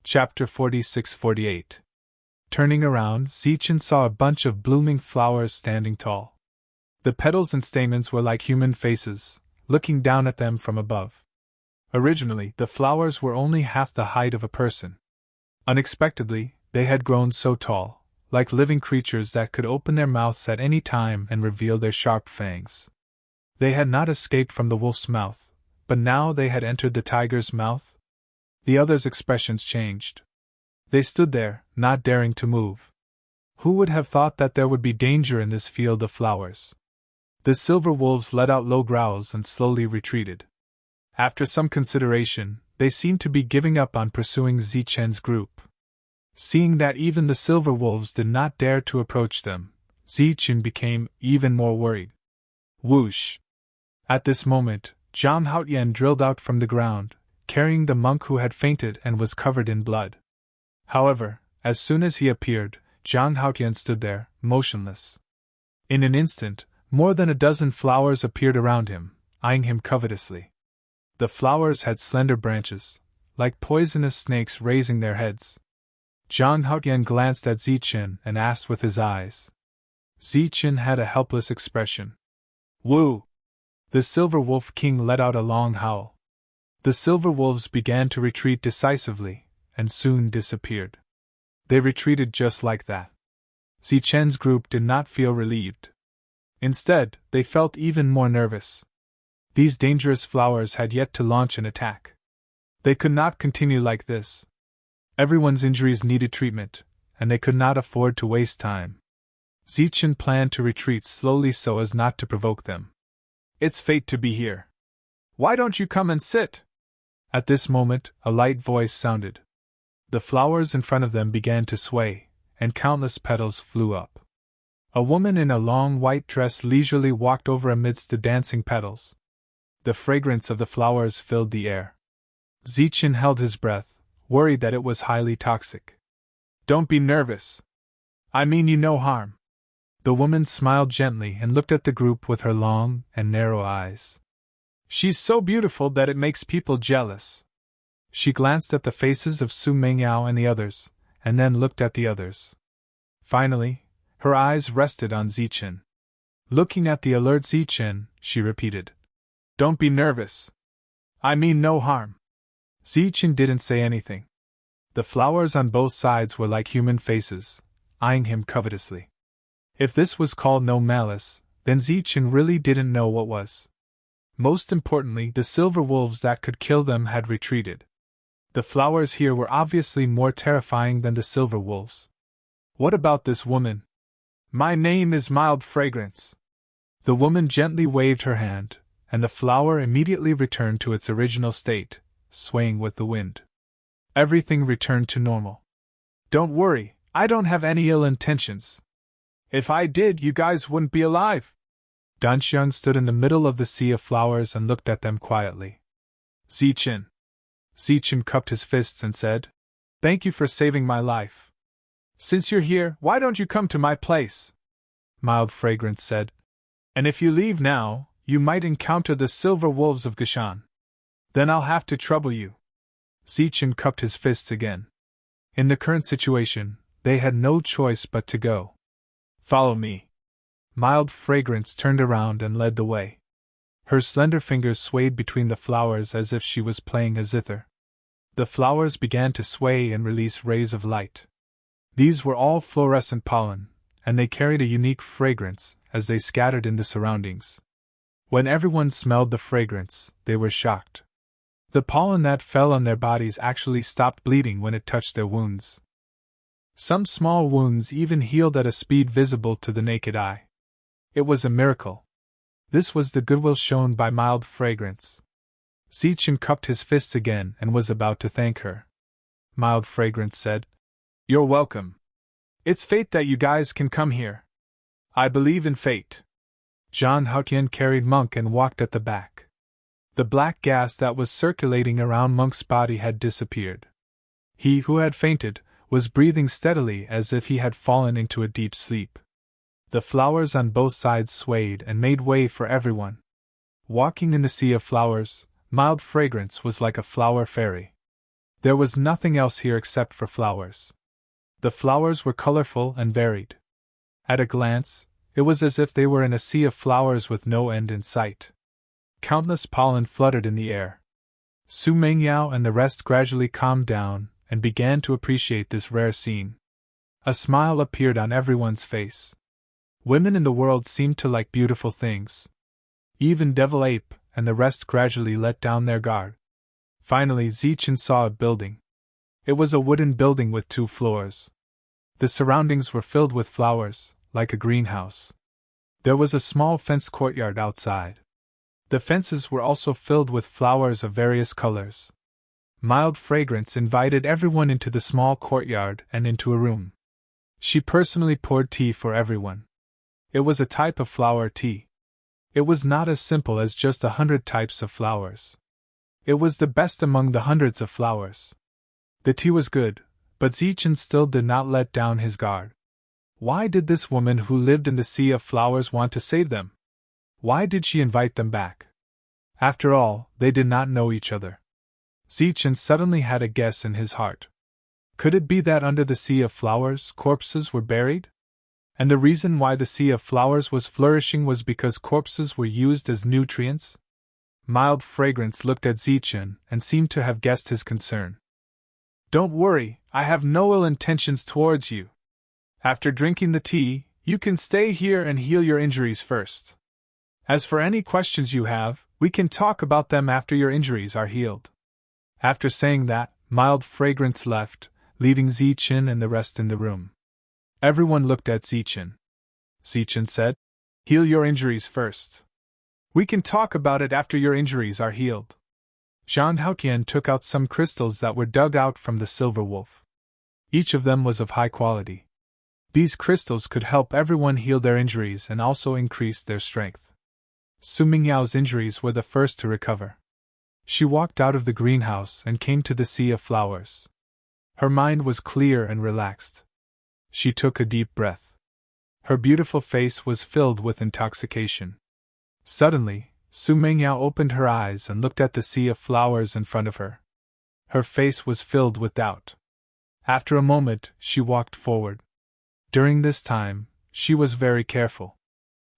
Chapter 46-48. Turning around, Zichen saw a bunch of blooming flowers standing tall. The petals and stamens were like human faces, looking down at them from above. Originally, the flowers were only half the height of a person. Unexpectedly, they had grown so tall, like living creatures that could open their mouths at any time and reveal their sharp fangs. They had not escaped from the wolf's mouth, but now they had entered the tiger's mouth. The others' expressions changed. They stood there, not daring to move. Who would have thought that there would be danger in this field of flowers? The silver wolves let out low growls and slowly retreated. After some consideration, they seemed to be giving up on pursuing Zichen's group. Seeing that even the silver wolves did not dare to approach them, Zichen became even more worried. Whoosh! At this moment, Zhang Haotian drilled out from the ground, carrying the monk who had fainted and was covered in blood. However, as soon as he appeared, Zhang Haotian stood there, motionless. In an instant, more than a dozen flowers appeared around him, eyeing him covetously. The flowers had slender branches, like poisonous snakes raising their heads. Zhang Haotian glanced at Zichen and asked with his eyes. Zichen had a helpless expression. Woo! The Silver Wolf King let out a long howl. The silver wolves began to retreat decisively, and soon disappeared. They retreated just like that. Zichen's group did not feel relieved. Instead, they felt even more nervous. These dangerous flowers had yet to launch an attack. They could not continue like this. Everyone's injuries needed treatment, and they could not afford to waste time. Zichen planned to retreat slowly so as not to provoke them. It's fate to be here. Why don't you come and sit? At this moment, a light voice sounded. The flowers in front of them began to sway, and countless petals flew up. A woman in a long white dress leisurely walked over amidst the dancing petals. The fragrance of the flowers filled the air. Zichen held his breath, worried that it was highly toxic. Don't be nervous. I mean you no harm. The woman smiled gently and looked at the group with her long and narrow eyes. She's so beautiful that it makes people jealous. She glanced at the faces of Su Mengyao and the others, and then looked at the others. Finally, her eyes rested on Zichen. Looking at the alert Zichen, she repeated, Don't be nervous. I mean no harm. Zichen didn't say anything. The flowers on both sides were like human faces, eyeing him covetously. If this was called no malice, then Zichen really didn't know what was. Most importantly, the silver wolves that could kill them had retreated. The flowers here were obviously more terrifying than the silver wolves. What about this woman? My name is Mild Fragrance. The woman gently waved her hand, and the flower immediately returned to its original state, swaying with the wind. Everything returned to normal. Don't worry, I don't have any ill intentions. If I did, you guys wouldn't be alive. Danxiang stood in the middle of the sea of flowers and looked at them quietly. Zichen. Zichen cupped his fists and said, Thank you for saving my life. Since you're here, why don't you come to my place? Mild Fragrance said. And if you leave now, you might encounter the silver wolves of Gashan. Then I'll have to trouble you. Zichen cupped his fists again. In the current situation, they had no choice but to go. Follow me. Mild Fragrance turned around and led the way. Her slender fingers swayed between the flowers as if she was playing a zither. The flowers began to sway and release rays of light. These were all fluorescent pollen, and they carried a unique fragrance as they scattered in the surroundings. When everyone smelled the fragrance, they were shocked. The pollen that fell on their bodies actually stopped bleeding when it touched their wounds. Some small wounds even healed at a speed visible to the naked eye. It was a miracle. This was the goodwill shown by Mild Fragrance. Zichen cupped his fists again and was about to thank her. Mild Fragrance said, You're welcome. It's fate that you guys can come here. I believe in fate. Zhang Haotian carried Monk and walked at the back. The black gas that was circulating around Monk's body had disappeared. He who had fainted was breathing steadily as if he had fallen into a deep sleep. The flowers on both sides swayed and made way for everyone. Walking in the sea of flowers, Mild Fragrance was like a flower fairy. There was nothing else here except for flowers. The flowers were colorful and varied. At a glance, it was as if they were in a sea of flowers with no end in sight. Countless pollen fluttered in the air. Su Mengyao and the rest gradually calmed down and began to appreciate this rare scene. A smile appeared on everyone's face. Women in the world seemed to like beautiful things. Even Devil Ape and the rest gradually let down their guard. Finally, Zichen saw a building. It was a wooden building with 2 floors. The surroundings were filled with flowers, like a greenhouse. There was a small fenced courtyard outside. The fences were also filled with flowers of various colors. Mild fragrance invited everyone into the small courtyard and into a room. She personally poured tea for everyone. It was a type of flower tea. It was not as simple as just 100 types of flowers. It was the best among the hundreds of flowers. The tea was good, but Zichen still did not let down his guard. Why did this woman who lived in the sea of flowers want to save them? Why did she invite them back? After all, they did not know each other. Zichen suddenly had a guess in his heart. Could it be that under the sea of flowers, corpses were buried? And the reason why the sea of flowers was flourishing was because corpses were used as nutrients? Mild fragrance looked at Zichen and seemed to have guessed his concern. Don't worry, I have no ill intentions towards you. After drinking the tea, you can stay here and heal your injuries first. As for any questions you have, we can talk about them after your injuries are healed. After saying that, Mild fragrance left, leaving Zichen and the rest in the room. Everyone looked at Zichen. Zichen said, "Heal your injuries first. We can talk about it after your injuries are healed." Zhang Haotian took out some crystals that were dug out from the silver wolf. Each of them was of high quality. These crystals could help everyone heal their injuries and also increase their strength. Su Mingyao's injuries were the first to recover. She walked out of the greenhouse and came to the sea of flowers. Her mind was clear and relaxed. She took a deep breath. Her beautiful face was filled with intoxication. Suddenly, Su Mingyao opened her eyes and looked at the sea of flowers in front of her. Her face was filled with doubt. After a moment, she walked forward. During this time, she was very careful.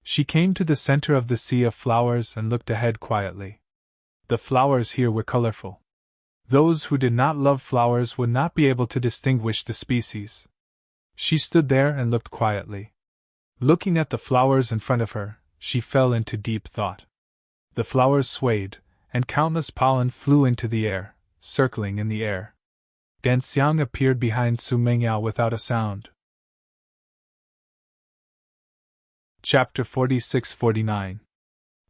She came to the center of the sea of flowers and looked ahead quietly. The flowers here were colorful. Those who did not love flowers would not be able to distinguish the species. She stood there and looked quietly. Looking at the flowers in front of her, she fell into deep thought. The flowers swayed, and countless pollen flew into the air, circling in the air. Dan Xiang appeared behind Su Mingyao without a sound. Chapter 46-49.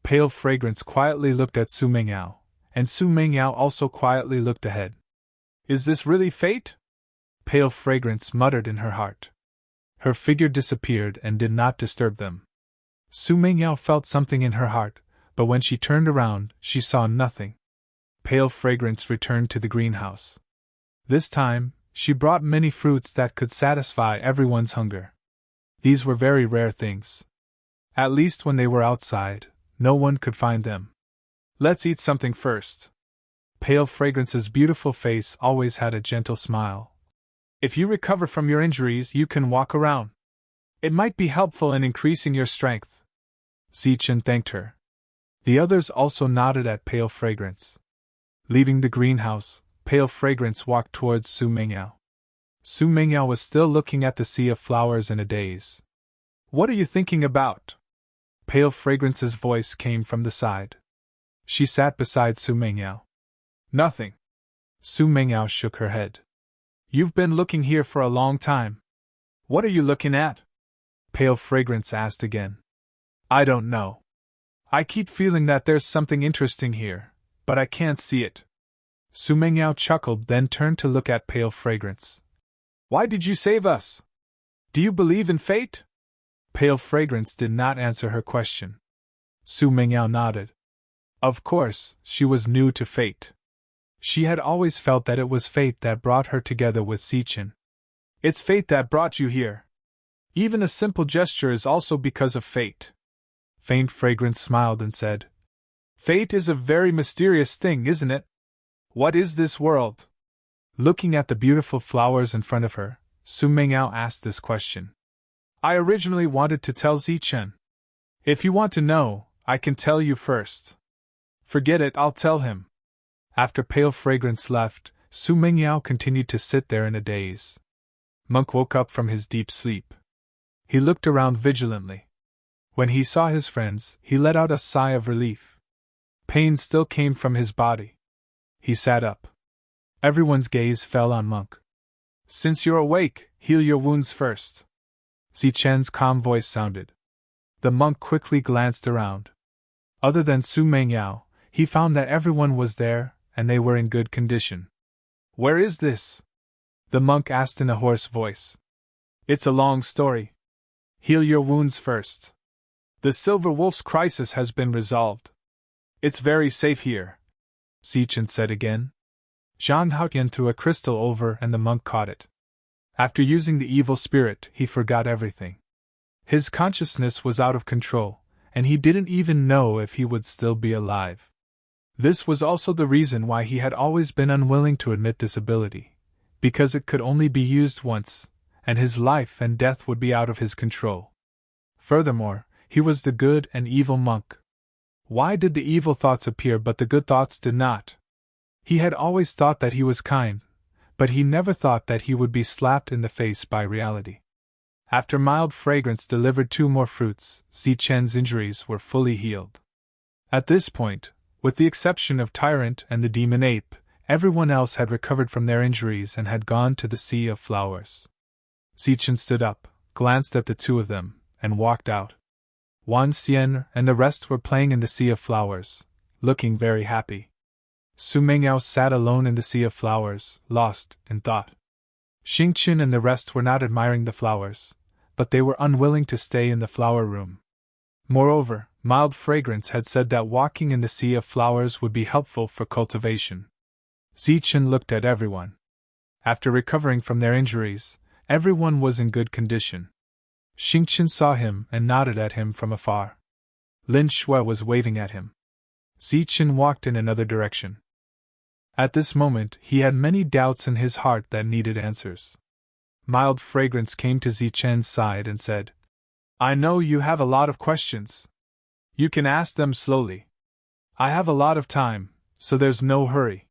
Pale Fragrance quietly looked at Su Mingyao, and Su Mingyao also quietly looked ahead. Is this really fate? Pale Fragrance muttered in her heart. Her figure disappeared and did not disturb them. Su Mingyao felt something in her heart, but when she turned around, she saw nothing. Pale Fragrance returned to the greenhouse. This time, she brought many fruits that could satisfy everyone's hunger. These were very rare things. At least when they were outside, no one could find them. Let's eat something first. Pale Fragrance's beautiful face always had a gentle smile. If you recover from your injuries, you can walk around. It might be helpful in increasing your strength. Zichen thanked her. The others also nodded at Pale Fragrance. Leaving the greenhouse, Pale Fragrance walked towards Su Mingyao. Su Mingyao was still looking at the sea of flowers in a daze. What are you thinking about? Pale Fragrance's voice came from the side. She sat beside Su Mingyao. Nothing. Su Mingyao shook her head. You've been looking here for a long time. What are you looking at? Pale Fragrance asked again. I don't know. I keep feeling that there's something interesting here, but I can't see it. Su Mingyao chuckled, then turned to look at Pale Fragrance. Why did you save us? Do you believe in fate? Pale Fragrance did not answer her question. Su Mingyao nodded. Of course, she was new to fate. She had always felt that it was fate that brought her together with Zichen. It's fate that brought you here. Even a simple gesture is also because of fate. Faint Fragrance smiled and said, Fate is a very mysterious thing, isn't it? What is this world? Looking at the beautiful flowers in front of her, Su Mengyao asked this question. I originally wanted to tell Zichen. If you want to know, I can tell you first. Forget it, I'll tell him. After Pale Fragrance left, Su Mengyao continued to sit there in a daze. Monk woke up from his deep sleep. He looked around vigilantly. When he saw his friends, he let out a sigh of relief. Pain still came from his body. He sat up. Everyone's gaze fell on Monk. Since you're awake, heal your wounds first. Zichen's calm voice sounded. The monk quickly glanced around. Other than Su Mengyao, he found that everyone was there, and they were in good condition. Where is this? The monk asked in a hoarse voice. It's a long story. Heal your wounds first. The Silver Wolf's crisis has been resolved. It's very safe here, Zichen said again. Zhang Haotian threw a crystal over and the monk caught it. After using the evil spirit, he forgot everything. His consciousness was out of control, and he didn't even know if he would still be alive. This was also the reason why he had always been unwilling to admit this ability, because it could only be used once, and his life and death would be out of his control. Furthermore, he was the good and evil monk. Why did the evil thoughts appear but the good thoughts did not? He had always thought that he was kind, but he never thought that he would be slapped in the face by reality. After Mild Fragrance delivered 2 more fruits, Zichen's injuries were fully healed. At this point, with the exception of Tyrant and the Demon Ape, everyone else had recovered from their injuries and had gone to the Sea of Flowers. Zichen stood up, glanced at the 2 of them, and walked out. Wan Xian and the rest were playing in the Sea of Flowers, looking very happy. Su Mengyao sat alone in the Sea of Flowers, lost in thought. Xingqin and the rest were not admiring the flowers, but they were unwilling to stay in the flower room. Moreover, Mild Fragrance had said that walking in the Sea of Flowers would be helpful for cultivation. Zichen looked at everyone. After recovering from their injuries, everyone was in good condition. Xingqin saw him and nodded at him from afar. Lin Shui was waving at him. Zichen walked in another direction. At this moment, he had many doubts in his heart that needed answers. Mild Fragrance came to Zichen's side and said, I know you have a lot of questions. You can ask them slowly. I have a lot of time, so there's no hurry.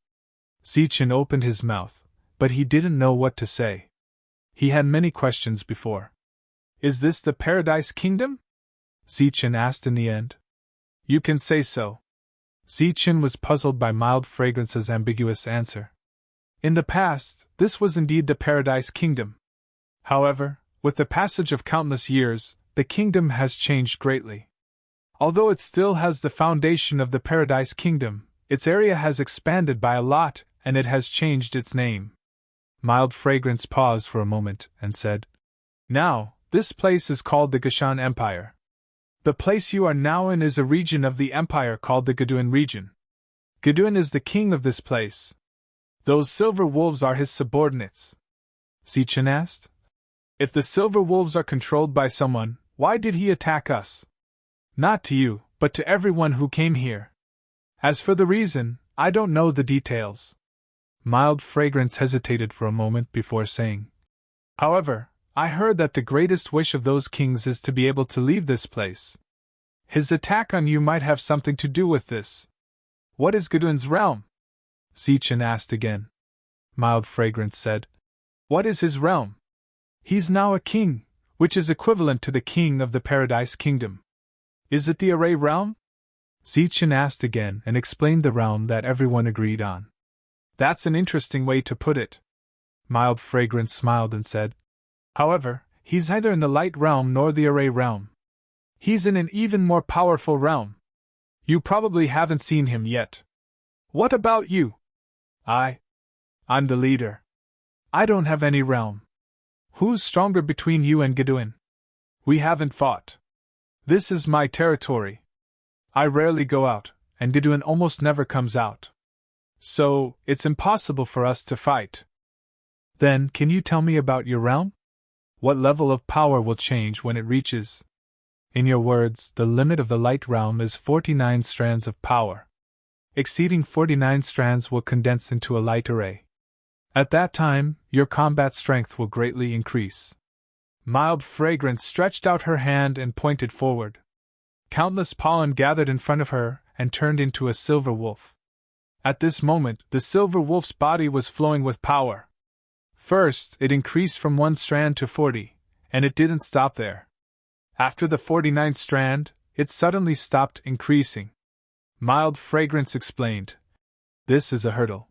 Zichen opened his mouth, but he didn't know what to say. He had many questions before. Is this the Paradise Kingdom? Zichen asked in the end. You can say so. Zichen was puzzled by Mild Fragrance's ambiguous answer. In the past, this was indeed the Paradise Kingdom. However, with the passage of countless years, the kingdom has changed greatly. Although it still has the foundation of the Paradise Kingdom, its area has expanded by a lot, and it has changed its name. Mild Fragrance paused for a moment and said, Now, this place is called the Gashan Empire. The place you are now in is a region of the empire called the Gaduan region. Gaduan is the king of this place. Those silver wolves are his subordinates. Zichen asked. If the silver wolves are controlled by someone, why did he attack us? Not to you, but to everyone who came here. As for the reason, I don't know the details. Mild Fragrance hesitated for a moment before saying. However, I heard that the greatest wish of those kings is to be able to leave this place. His attack on you might have something to do with this. What is Gaduan's realm? Zichen asked again. Mild Fragrance said. What is his realm? He's now a king, which is equivalent to the king of the Paradise Kingdom. Is it the Array realm? Zichen asked again and explained the realm that everyone agreed on. That's an interesting way to put it. Mild Fragrance smiled and said. However, he's neither in the Light realm nor the Array realm. He's in an even more powerful realm. You probably haven't seen him yet. What about you? I'm the leader. I don't have any realm. Who's stronger between you and Gaduan? We haven't fought. This is my territory. I rarely go out, and Gaduan almost never comes out. So, it's impossible for us to fight. Then, can you tell me about your realm? What level of power will change when it reaches? In your words, the limit of the Light realm is 49 strands of power. Exceeding 49 strands will condense into a light array. At that time, your combat strength will greatly increase. Mild Fragrance stretched out her hand and pointed forward. Countless pollen gathered in front of her and turned into a silver wolf. At this moment, the silver wolf's body was flowing with power. First, it increased from 1 strand to 40, and it didn't stop there. After the 49th strand, it suddenly stopped increasing. Mild Fragrance explained, "This is a hurdle.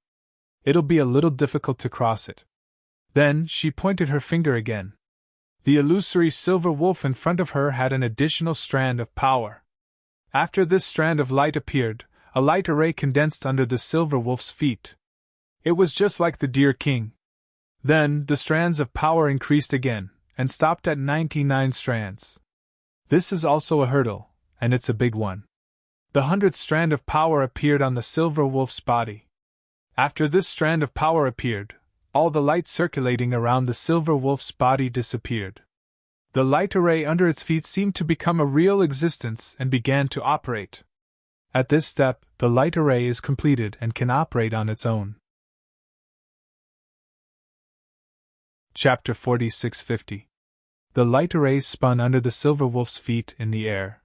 It'll be a little difficult to cross it." Then she pointed her finger again. The illusory silver wolf in front of her had an additional strand of power. After this strand of light appeared, a light array condensed under the silver wolf's feet. It was just like the Deer King. Then, the strands of power increased again, and stopped at 99 strands. This is also a hurdle, and it's a big one. The 100th strand of power appeared on the silver wolf's body. After this strand of power appeared, all the light circulating around the silver wolf's body disappeared. The light array under its feet seemed to become a real existence and began to operate. At this step, the light array is completed and can operate on its own. Chapter 4650. The light array spun under the silver wolf's feet in the air.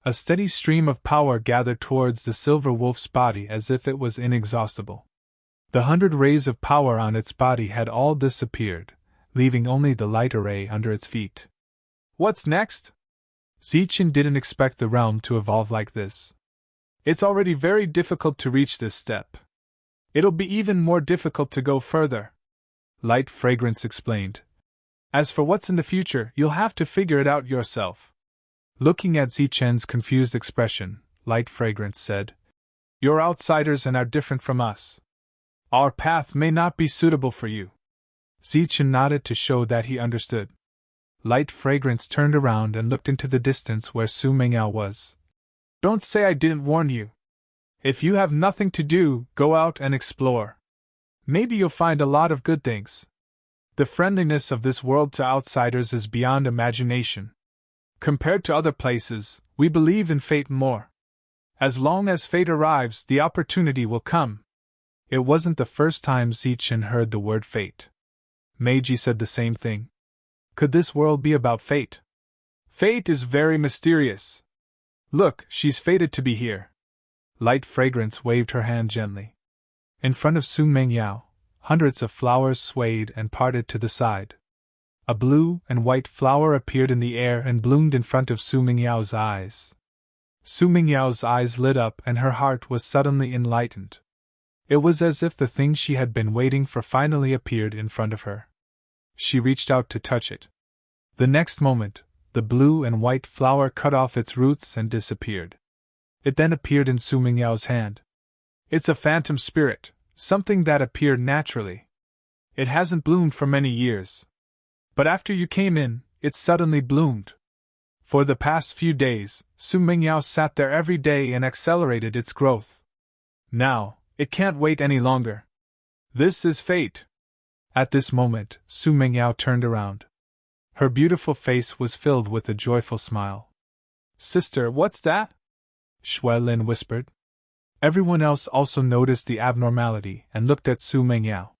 A steady stream of power gathered towards the silver wolf's body as if it was inexhaustible. The 100 rays of power on its body had all disappeared, leaving only the light array under its feet. What's next? Zichen didn't expect the realm to evolve like this. It's already very difficult to reach this step. It'll be even more difficult to go further. Light Fragrance explained. As for what's in the future, you'll have to figure it out yourself. Looking at Zichen's confused expression, Light Fragrance said, "You're outsiders and are different from us. Our path may not be suitable for you." Zichen nodded to show that he understood. Light Fragrance turned around and looked into the distance where Su Mengyao was. "Don't say I didn't warn you. If you have nothing to do, go out and explore. Maybe you'll find a lot of good things. The friendliness of this world to outsiders is beyond imagination. Compared to other places, we believe in fate more. As long as fate arrives, the opportunity will come." It wasn't the first time Zichen heard the word fate. Meiji said the same thing. Could this world be about fate? Fate is very mysterious. Look, she's fated to be here. Light Fragrance waved her hand gently. In front of Su Mengyao, hundreds of flowers swayed and parted to the side. A blue and white flower appeared in the air and bloomed in front of Su Mengyao's eyes. Su Mengyao's eyes lit up and her heart was suddenly enlightened. It was as if the thing she had been waiting for finally appeared in front of her. She reached out to touch it. The next moment, the blue and white flower cut off its roots and disappeared. It then appeared in Su Mengyao's hand. It's a phantom spirit, something that appeared naturally. It hasn't bloomed for many years. But after you came in, it suddenly bloomed. For the past few days, Su Mengyao sat there every day and accelerated its growth. Now, it can't wait any longer. This is fate. At this moment, Su Mengyao turned around. Her beautiful face was filled with a joyful smile. "Sister, what's that?" Shui Lin whispered. Everyone else also noticed the abnormality and looked at Su Mengyao.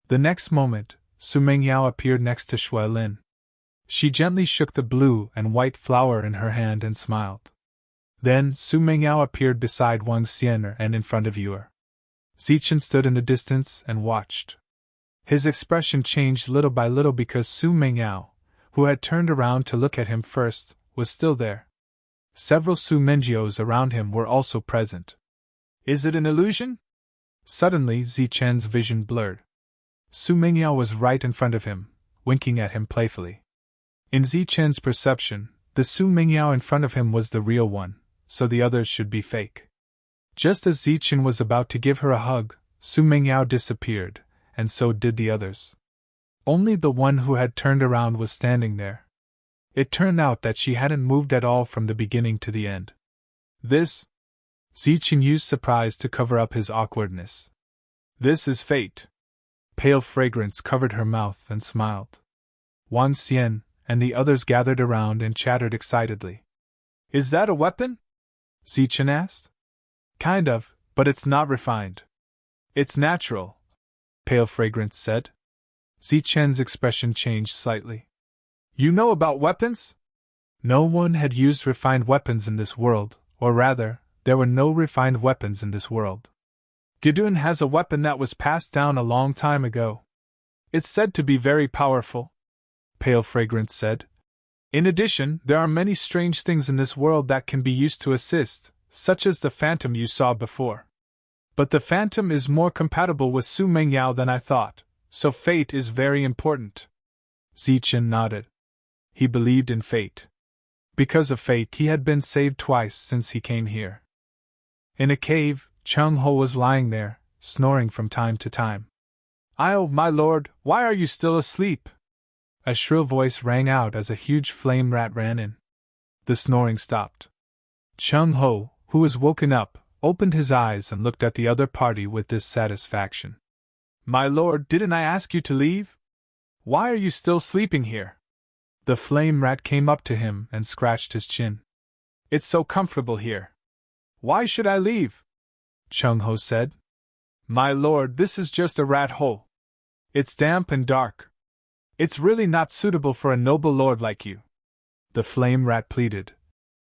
The next moment, Su Mengyao appeared next to Shui Lin. She gently shook the blue and white flower in her hand and smiled. Then Su Mengyao appeared beside Wang Xian and in front of Yuer. Zichen stood in the distance and watched. His expression changed little by little because Su Mengyao, who had turned around to look at him first, was still there. Several Su Mengios around him were also present. Is it an illusion? Suddenly Zichen's vision blurred. Su Mengyao was right in front of him, winking at him playfully. In Zichen's perception, the Su Mengyao in front of him was the real one, so the others should be fake. Just as Zichen was about to give her a hug, Su Mengyao disappeared, and so did the others. Only the one who had turned around was standing there. It turned out that she hadn't moved at all from the beginning to the end. This? Zichen used surprise to cover up his awkwardness. This is fate. Pale Fragrance covered her mouth and smiled. Wang Xian and the others gathered around and chattered excitedly. Is that a weapon? Zichen asked. Kind of, but it's not refined. It's natural. Pale Fragrance said. Zichen's expression changed slightly. You know about weapons? No one had used refined weapons in this world, or rather, there were no refined weapons in this world. Gidun has a weapon that was passed down a long time ago. It's said to be very powerful, Pale Fragrance said. In addition, there are many strange things in this world that can be used to assist, such as the phantom you saw before. But the phantom is more compatible with Su Mengyao than I thought, so fate is very important. Zichen nodded. He believed in fate. Because of fate, he had been saved twice since he came here. In a cave, Chung Ho was lying there, snoring from time to time. "Oh, my lord, why are you still asleep?" A shrill voice rang out as a huge flame rat ran in. The snoring stopped. Chung Ho, who was woken up, opened his eyes and looked at the other party with dissatisfaction. "My lord, didn't I ask you to leave? Why are you still sleeping here?" The flame rat came up to him and scratched his chin. "It's so comfortable here. Why should I leave?" Chung Ho said. "My lord, this is just a rat hole. It's damp and dark. It's really not suitable for a noble lord like you." The flame rat pleaded.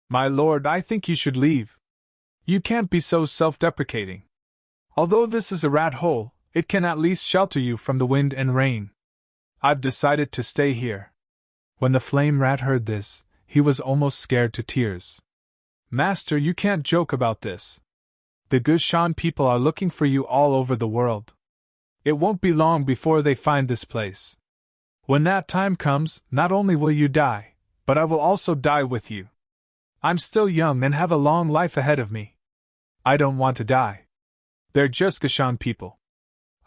"My lord, I think you should leave. You can't be so self-deprecating. Although this is a rat hole, it can at least shelter you from the wind and rain. I've decided to stay here." When the flame rat heard this, he was almost scared to tears. "Master, you can't joke about this. The Gushan people are looking for you all over the world. It won't be long before they find this place. When that time comes, not only will you die, but I will also die with you. I'm still young and have a long life ahead of me. I don't want to die. They're just Gushan people.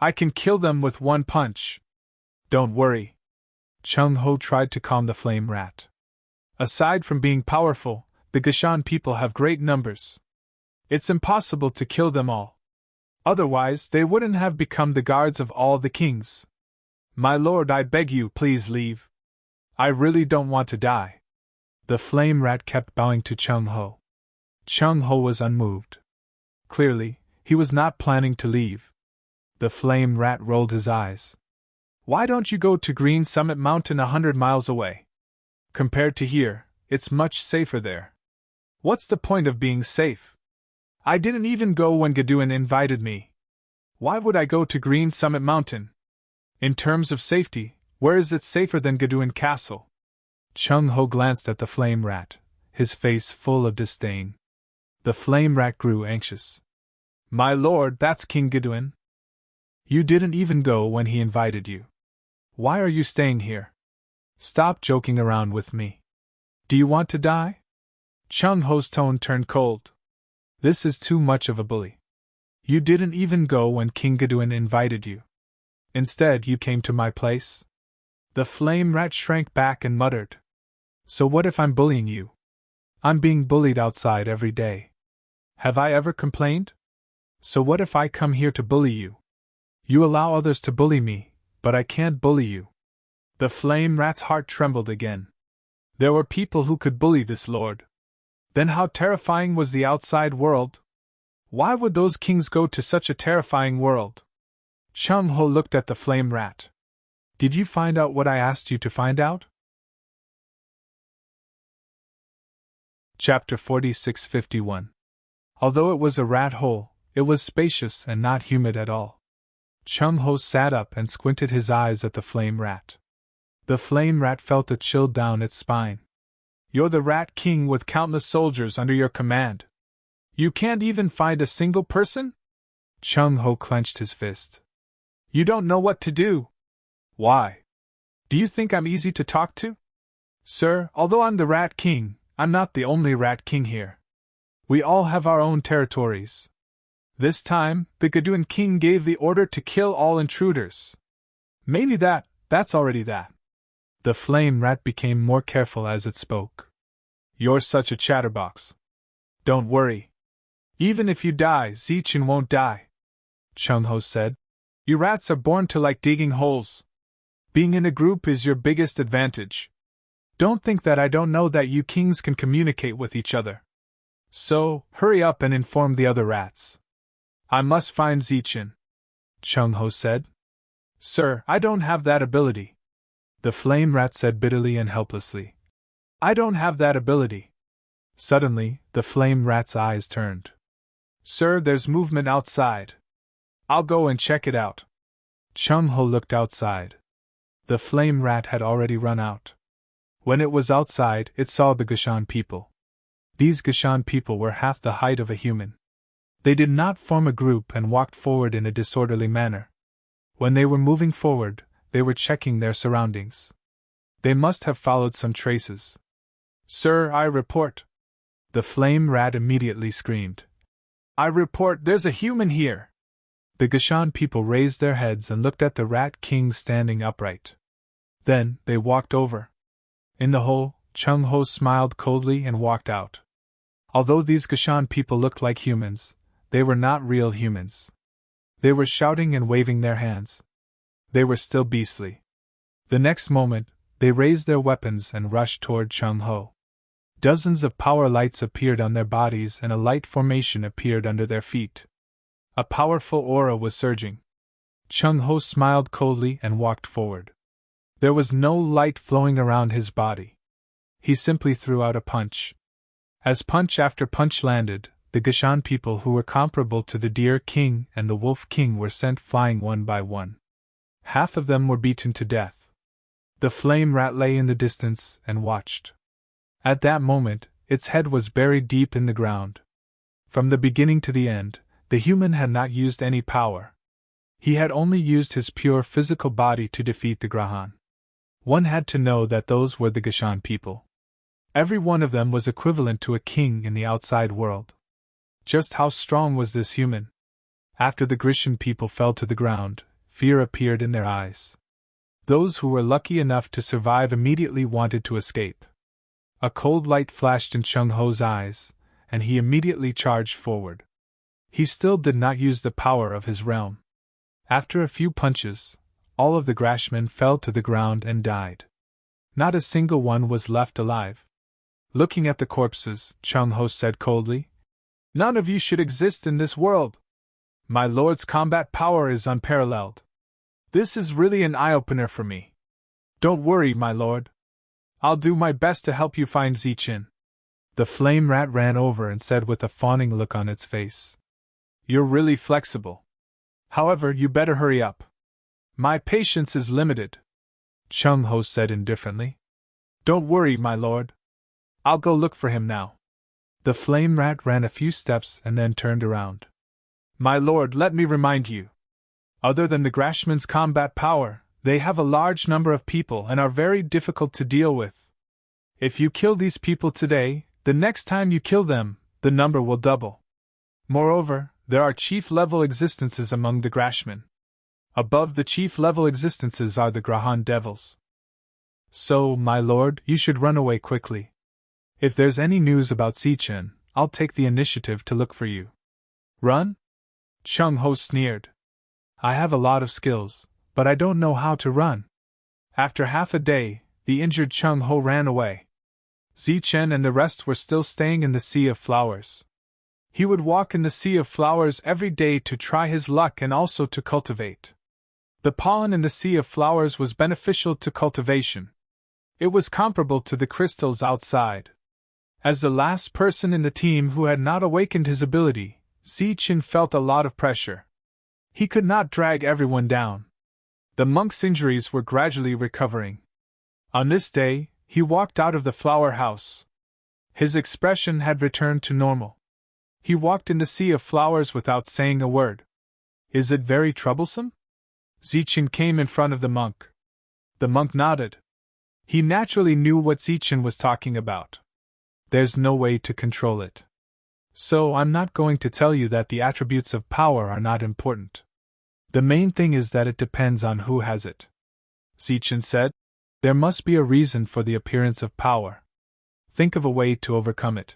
I can kill them with one punch. Don't worry." Chung Ho tried to calm the flame rat. "Aside from being powerful, the Gushan people have great numbers. It's impossible to kill them all. Otherwise, they wouldn't have become the guards of all the kings. My lord, I beg you, please leave. I really don't want to die." The flame rat kept bowing to Chung Ho. Chung Ho was unmoved. Clearly, he was not planning to leave. The flame rat rolled his eyes. "Why don't you go to Green Summit Mountain 100 miles away? Compared to here, it's much safer there." "What's the point of being safe? I didn't even go when Gaduin invited me. Why would I go to Green Summit Mountain? In terms of safety, where is it safer than Gaduin Castle?" Chung Ho glanced at the flame rat, his face full of disdain. The flame rat grew anxious. "My lord, that's King Gaduin. You didn't even go when he invited you. Why are you staying here? Stop joking around with me. Do you want to die?" Chung Ho's tone turned cold. "This is too much of a bully. You didn't even go when King Gaduin invited you. Instead, you came to my place." The flame rat shrank back and muttered. "So what if I'm bullying you? I'm being bullied outside every day. Have I ever complained? So what if I come here to bully you? You allow others to bully me, but I can't bully you." The flame rat's heart trembled again. There were people who could bully this lord. Then how terrifying was the outside world? Why would those kings go to such a terrifying world? Chung Ho looked at the flame rat. "Did you find out what I asked you to find out?" Chapter 4651. Although it was a rat hole, it was spacious and not humid at all. Chung Ho sat up and squinted his eyes at the flame rat. The flame rat felt a chill down its spine. "You're the Rat King with countless soldiers under your command. You can't even find a single person?" Chung Ho clenched his fist. "You don't know what to do. Why? Do you think I'm easy to talk to? Sir, although I'm the Rat King, I'm not the only Rat King here. We all have our own territories. This time, the Gaduin King gave the order to kill all intruders. Maybe that's already that." The flame rat became more careful as it spoke. "You're such a chatterbox. Don't worry. Even if you die, Zichen won't die," Chung Ho said. "You rats are born to like digging holes. Being in a group is your biggest advantage. Don't think that I don't know that you kings can communicate with each other. So, hurry up and inform the other rats." "I must find Zichen," Chung Ho said. Sir, I don't have that ability. The flame rat said bitterly and helplessly. I don't have that ability. Suddenly, the flame rat's eyes turned. Sir, there's movement outside. I'll go and check it out. Chung Ho looked outside. The flame rat had already run out. When it was outside, it saw the Gashan people. These Gashan people were half the height of a human. They did not form a group and walked forward in a disorderly manner. When they were moving forward, they were checking their surroundings. They must have followed some traces. Sir, I report. The flame rat immediately screamed. I report there's a human here. The Gashan people raised their heads and looked at the Rat King standing upright. Then, they walked over. In the hole, Chung Ho smiled coldly and walked out. Although these Gashan people looked like humans, they were not real humans. They were shouting and waving their hands. They were still beastly. The next moment, they raised their weapons and rushed toward Chung Ho. Dozens of power lights appeared on their bodies and a light formation appeared under their feet. A powerful aura was surging. Chung Ho smiled coldly and walked forward. There was no light flowing around his body. He simply threw out a punch. As punch after punch landed, the Gashan people who were comparable to the Deer King and the Wolf King were sent flying one by one. Half of them were beaten to death. The flame rat lay in the distance and watched. At that moment, its head was buried deep in the ground. From the beginning to the end, the human had not used any power. He had only used his pure physical body to defeat the Grahan. One had to know that those were the Gashan people. Every one of them was equivalent to a king in the outside world. Just how strong was this human? After the Grishan people fell to the ground, fear appeared in their eyes. Those who were lucky enough to survive immediately wanted to escape. A cold light flashed in Chung Ho's eyes, and he immediately charged forward. He still did not use the power of his realm. After a few punches, all of the Grashmen fell to the ground and died. Not a single one was left alive. Looking at the corpses, Chung Ho said coldly, None of you should exist in this world. My lord's combat power is unparalleled. This is really an eye-opener for me. Don't worry, my lord. I'll do my best to help you find Zichin. The flame rat ran over and said with a fawning look on its face. You're really flexible. However, you better hurry up. My patience is limited. Chung Ho said indifferently. Don't worry, my lord. I'll go look for him now. The flame rat ran a few steps and then turned around. My lord, let me remind you. Other than the Grashman's combat power, they have a large number of people and are very difficult to deal with. If you kill these people today, the next time you kill them, the number will double. Moreover, there are chief-level existences among the Grashmen. Above the chief-level existences are the Grahan devils. So, my lord, you should run away quickly. If there's any news about Zichin, I'll take the initiative to look for you. Run? Chung Ho sneered. I have a lot of skills, but I don't know how to run. After half a day, the injured Chung Ho ran away. Zichin and the rest were still staying in the Sea of Flowers. He would walk in the Sea of Flowers every day to try his luck and also to cultivate. The pollen in the Sea of Flowers was beneficial to cultivation. It was comparable to the crystals outside. As the last person in the team who had not awakened his ability, Zichin felt a lot of pressure. He could not drag everyone down. The monk's injuries were gradually recovering. On this day, he walked out of the flower house. His expression had returned to normal. He walked in the Sea of Flowers without saying a word. Is it very troublesome? Zichin came in front of the monk. The monk nodded. He naturally knew what Zichin was talking about. There's no way to control it. So I'm not going to tell you that the attributes of power are not important. The main thing is that it depends on who has it. Zichin said, there must be a reason for the appearance of power. Think of a way to overcome it.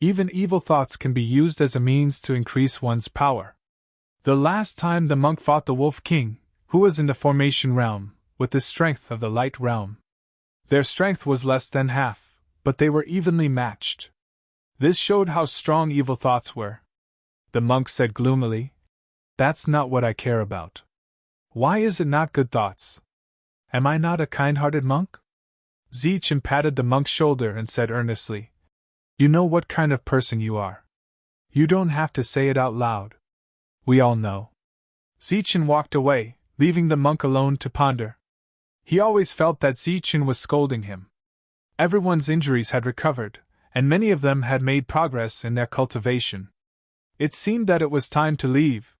Even evil thoughts can be used as a means to increase one's power. The last time the monk fought the Wolf King, who was in the formation realm, with the strength of the light realm. Their strength was less than half, but they were evenly matched. This showed how strong evil thoughts were. The monk said gloomily, That's not what I care about. Why is it not good thoughts? Am I not a kind-hearted monk? Zichen patted the monk's shoulder and said earnestly, You know what kind of person you are. You don't have to say it out loud. We all know. Zichen walked away, leaving the monk alone to ponder. He always felt that Zichen was scolding him. Everyone's injuries had recovered, and many of them had made progress in their cultivation. It seemed that it was time to leave.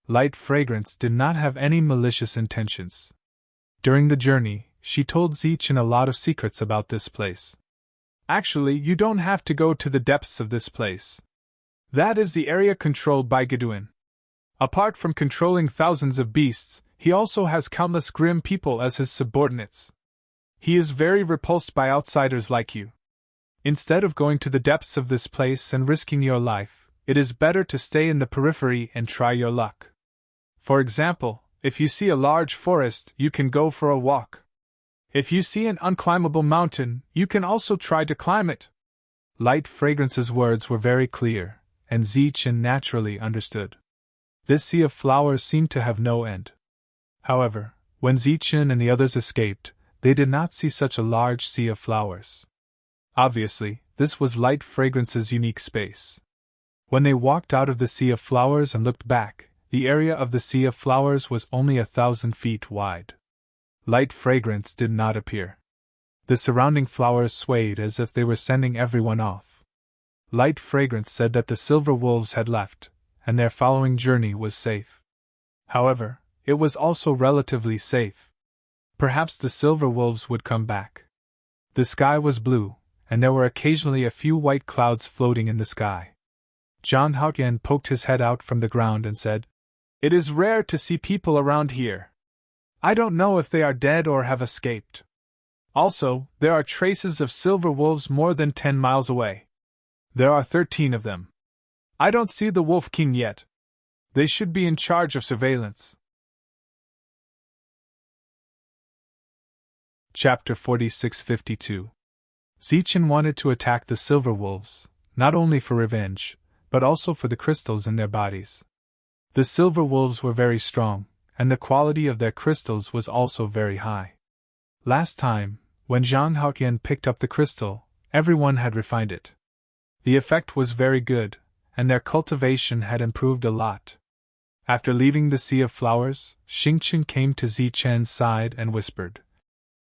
Light Fragrance did not have any malicious intentions. During the journey, she told Zichen a lot of secrets about this place. Actually, you don't have to go to the depths of this place. That is the area controlled by Geduin. Apart from controlling thousands of beasts, he also has countless grim people as his subordinates. He is very repulsed by outsiders like you. Instead of going to the depths of this place and risking your life, it is better to stay in the periphery and try your luck. For example, if you see a large forest, you can go for a walk. If you see an unclimbable mountain, you can also try to climb it. Light Fragrance's words were very clear, and Zichen naturally understood. This sea of flowers seemed to have no end. However, when Zichen and the others escaped, they did not see such a large sea of flowers. Obviously, this was Light Fragrance's unique space. When they walked out of the sea of flowers and looked back, the area of the sea of flowers was only 1,000 feet wide. Light Fragrance did not appear. The surrounding flowers swayed as if they were sending everyone off. Light Fragrance said that the silver wolves had left, and their following journey was safe. However, it was also relatively safe. Perhaps the silver wolves would come back. The sky was blue, and there were occasionally a few white clouds floating in the sky. Zhang Haotian poked his head out from the ground and said, It is rare to see people around here. I don't know if they are dead or have escaped. Also, there are traces of silver wolves more than 10 miles away. There are 13 of them. I don't see the Wolf King yet. They should be in charge of surveillance. Chapter 4652. Zichen wanted to attack the silver wolves, not only for revenge, but also for the crystals in their bodies. The silver wolves were very strong, and the quality of their crystals was also very high. Last time, when Zhang Haotian picked up the crystal, everyone had refined it. The effect was very good, and their cultivation had improved a lot. After leaving the Sea of Flowers, Xingqian came to Zichen's side and whispered,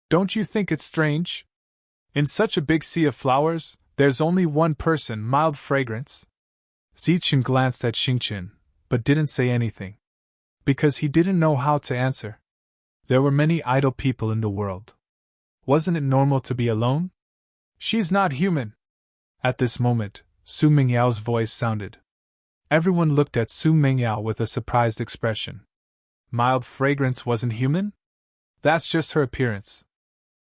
Don't you think it's strange? In such a big sea of flowers, there's only one person, Mild Fragrance. Zichen glanced at Xingqian, but didn't say anything. Because he didn't know how to answer. There were many idle people in the world. Wasn't it normal to be alone? She's not human. At this moment, Su Mingyao's voice sounded. Everyone looked at Su Mingyao with a surprised expression. Mild Fragrance wasn't human? That's just her appearance.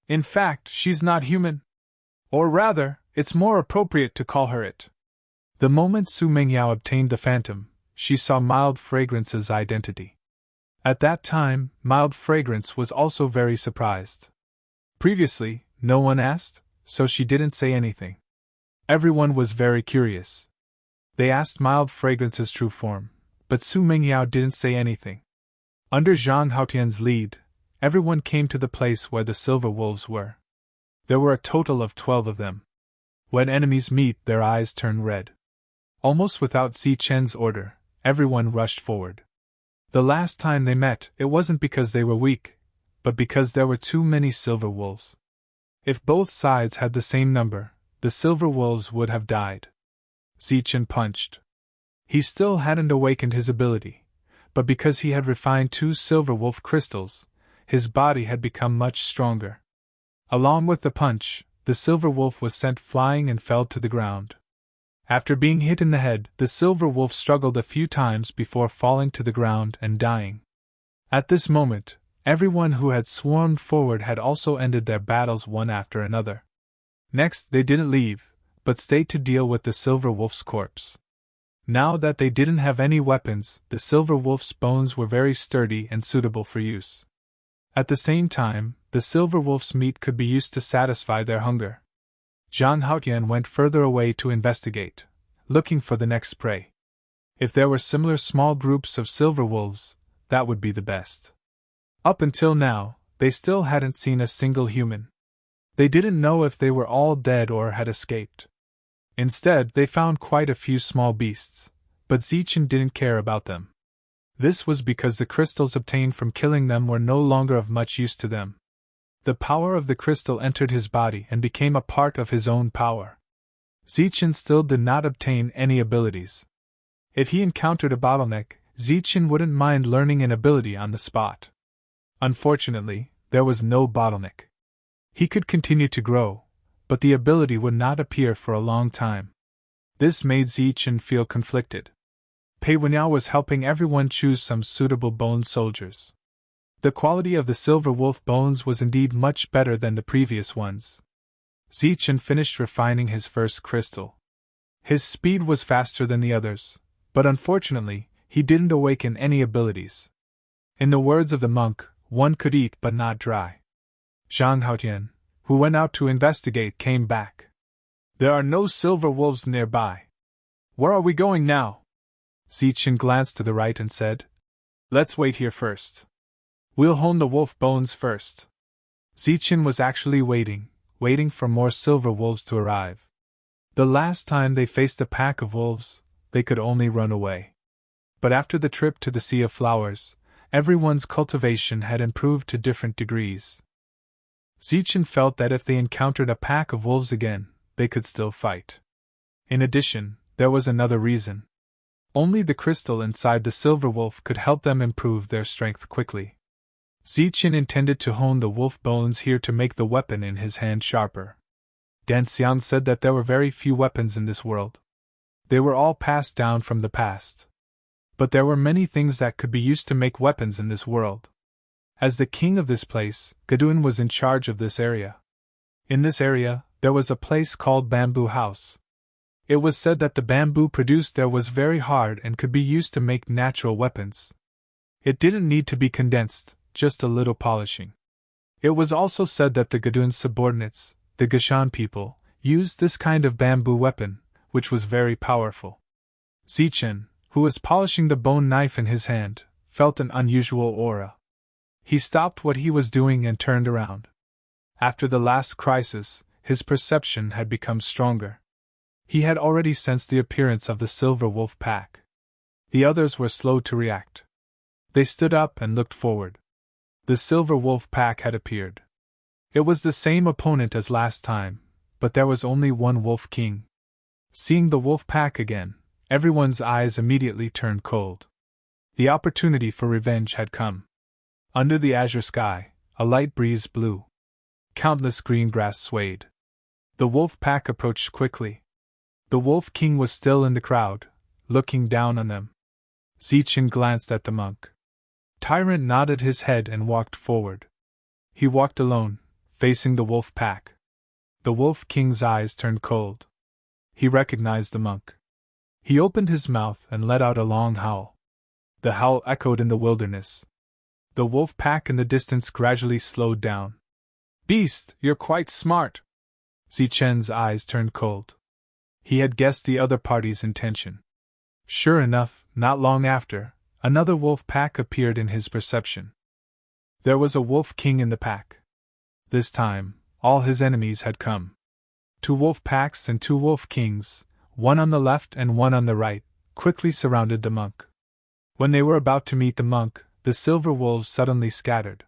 In fact, she's not human. Or rather, it's more appropriate to call her it. The moment Su Mingyao obtained the phantom, she saw Mild Fragrance's identity. At that time, Mild Fragrance was also very surprised. Previously, no one asked, so she didn't say anything. Everyone was very curious. They asked Mild Fragrance's true form, but Su Mingyao didn't say anything. Under Zhang Haotian's lead, everyone came to the place where the silver wolves were. There were a total of 12 of them. When enemies meet, their eyes turn red. Almost without Zichen's order, everyone rushed forward. The last time they met, it wasn't because they were weak, but because there were too many silver wolves. If both sides had the same number, the silver wolves would have died. Zichen punched. He still hadn't awakened his ability, but because he had refined 2 silver wolf crystals, his body had become much stronger. Along with the punch, the silver wolf was sent flying and fell to the ground. After being hit in the head, the silver wolf struggled a few times before falling to the ground and dying. At this moment, everyone who had swarmed forward had also ended their battles one after another. Next, they didn't leave, but stayed to deal with the silver wolf's corpse. Now that they didn't have any weapons, the silver wolf's bones were very sturdy and suitable for use. At the same time, the silver wolf's meat could be used to satisfy their hunger. Zhang Haotian went further away to investigate, looking for the next prey. If there were similar small groups of silver wolves, that would be the best. Up until now, they still hadn't seen a single human. They didn't know if they were all dead or had escaped. Instead, they found quite a few small beasts, but Zichen didn't care about them. This was because the crystals obtained from killing them were no longer of much use to them. The power of the crystal entered his body and became a part of his own power. Zichen still did not obtain any abilities. If he encountered a bottleneck, Zichen wouldn't mind learning an ability on the spot. Unfortunately, there was no bottleneck. He could continue to grow, but the ability would not appear for a long time. This made Zichen feel conflicted. Pei Wenyao was helping everyone choose some suitable bone soldiers. The quality of the silver wolf bones was indeed much better than the previous ones. Zichen finished refining his first crystal. His speed was faster than the others, but unfortunately, he didn't awaken any abilities. In the words of the monk, one could eat but not dry. Zhang Haotian, who went out to investigate, came back. There are no silver wolves nearby. Where are we going now? Zichen glanced to the right and said, Let's wait here first. We'll hone the wolf bones first. Zichen was actually waiting for more silver wolves to arrive. The last time they faced a pack of wolves, they could only run away. But after the trip to the Sea of Flowers, everyone's cultivation had improved to different degrees. Zichen felt that if they encountered a pack of wolves again, they could still fight. In addition, there was another reason. Only the crystal inside the silver wolf could help them improve their strength quickly. Zichen intended to hone the wolf bones here to make the weapon in his hand sharper. Dan Xiang said that there were very few weapons in this world. They were all passed down from the past. But there were many things that could be used to make weapons in this world. As the king of this place, Gaduan was in charge of this area. In this area, there was a place called Bamboo House. It was said that the bamboo produced there was very hard and could be used to make natural weapons. It didn't need to be condensed, just a little polishing. It was also said that the Gaduan's subordinates, the Gashan people, used this kind of bamboo weapon, which was very powerful. Zichen, who was polishing the bone knife in his hand, felt an unusual aura. He stopped what he was doing and turned around. After the last crisis, his perception had become stronger. He had already sensed the appearance of the silver wolf pack. The others were slow to react. They stood up and looked forward. The silver wolf pack had appeared. It was the same opponent as last time, but there was only one wolf king. Seeing the wolf pack again, everyone's eyes immediately turned cold. The opportunity for revenge had come. Under the azure sky, a light breeze blew. Countless green grass swayed. The wolf pack approached quickly. The Wolf King was still in the crowd, looking down on them. Zichen glanced at the monk. Tyrant nodded his head and walked forward. He walked alone, facing the wolf pack. The Wolf King's eyes turned cold. He recognized the monk. He opened his mouth and let out a long howl. The howl echoed in the wilderness. The wolf pack in the distance gradually slowed down. Beast, you're quite smart. Zichen's eyes turned cold. He had guessed the other party's intention. Sure enough, not long after, another wolf pack appeared in his perception. There was a wolf king in the pack. This time, all his enemies had come. 2 wolf packs and 2 wolf kings, one on the left and one on the right, quickly surrounded the monk. When they were about to meet the monk, the silver wolves suddenly scattered.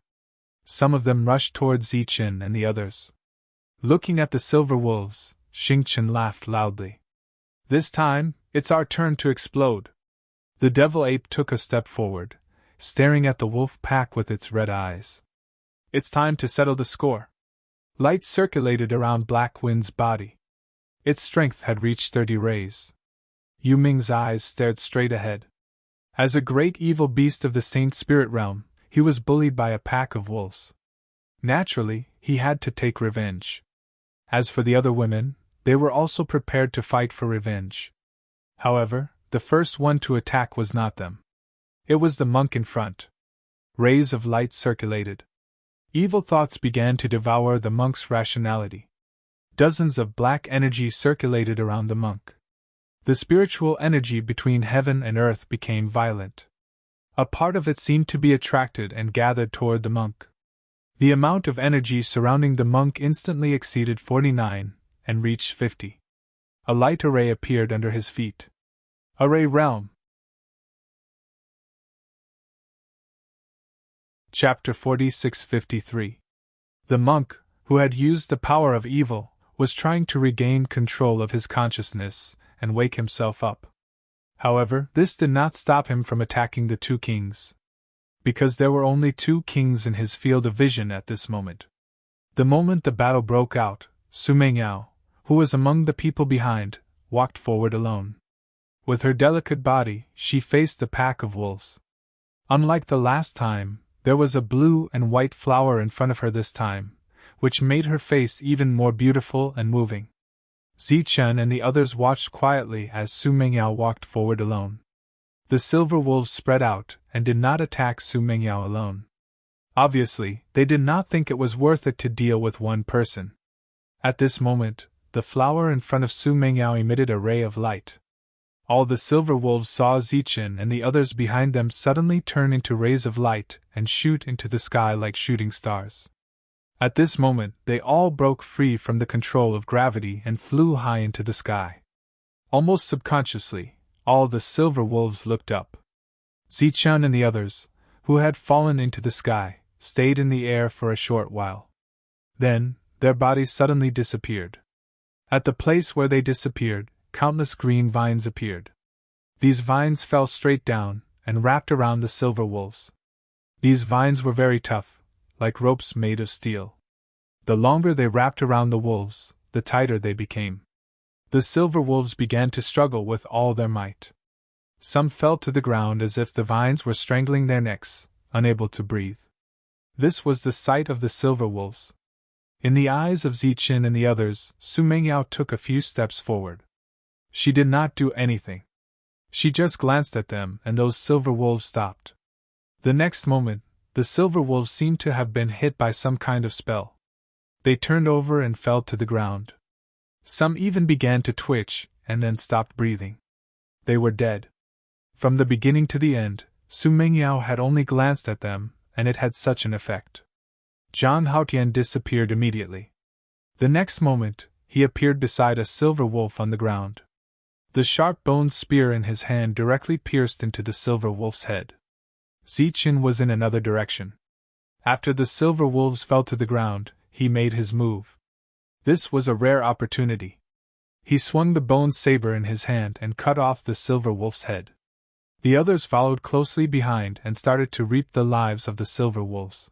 Some of them rushed towards Zichen and the others. Looking at the silver wolves, Xingchen laughed loudly. This time, it's our turn to explode. The devil ape took a step forward, staring at the wolf pack with its red eyes. It's time to settle the score. Light circulated around Black Wind's body. Its strength had reached 30 rays. Yu Ming's eyes stared straight ahead. As a great evil beast of the Saint Spirit realm, he was bullied by a pack of wolves. Naturally, he had to take revenge. As for the other women, they were also prepared to fight for revenge. However, the first one to attack was not them. It was the monk in front. Rays of light circulated. Evil thoughts began to devour the monk's rationality. Dozens of black energy circulated around the monk. The spiritual energy between heaven and earth became violent. A part of it seemed to be attracted and gathered toward the monk. The amount of energy surrounding the monk instantly exceeded 49 and reached 50. A light array appeared under his feet. Array Realm. Chapter 46-53. The monk, who had used the power of evil, was trying to regain control of his consciousness and wake himself up. However, this did not stop him from attacking the two kings. Because there were only two kings in his field of vision at this moment. The moment the battle broke out, Sumengyao, who was among the people behind, walked forward alone. With her delicate body, she faced the pack of wolves. Unlike the last time, there was a blue and white flower in front of her this time, which made her face even more beautiful and moving. Zichen and the others watched quietly as Sumengyao walked forward alone. The silver wolves spread out and did not attack Sumengyao alone. Obviously, they did not think it was worth it to deal with one person. At this moment, the flower in front of Sumengyao emitted a ray of light. All the silver wolves saw Zichen and the others behind them suddenly turn into rays of light and shoot into the sky like shooting stars. At this moment, they all broke free from the control of gravity and flew high into the sky. Almost subconsciously, all the silver wolves looked up. Zichen and the others, who had fallen into the sky, stayed in the air for a short while. Then, their bodies suddenly disappeared. At the place where they disappeared, countless green vines appeared. These vines fell straight down and wrapped around the silver wolves. These vines were very tough, like ropes made of steel. The longer they wrapped around the wolves, the tighter they became. The silver wolves began to struggle with all their might. Some fell to the ground as if the vines were strangling their necks, unable to breathe. This was the sight of the silver wolves. In the eyes of Zichen and the others, Sumengyao took a few steps forward. She did not do anything. She just glanced at them and those silver wolves stopped. The next moment, the silver wolves seemed to have been hit by some kind of spell. They turned over and fell to the ground. Some even began to twitch and then stopped breathing. They were dead. From the beginning to the end, Sumengyao had only glanced at them, and it had such an effect. Zhang Haotian disappeared immediately. The next moment, he appeared beside a silver wolf on the ground. The sharp-boned spear in his hand directly pierced into the silver wolf's head. Zichen was in another direction. After the silver wolves fell to the ground, he made his move. This was a rare opportunity. He swung the bone saber in his hand and cut off the silver wolf's head. The others followed closely behind and started to reap the lives of the silver wolves.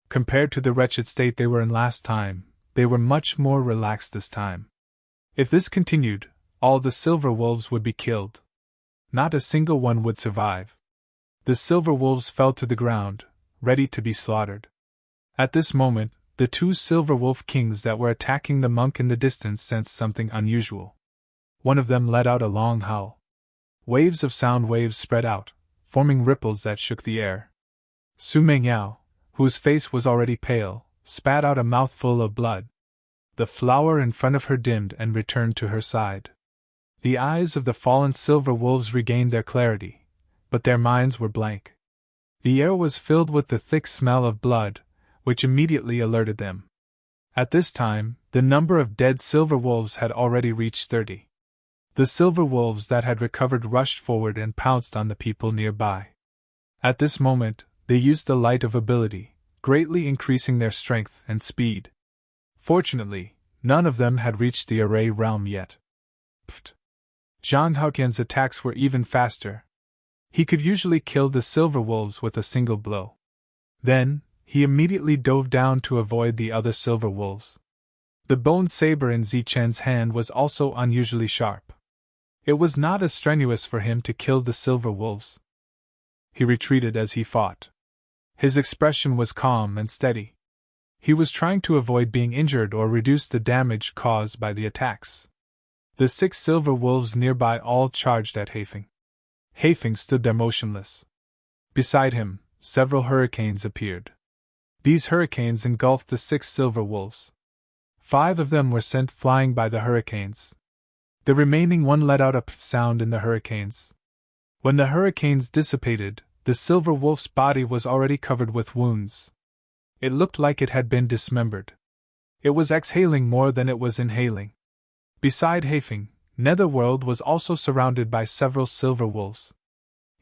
Compared to the wretched state they were in last time, they were much more relaxed this time. If this continued, all the silver wolves would be killed. Not a single one would survive. The silver wolves fell to the ground, ready to be slaughtered. At this moment, the two silver wolf kings that were attacking the monk in the distance sensed something unusual. One of them let out a long howl. Waves of sound waves spread out, forming ripples that shook the air. Sumengyao, whose face was already pale, spat out a mouthful of blood. The flower in front of her dimmed and returned to her side. The eyes of the fallen silver wolves regained their clarity, but their minds were blank. The air was filled with the thick smell of blood, which immediately alerted them. At this time, the number of dead silver wolves had already reached 30. The silver wolves that had recovered rushed forward and pounced on the people nearby. At this moment, they used the light of ability, greatly increasing their strength and speed. Fortunately, none of them had reached the Array realm yet. Pfft! Zhang Haotian's attacks were even faster. He could usually kill the silver wolves with a single blow. Then, he immediately dove down to avoid the other silver wolves. The bone saber in Zichen's hand was also unusually sharp. It was not as strenuous for him to kill the silver wolves. He retreated as he fought. His expression was calm and steady. He was trying to avoid being injured or reduce the damage caused by the attacks. The 6 silver wolves nearby all charged at Haifeng. Haifeng stood there motionless. Beside him, several hurricanes appeared. These hurricanes engulfed the 6 silver wolves. 5 of them were sent flying by the hurricanes. The remaining one let out a sound in the hurricanes. When the hurricanes dissipated, the silver wolf's body was already covered with wounds. It looked like it had been dismembered. It was exhaling more than it was inhaling. Beside Hafing, Netherworld was also surrounded by several silver wolves.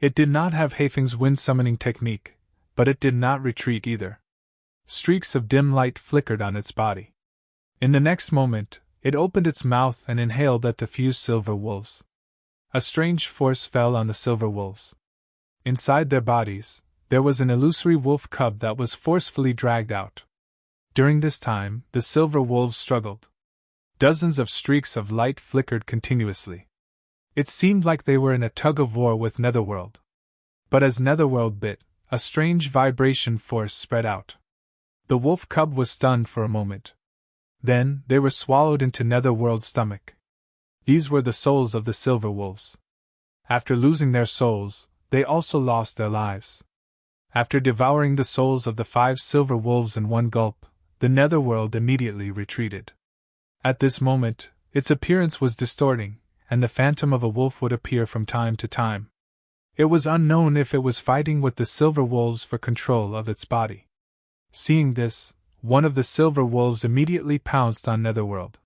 It did not have Hafing's wind-summoning technique, but it did not retreat either. Streaks of dim light flickered on its body. In the next moment, it opened its mouth and inhaled at the few silver wolves. A strange force fell on the silver wolves. Inside their bodies, there was an illusory wolf cub that was forcefully dragged out. During this time, the silver wolves struggled. Dozens of streaks of light flickered continuously. It seemed like they were in a tug-of-war with Netherworld. But as Netherworld bit, a strange vibration force spread out. The wolf cub was stunned for a moment. Then, they were swallowed into Netherworld's stomach. These were the souls of the silver wolves. After losing their souls, they also lost their lives. After devouring the souls of the 5 silver wolves in one gulp, the Netherworld immediately retreated. At this moment, its appearance was distorting, and the phantom of a wolf would appear from time to time. It was unknown if it was fighting with the silver wolves for control of its body. Seeing this, one of the silver wolves immediately pounced on Netherworld.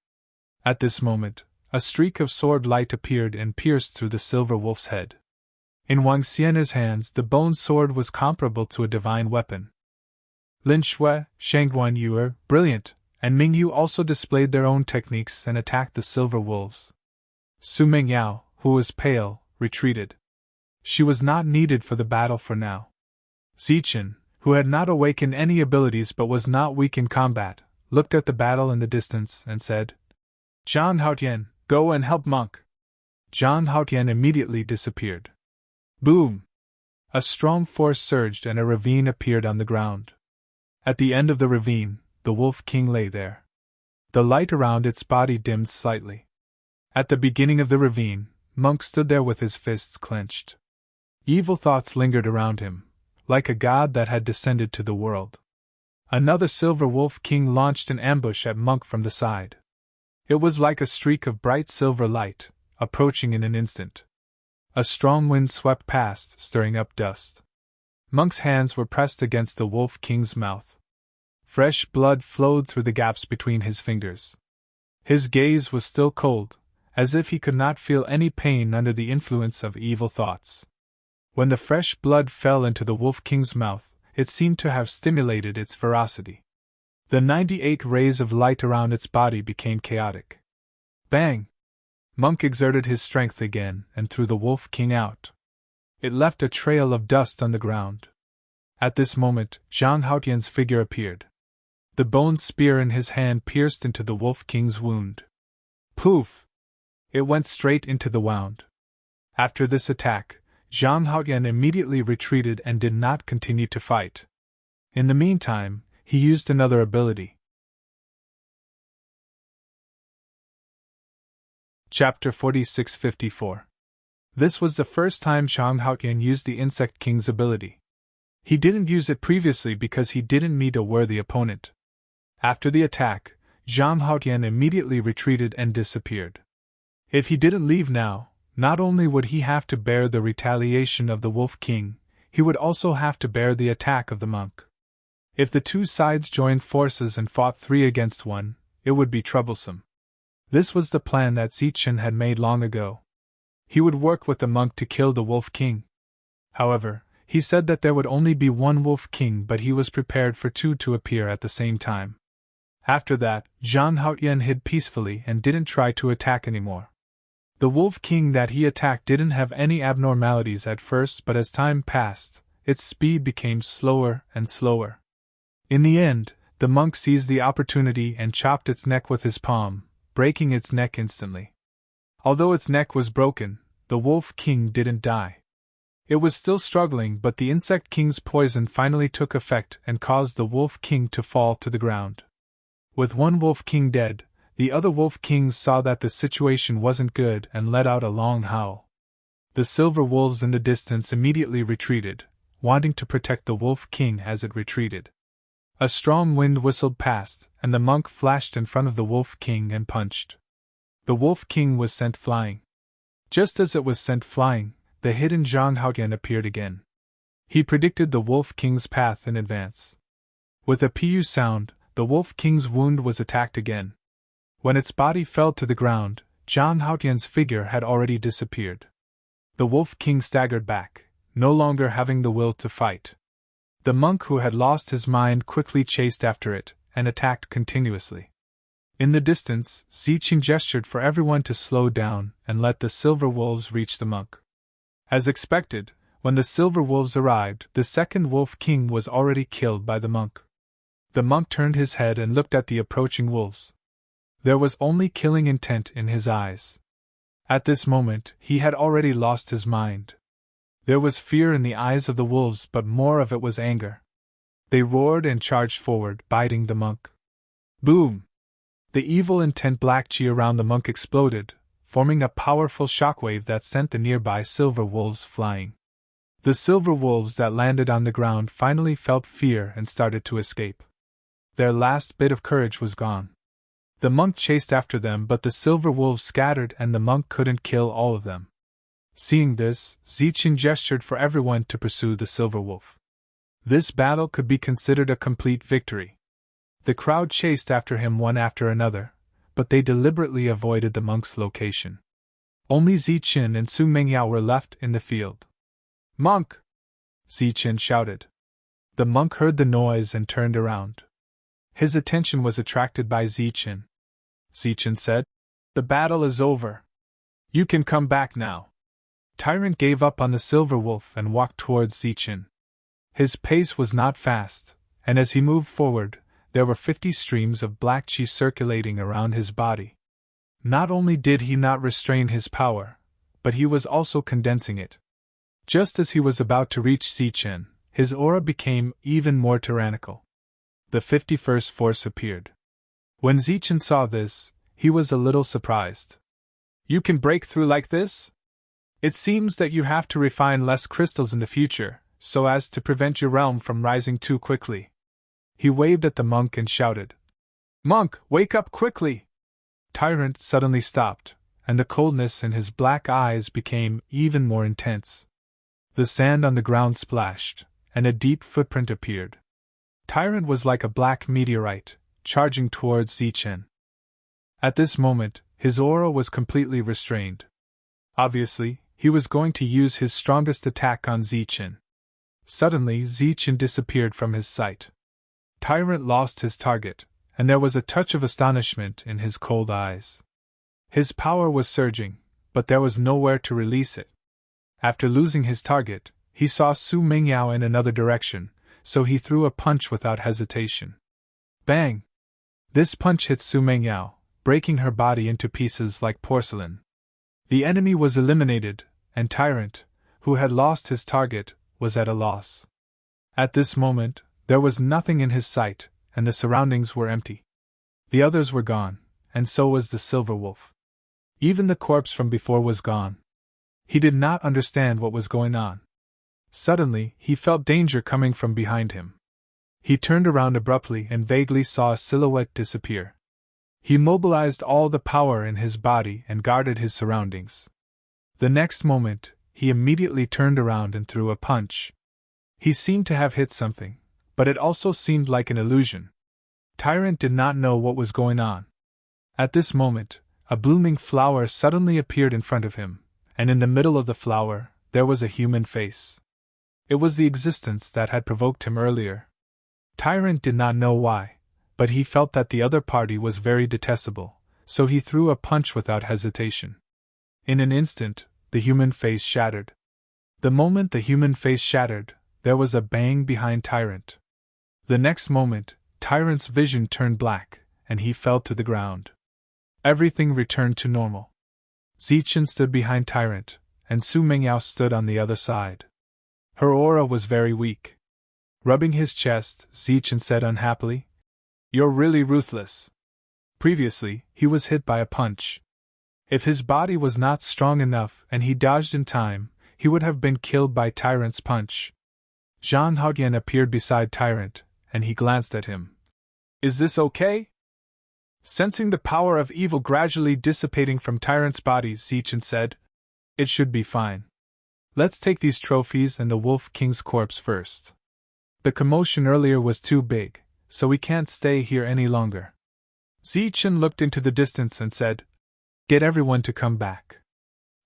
At this moment, a streak of sword light appeared and pierced through the silver wolf's head. In Wang Xian's hands, the bone sword was comparable to a divine weapon. Lin Shui, Shangguan Yuer, brilliant, and Ming Yu also displayed their own techniques and attacked the silver wolves. Su Mengyao, who was pale, retreated. She was not needed for the battle for now. Zichen, who had not awakened any abilities but was not weak in combat, looked at the battle in the distance and said, "Zhang Haotian, go and help Monk." Zhang Haotian immediately disappeared. Boom! A strong force surged and a ravine appeared on the ground. At the end of the ravine, the Wolf King lay there. The light around its body dimmed slightly. At the beginning of the ravine, Monk stood there with his fists clenched. Evil thoughts lingered around him, like a god that had descended to the world. Another silver Wolf King launched an ambush at Monk from the side. It was like a streak of bright silver light, approaching in an instant. A strong wind swept past, stirring up dust. Monk's hands were pressed against the Wolf King's mouth. Fresh blood flowed through the gaps between his fingers. His gaze was still cold, as if he could not feel any pain under the influence of evil thoughts. When the fresh blood fell into the Wolf King's mouth, it seemed to have stimulated its ferocity. The 98 rays of light around its body became chaotic. Bang! Monk exerted his strength again and threw the Wolf King out. It left a trail of dust on the ground. At this moment, Zhang Haotian's figure appeared. The bone spear in his hand pierced into the Wolf King's wound. Poof! It went straight into the wound. After this attack, Zhang Haotian immediately retreated and did not continue to fight. In the meantime, he used another ability. Chapter 4654. This was the first time Zhang Haotian used the Insect King's ability. He didn't use it previously because he didn't meet a worthy opponent. After the attack, Zhang Haotian immediately retreated and disappeared. If he didn't leave now, not only would he have to bear the retaliation of the Wolf King, he would also have to bear the attack of the monk. If the two sides joined forces and fought 3 against 1, it would be troublesome. This was the plan that Zichen had made long ago. He would work with the monk to kill the Wolf King. However, he said that there would only be 1 Wolf King, but he was prepared for 2 to appear at the same time. After that, Zhang Haotian hid peacefully and didn't try to attack anymore. The Wolf King that he attacked didn't have any abnormalities at first, but as time passed, its speed became slower and slower. In the end, the monk seized the opportunity and chopped its neck with his palm, breaking its neck instantly. Although its neck was broken, the Wolf King didn't die. It was still struggling, but the Insect King's poison finally took effect and caused the Wolf King to fall to the ground. With 1 Wolf King dead, the other Wolf Kings saw that the situation wasn't good and let out a long howl. The silver wolves in the distance immediately retreated, wanting to protect the Wolf King as it retreated. A strong wind whistled past, and the monk flashed in front of the Wolf King and punched. The Wolf King was sent flying. Just as it was sent flying, the hidden Zhang Haotian appeared again. He predicted the Wolf King's path in advance. With a pu sound, the Wolf King's wound was attacked again. When its body fell to the ground, Zhang Haotian's figure had already disappeared. The Wolf King staggered back, no longer having the will to fight. The monk who had lost his mind quickly chased after it, and attacked continuously. In the distance, Ziqin gestured for everyone to slow down and let the silver wolves reach the monk. As expected, when the silver wolves arrived, the second Wolf King was already killed by the monk. The monk turned his head and looked at the approaching wolves. There was only killing intent in his eyes. At this moment, he had already lost his mind. There was fear in the eyes of the wolves, but more of it was anger. They roared and charged forward, biting the monk. Boom! The evil intent black chi around the monk exploded, forming a powerful shockwave that sent the nearby silver wolves flying. The silver wolves that landed on the ground finally felt fear and started to escape. Their last bit of courage was gone. The monk chased after them, but the silver wolves scattered and the monk couldn't kill all of them. Seeing this, Ziqin gestured for everyone to pursue the silver wolf. This battle could be considered a complete victory. The crowd chased after him one after another, but they deliberately avoided the monk's location. Only Ziqin and Su Mengyao were left in the field. Monk! Ziqin shouted. The monk heard the noise and turned around. His attention was attracted by Ziqin. Ziqin said, "The battle is over. You can come back now." Tyrant gave up on the silver wolf and walked towards Ziqin. His pace was not fast, and as he moved forward, there were 50 streams of black chi circulating around his body. Not only did he not restrain his power, but he was also condensing it. Just as he was about to reach Ziqin, his aura became even more tyrannical. The 51st force appeared. When Ziqin saw this, he was a little surprised. "You can break through like this? It seems that you have to refine less crystals in the future, so as to prevent your realm from rising too quickly." He waved at the monk and shouted, "Monk, wake up quickly!" Tyrant suddenly stopped, and the coldness in his black eyes became even more intense. The sand on the ground splashed, and a deep footprint appeared. Tyrant was like a black meteorite, charging towards Ziqin. At this moment, his aura was completely restrained. Obviously, he was going to use his strongest attack on Ziqin. Suddenly, Ziqin disappeared from his sight. Tyrant lost his target, and there was a touch of astonishment in his cold eyes. His power was surging, but there was nowhere to release it. After losing his target, he saw Su Mengyao in another direction, so he threw a punch without hesitation. Bang! This punch hit Su Mengyao, breaking her body into pieces like porcelain. The enemy was eliminated, and Tyrant, who had lost his target, was at a loss. At this moment, there was nothing in his sight, and the surroundings were empty. The others were gone, and so was the silver wolf. Even the corpse from before was gone. He did not understand what was going on. Suddenly, he felt danger coming from behind him. He turned around abruptly and vaguely saw a silhouette disappear. He mobilized all the power in his body and guarded his surroundings. The next moment, he immediately turned around and threw a punch. He seemed to have hit something, but it also seemed like an illusion. Tyrant did not know what was going on. At this moment, a blooming flower suddenly appeared in front of him, and in the middle of the flower, there was a human face. It was the existence that had provoked him earlier. Tyrant did not know why, but he felt that the other party was very detestable, so he threw a punch without hesitation. In an instant, the human face shattered. The moment the human face shattered, there was a bang behind Tyrant. The next moment, Tyrant's vision turned black, and he fell to the ground. Everything returned to normal. Ziqin stood behind Tyrant, and Su Mengyao stood on the other side. Her aura was very weak. Rubbing his chest, Ziqin said unhappily, "You're really ruthless." Previously, he was hit by a punch. If his body was not strong enough and he dodged in time, he would have been killed by Tyrant's punch. Zhang Haotian appeared beside Tyrant, and he glanced at him. "Is this okay?" Sensing the power of evil gradually dissipating from Tyrant's body, Ziqin said, "It should be fine." Let's take these trophies and the Wolf King's corpse first. The commotion earlier was too big, so we can't stay here any longer. Zichen looked into the distance and said, "Get everyone to come back."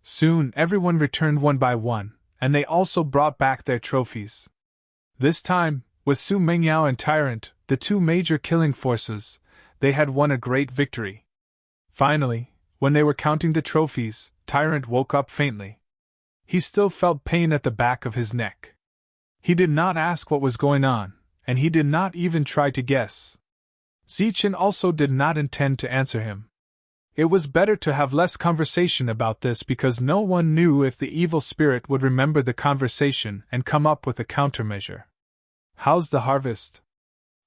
Soon everyone returned one by one, and they also brought back their trophies. This time, with Su Mengyao and Tyrant, the two major killing forces, they had won a great victory. Finally, when they were counting the trophies, Tyrant woke up faintly. He still felt pain at the back of his neck. He did not ask what was going on, and he did not even try to guess. Zichen also did not intend to answer him. It was better to have less conversation about this because no one knew if the evil spirit would remember the conversation and come up with a countermeasure. "How's the harvest?"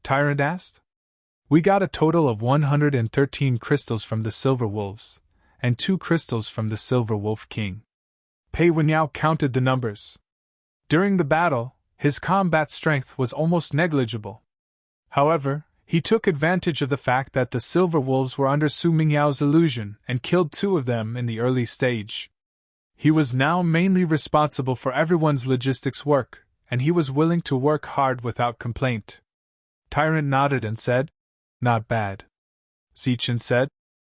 Tyrant asked. "We got a total of 113 crystals from the Silver Wolves, and 2 crystals from the Silver Wolf King." Pei Wenyao counted the numbers. During the battle, his combat strength was almost negligible. However, he took advantage of the fact that the Silver Wolves were under Su Mingyao's illusion and killed 2 of them in the early stage. He was now mainly responsible for everyone's logistics work, and he was willing to work hard without complaint. Tyrant nodded and said, "Not bad." Zichen said,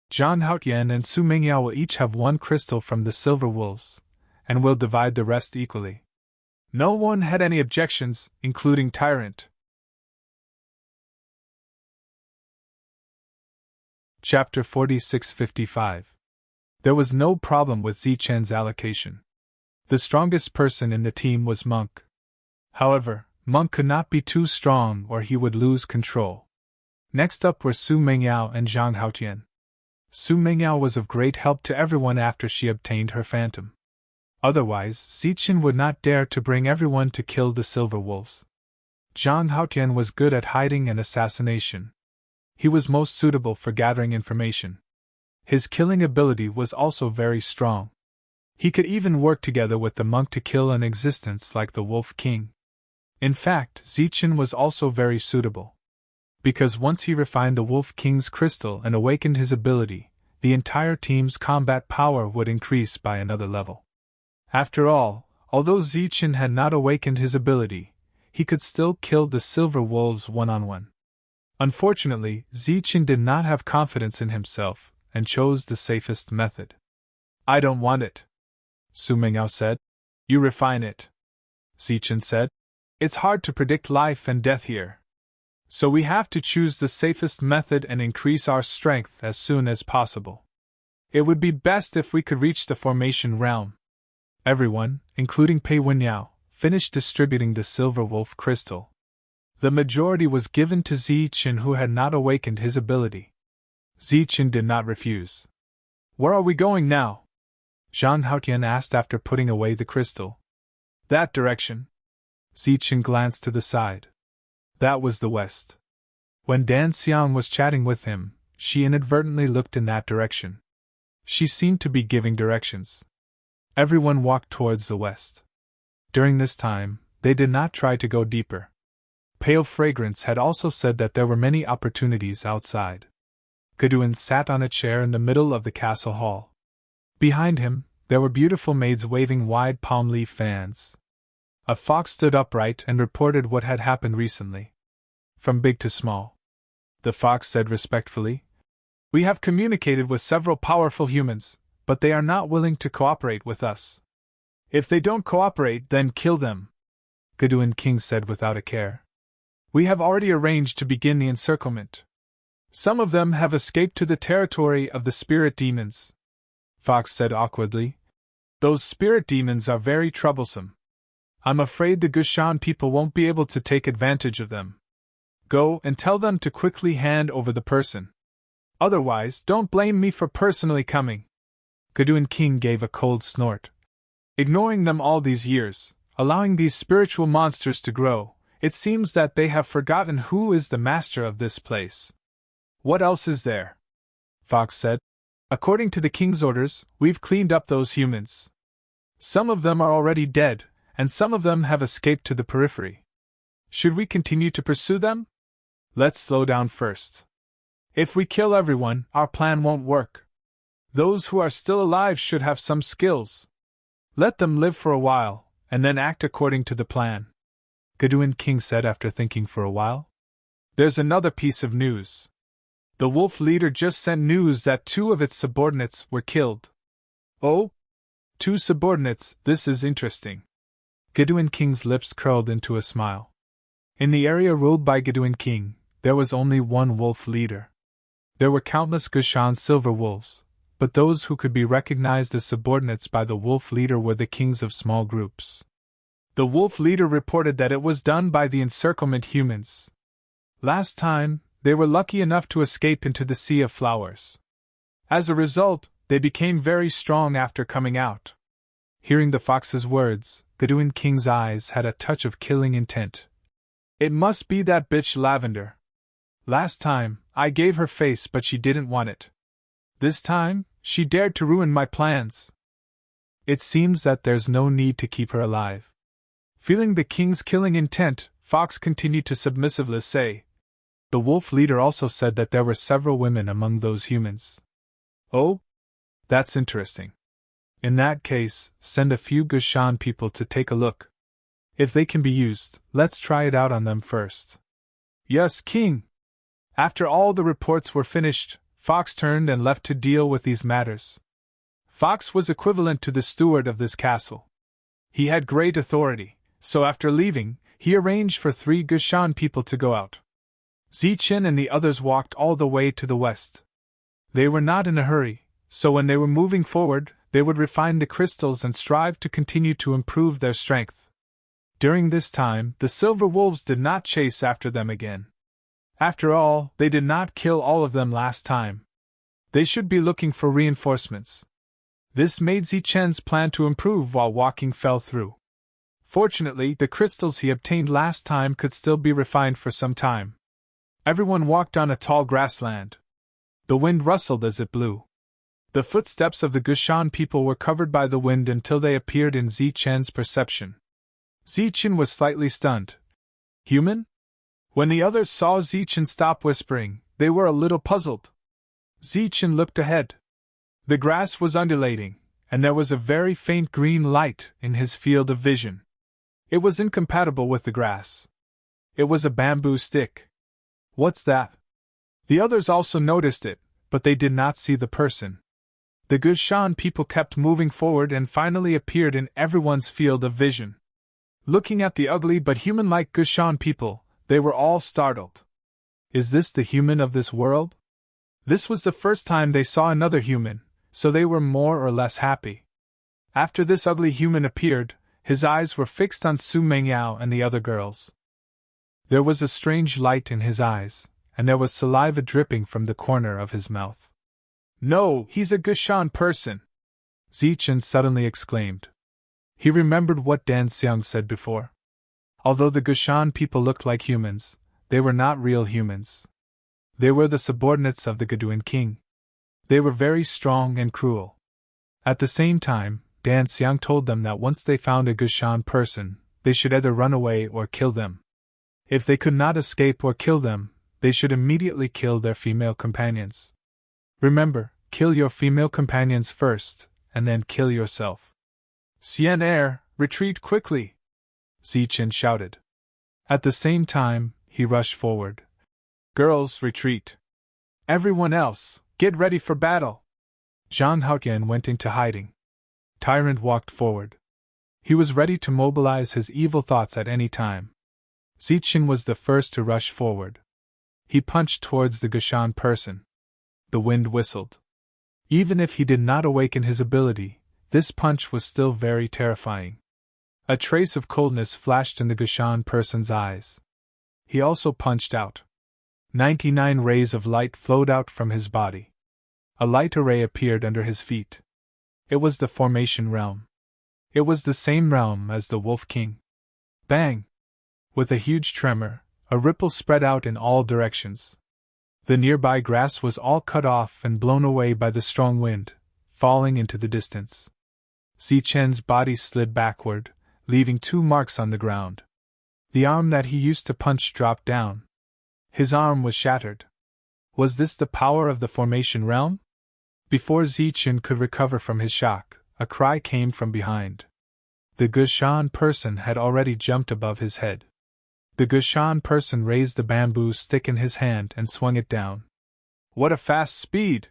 "Zhang Haotian and Su Mingyao will each have 1 crystal from the Silver Wolves, and we'll divide the rest equally." No one had any objections, including Tyrant. Chapter 46-55. There was no problem with Zichen's allocation. The strongest person in the team was Monk. However, Monk could not be too strong or he would lose control. Next up were Su Mengyao and Zhang Haotian. Su Mengyao was of great help to everyone after she obtained her phantom. Otherwise, Zichen would not dare to bring everyone to kill the Silver Wolves. Zhang Haotian was good at hiding and assassination. He was most suitable for gathering information. His killing ability was also very strong. He could even work together with the monk to kill an existence like the Wolf King. In fact, Zichen was also very suitable. Because once he refined the Wolf King's crystal and awakened his ability, the entire team's combat power would increase by another level. After all, although Zichen had not awakened his ability, he could still kill the Silver Wolves one-on-one. Unfortunately, Zichen did not have confidence in himself, and chose the safest method. "I don't want it," Su Mingyao said. "You refine it," Zichen said. "It's hard to predict life and death here. So we have to choose the safest method and increase our strength as soon as possible. It would be best if we could reach the formation realm." Everyone, including Pei Wenyao, finished distributing the Silver Wolf crystal. The majority was given to Zichen, who had not awakened his ability. Zichen did not refuse. "Where are we going now?" Zhang Haotian asked after putting away the crystal. "That direction." Zichen glanced to the side. That was the west. When Dan Xiang was chatting with him, she inadvertently looked in that direction. She seemed to be giving directions. Everyone walked towards the west. During this time, they did not try to go deeper. Pale Fragrance had also said that there were many opportunities outside. Geduin sat on a chair in the middle of the castle hall. Behind him, there were beautiful maids waving wide palm leaf fans. A fox stood upright and reported what had happened recently. From big to small. The fox said respectfully, "We have communicated with several powerful humans, but they are not willing to cooperate with us. If they don't cooperate, then kill them," Geduin King said without a care. "We have already arranged to begin the encirclement. Some of them have escaped to the territory of the spirit demons," Fox said awkwardly. "Those spirit demons are very troublesome. I'm afraid the Gushan people won't be able to take advantage of them. Go and tell them to quickly hand over the person. Otherwise, don't blame me for personally coming." Geduin King gave a cold snort. Ignoring them all these years, allowing these spiritual monsters to grow, it seems that they have forgotten who is the master of this place. "What else is there?" Fox said. "According to the king's orders, we've cleaned up those humans. Some of them are already dead, and some of them have escaped to the periphery. Should we continue to pursue them? Let's slow down first. If we kill everyone, our plan won't work. Those who are still alive should have some skills." Let them live for a while, and then act according to the plan, Goodwin King said after thinking for a while. There's another piece of news. The wolf leader just sent news that 2 of its subordinates were killed. Oh? 2 subordinates, this is interesting. Goodwin King's lips curled into a smile. In the area ruled by Goodwin King, there was only one wolf leader. There were countless Gushan silver wolves, but those who could be recognized as subordinates by the wolf leader were the kings of small groups. The wolf leader reported that it was done by the encirclement humans. Last time, they were lucky enough to escape into the Sea of Flowers. As a result, they became very strong after coming out. Hearing the fox's words, Goodwin King's eyes had a touch of killing intent. It must be that bitch Lavender. Last time, I gave her face but she didn't want it. This time, she dared to ruin my plans. It seems that there's no need to keep her alive. Feeling the king's killing intent, Fox continued to submissively say. The wolf leader also said that there were several women among those humans. Oh? That's interesting. In that case, send a few Gushan people to take a look. If they can be used, let's try it out on them first. Yes, King. After all the reports were finished, Fox turned and left to deal with these matters. Fox was equivalent to the steward of this castle. He had great authority, so after leaving, he arranged for 3 Gushan people to go out. Zichin and the others walked all the way to the west. They were not in a hurry, so when they were moving forward, they would refine the crystals and strive to continue to improve their strength. During this time, the silver wolves did not chase after them again. After all, they did not kill all of them last time. They should be looking for reinforcements. This made Zichen's plan to improve while walking fell through. Fortunately, the crystals he obtained last time could still be refined for some time. Everyone walked on a tall grassland. The wind rustled as it blew. The footsteps of the Gushan people were covered by the wind until they appeared in Zichen's perception. Zichen was slightly stunned. Human? When the others saw Zichen stop whispering, they were a little puzzled. Zichen looked ahead. The grass was undulating, and there was a very faint green light in his field of vision. It was incompatible with the grass. It was a bamboo stick. What's that? The others also noticed it, but they did not see the person. The Gushan people kept moving forward and finally appeared in everyone's field of vision. Looking at the ugly but human-like Gushan people, they were all startled. Is this the human of this world? This was the first time they saw another human, so they were more or less happy. After this ugly human appeared, his eyes were fixed on Su Mengyao and the other girls. There was a strange light in his eyes, and there was saliva dripping from the corner of his mouth. No, he's a Gushan person! Zichen suddenly exclaimed. He remembered what Dan Xiang said before. Although the Gushan people looked like humans, they were not real humans. They were the subordinates of the Goodwin King. They were very strong and cruel. At the same time, Dan Xiang told them that once they found a Gushan person, they should either run away or kill them. If they could not escape or kill them, they should immediately kill their female companions. Remember, kill your female companions first, and then kill yourself. Xian Er, retreat quickly! Zichen shouted. At the same time, he rushed forward. Girls, retreat! Everyone else, get ready for battle! Zhang Haoyan went into hiding. Tyrant walked forward. He was ready to mobilize his evil thoughts at any time. Zichen was the first to rush forward. He punched towards the Gushan person. The wind whistled. Even if he did not awaken his ability, this punch was still very terrifying. A trace of coldness flashed in the Gushan person's eyes. He also punched out. 99 rays of light flowed out from his body. A light array appeared under his feet. It was the formation realm. It was the same realm as the Wolf King. Bang! With a huge tremor, a ripple spread out in all directions. The nearby grass was all cut off and blown away by the strong wind, falling into the distance. Zichen's body slid backward, leaving 2 marks on the ground. The arm that he used to punch dropped down. His arm was shattered. Was this the power of the formation realm? Before Zichen could recover from his shock, a cry came from behind. The Gushan person had already jumped above his head. The Gushan person raised the bamboo stick in his hand and swung it down. What a fast speed!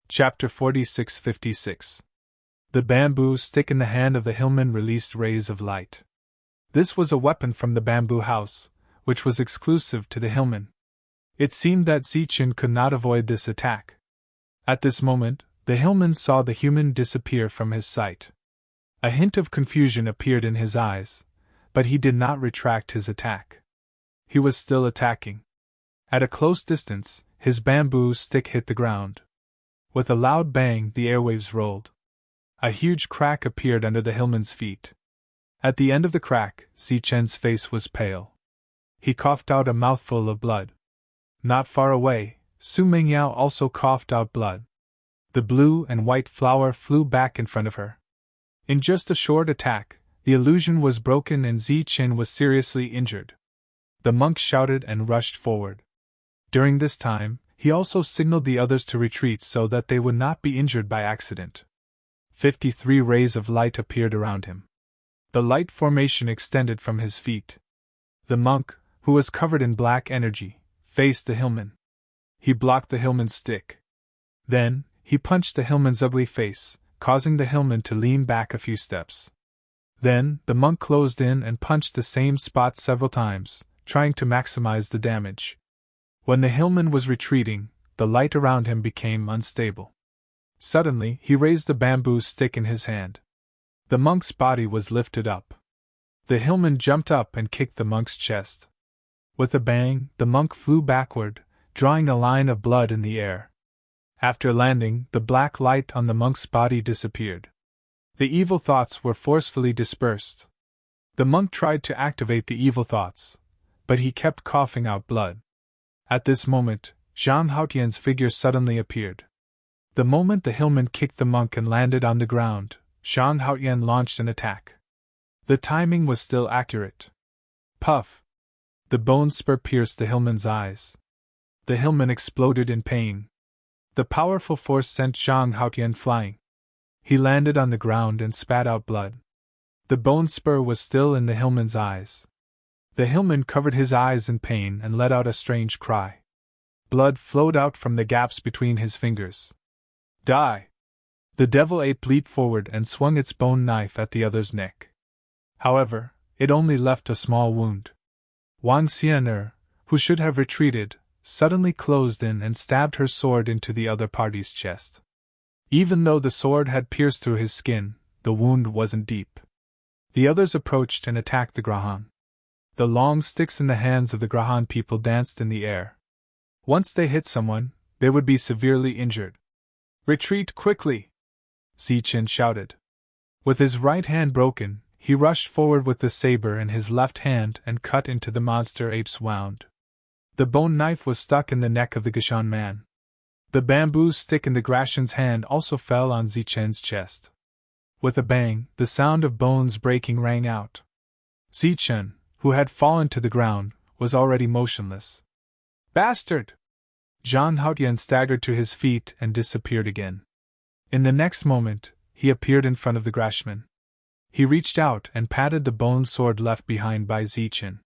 Chapter 46-56. The bamboo stick in the hand of the hillman released rays of light. This was a weapon from the bamboo house, which was exclusive to the hillman. It seemed that Zichen could not avoid this attack. At this moment, the hillman saw the human disappear from his sight. A hint of confusion appeared in his eyes, but he did not retract his attack. He was still attacking. At a close distance, his bamboo stick hit the ground. With a loud bang, the airwaves rolled. A huge crack appeared under the hillman's feet. At the end of the crack, Zichen's face was pale. He coughed out a mouthful of blood. Not far away, Su Mingyao also coughed out blood. The blue and white flower flew back in front of her. In just a short attack, the illusion was broken and Zichen was seriously injured. The monk shouted and rushed forward. During this time, he also signaled the others to retreat so that they would not be injured by accident. 53 rays of light appeared around him. The light formation extended from his feet. The monk, who was covered in black energy, faced the hillman. He blocked the hillman's stick. Then, he punched the hillman's ugly face, causing the hillman to lean back a few steps. Then, the monk closed in and punched the same spot several times, trying to maximize the damage. When the hillman was retreating, the light around him became unstable. Suddenly, he raised the bamboo stick in his hand. The monk's body was lifted up. The hillman jumped up and kicked the monk's chest. With a bang, the monk flew backward, drawing a line of blood in the air. After landing, the black light on the monk's body disappeared. The evil thoughts were forcefully dispersed. The monk tried to activate the evil thoughts, but he kept coughing out blood. At this moment, Zhang Haotian's figure suddenly appeared. The moment the hillman kicked the monk and landed on the ground, Zhang Haotian launched an attack. The timing was still accurate. Puff! The bone spur pierced the hillman's eyes. The hillman exploded in pain. The powerful force sent Zhang Haotian flying. He landed on the ground and spat out blood. The bone spur was still in the hillman's eyes. The hillman covered his eyes in pain and let out a strange cry. Blood flowed out from the gaps between his fingers. Die! The devil ape leaped forward and swung its bone knife at the other's neck. However, it only left a small wound. Wang Xianer, who should have retreated, suddenly closed in and stabbed her sword into the other party's chest. Even though the sword had pierced through his skin, the wound wasn't deep. The others approached and attacked the Grahan. The long sticks in the hands of the Grahan people danced in the air. Once they hit someone, they would be severely injured. Retreat quickly! Zichen shouted. With his right hand broken, he rushed forward with the saber in his left hand and cut into the monster ape's wound. The bone knife was stuck in the neck of the Gashan man. The bamboo stick in the Grashan's hand also fell on Zichen's chest. With a bang, the sound of bones breaking rang out. Zichen, who had fallen to the ground, was already motionless. Bastard! Zhang Haotian staggered to his feet and disappeared again. In the next moment, he appeared in front of the Grashman. He reached out and patted the bone sword left behind by Zichen.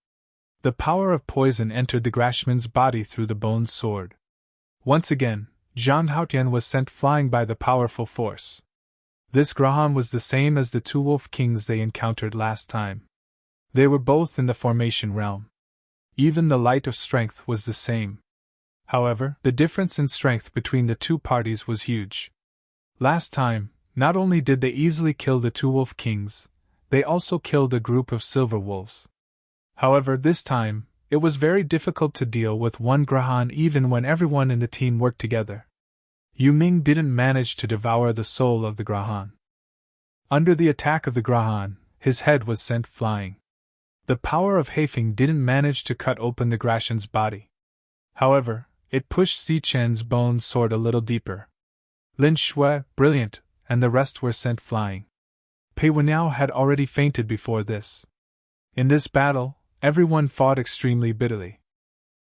The power of poison entered the Grashman's body through the bone sword. Once again, Zhang Haotian was sent flying by the powerful force. This Grahan was the same as the two wolf kings they encountered last time. They were both in the formation realm. Even the light of strength was the same. However, the difference in strength between the two parties was huge. Last time, not only did they easily kill the two wolf kings, they also killed a group of silver wolves. However, this time, it was very difficult to deal with one Grahan even when everyone in the team worked together. Yu Ming didn't manage to devour the soul of the Grahan. Under the attack of the Grahan, his head was sent flying. The power of Haifeng didn't manage to cut open the Grashan's body. However, it pushed Zichen's bone sword a little deeper. Lin Shui, brilliant, and the rest were sent flying. Pei Wenao had already fainted before this. In this battle, everyone fought extremely bitterly.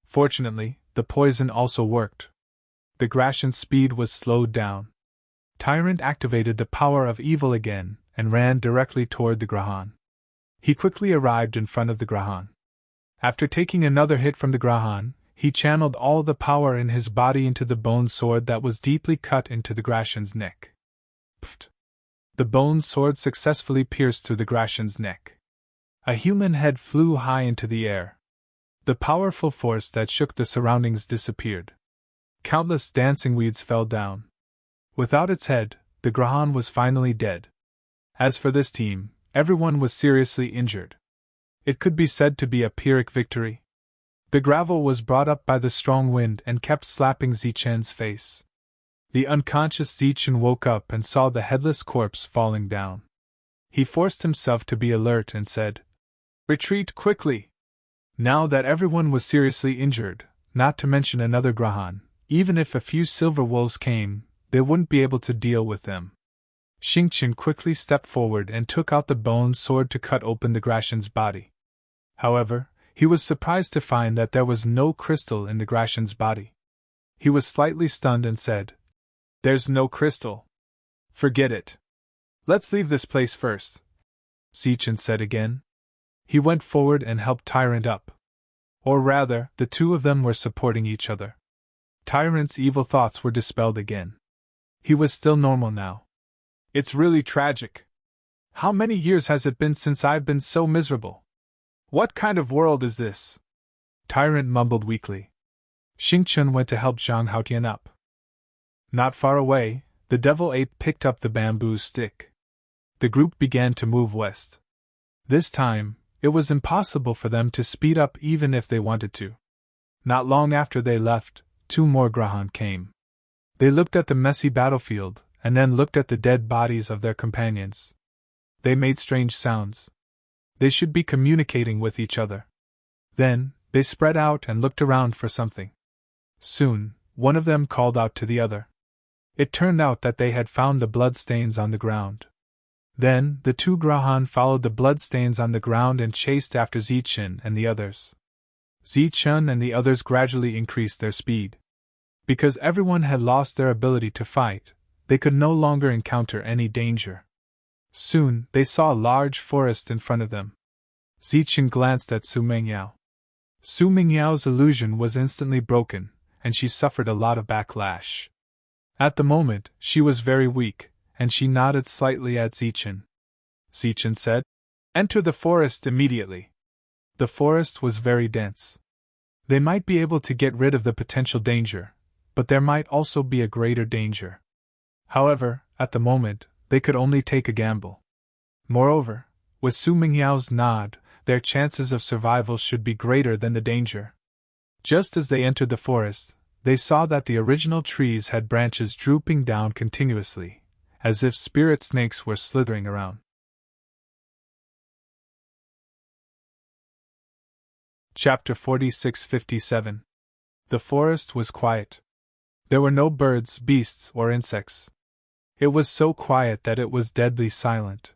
Fortunately, the poison also worked. The Gratian's speed was slowed down. Tyrant activated the power of evil again and ran directly toward the Grahan. He quickly arrived in front of the Grahan. After taking another hit from the Grahan, he channeled all the power in his body into the bone sword that was deeply cut into the Gratian's neck. Pfft! The bone sword successfully pierced through the Gratian's neck. A human head flew high into the air. The powerful force that shook the surroundings disappeared. Countless dancing weeds fell down. Without its head, the Grahan was finally dead. As for this team, everyone was seriously injured. It could be said to be a Pyrrhic victory. The gravel was brought up by the strong wind and kept slapping Zichen's face. The unconscious Zichen woke up and saw the headless corpse falling down. He forced himself to be alert and said, "Retreat quickly!" Now that everyone was seriously injured, not to mention another Grahan, even if a few silver wolves came, they wouldn't be able to deal with them. Xingqian quickly stepped forward and took out the bone sword to cut open the Gratian's body. However, he was surprised to find that there was no crystal in the Gratian's body. He was slightly stunned and said, "There's no crystal. Forget it. Let's leave this place first," Zichen said again. He went forward and helped Tyrant up. Or rather, the two of them were supporting each other. Tyrant's evil thoughts were dispelled again. He was still normal now. "It's really tragic. How many years has it been since I've been so miserable? What kind of world is this?" Tyrant mumbled weakly. Xingqian went to help Zhang Haotian up. Not far away, the devil ape picked up the bamboo stick. The group began to move west. This time, it was impossible for them to speed up even if they wanted to. Not long after they left, 2 more Grahan came. They looked at the messy battlefield, and then looked at the dead bodies of their companions. They made strange sounds. They should be communicating with each other. Then, they spread out and looked around for something. Soon, one of them called out to the other. It turned out that they had found the bloodstains on the ground. Then, the 2 Grahan followed the bloodstains on the ground and chased after Zichen and the others. Zichen and the others gradually increased their speed. Because everyone had lost their ability to fight, they could no longer encounter any danger. Soon, they saw a large forest in front of them. Zichen glanced at Su Mingyao. Su Mingyao's illusion was instantly broken, and she suffered a lot of backlash. At the moment, she was very weak, and she nodded slightly at Zichen. Zichen said, "Enter the forest immediately." The forest was very dense. They might be able to get rid of the potential danger, but there might also be a greater danger. However, at the moment, they could only take a gamble. Moreover, with Su Mingyao's nod, their chances of survival should be greater than the danger. Just as they entered the forest, they saw that the original trees had branches drooping down continuously, as if spirit snakes were slithering around. Chapter 46-57. The forest was quiet. There were no birds, beasts, or insects. It was so quiet that it was deadly silent.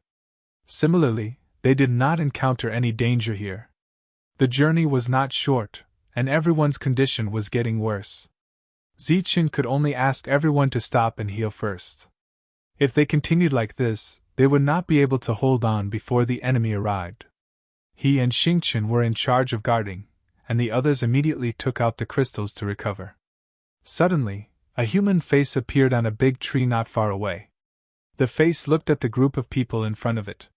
Similarly, they did not encounter any danger here. The journey was not short, and everyone's condition was getting worse. Zichen could only ask everyone to stop and heal first. If they continued like this, they would not be able to hold on before the enemy arrived. He and Xingqian were in charge of guarding, and the others immediately took out the crystals to recover. Suddenly, a human face appeared on a big tree not far away. The face looked at the group of people in front of it.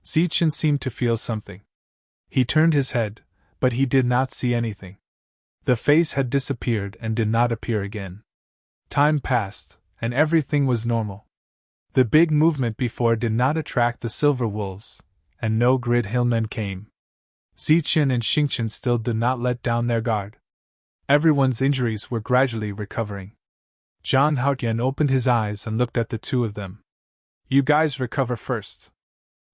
Zichen seemed to feel something. He turned his head, but he did not see anything. The face had disappeared and did not appear again. Time passed, and everything was normal. The big movement before did not attract the silver wolves, and no grid hillmen came. Zichen and Xingqian still did not let down their guard. Everyone's injuries were gradually recovering. Zhang Haotian opened his eyes and looked at the 2 of them. "You guys recover first."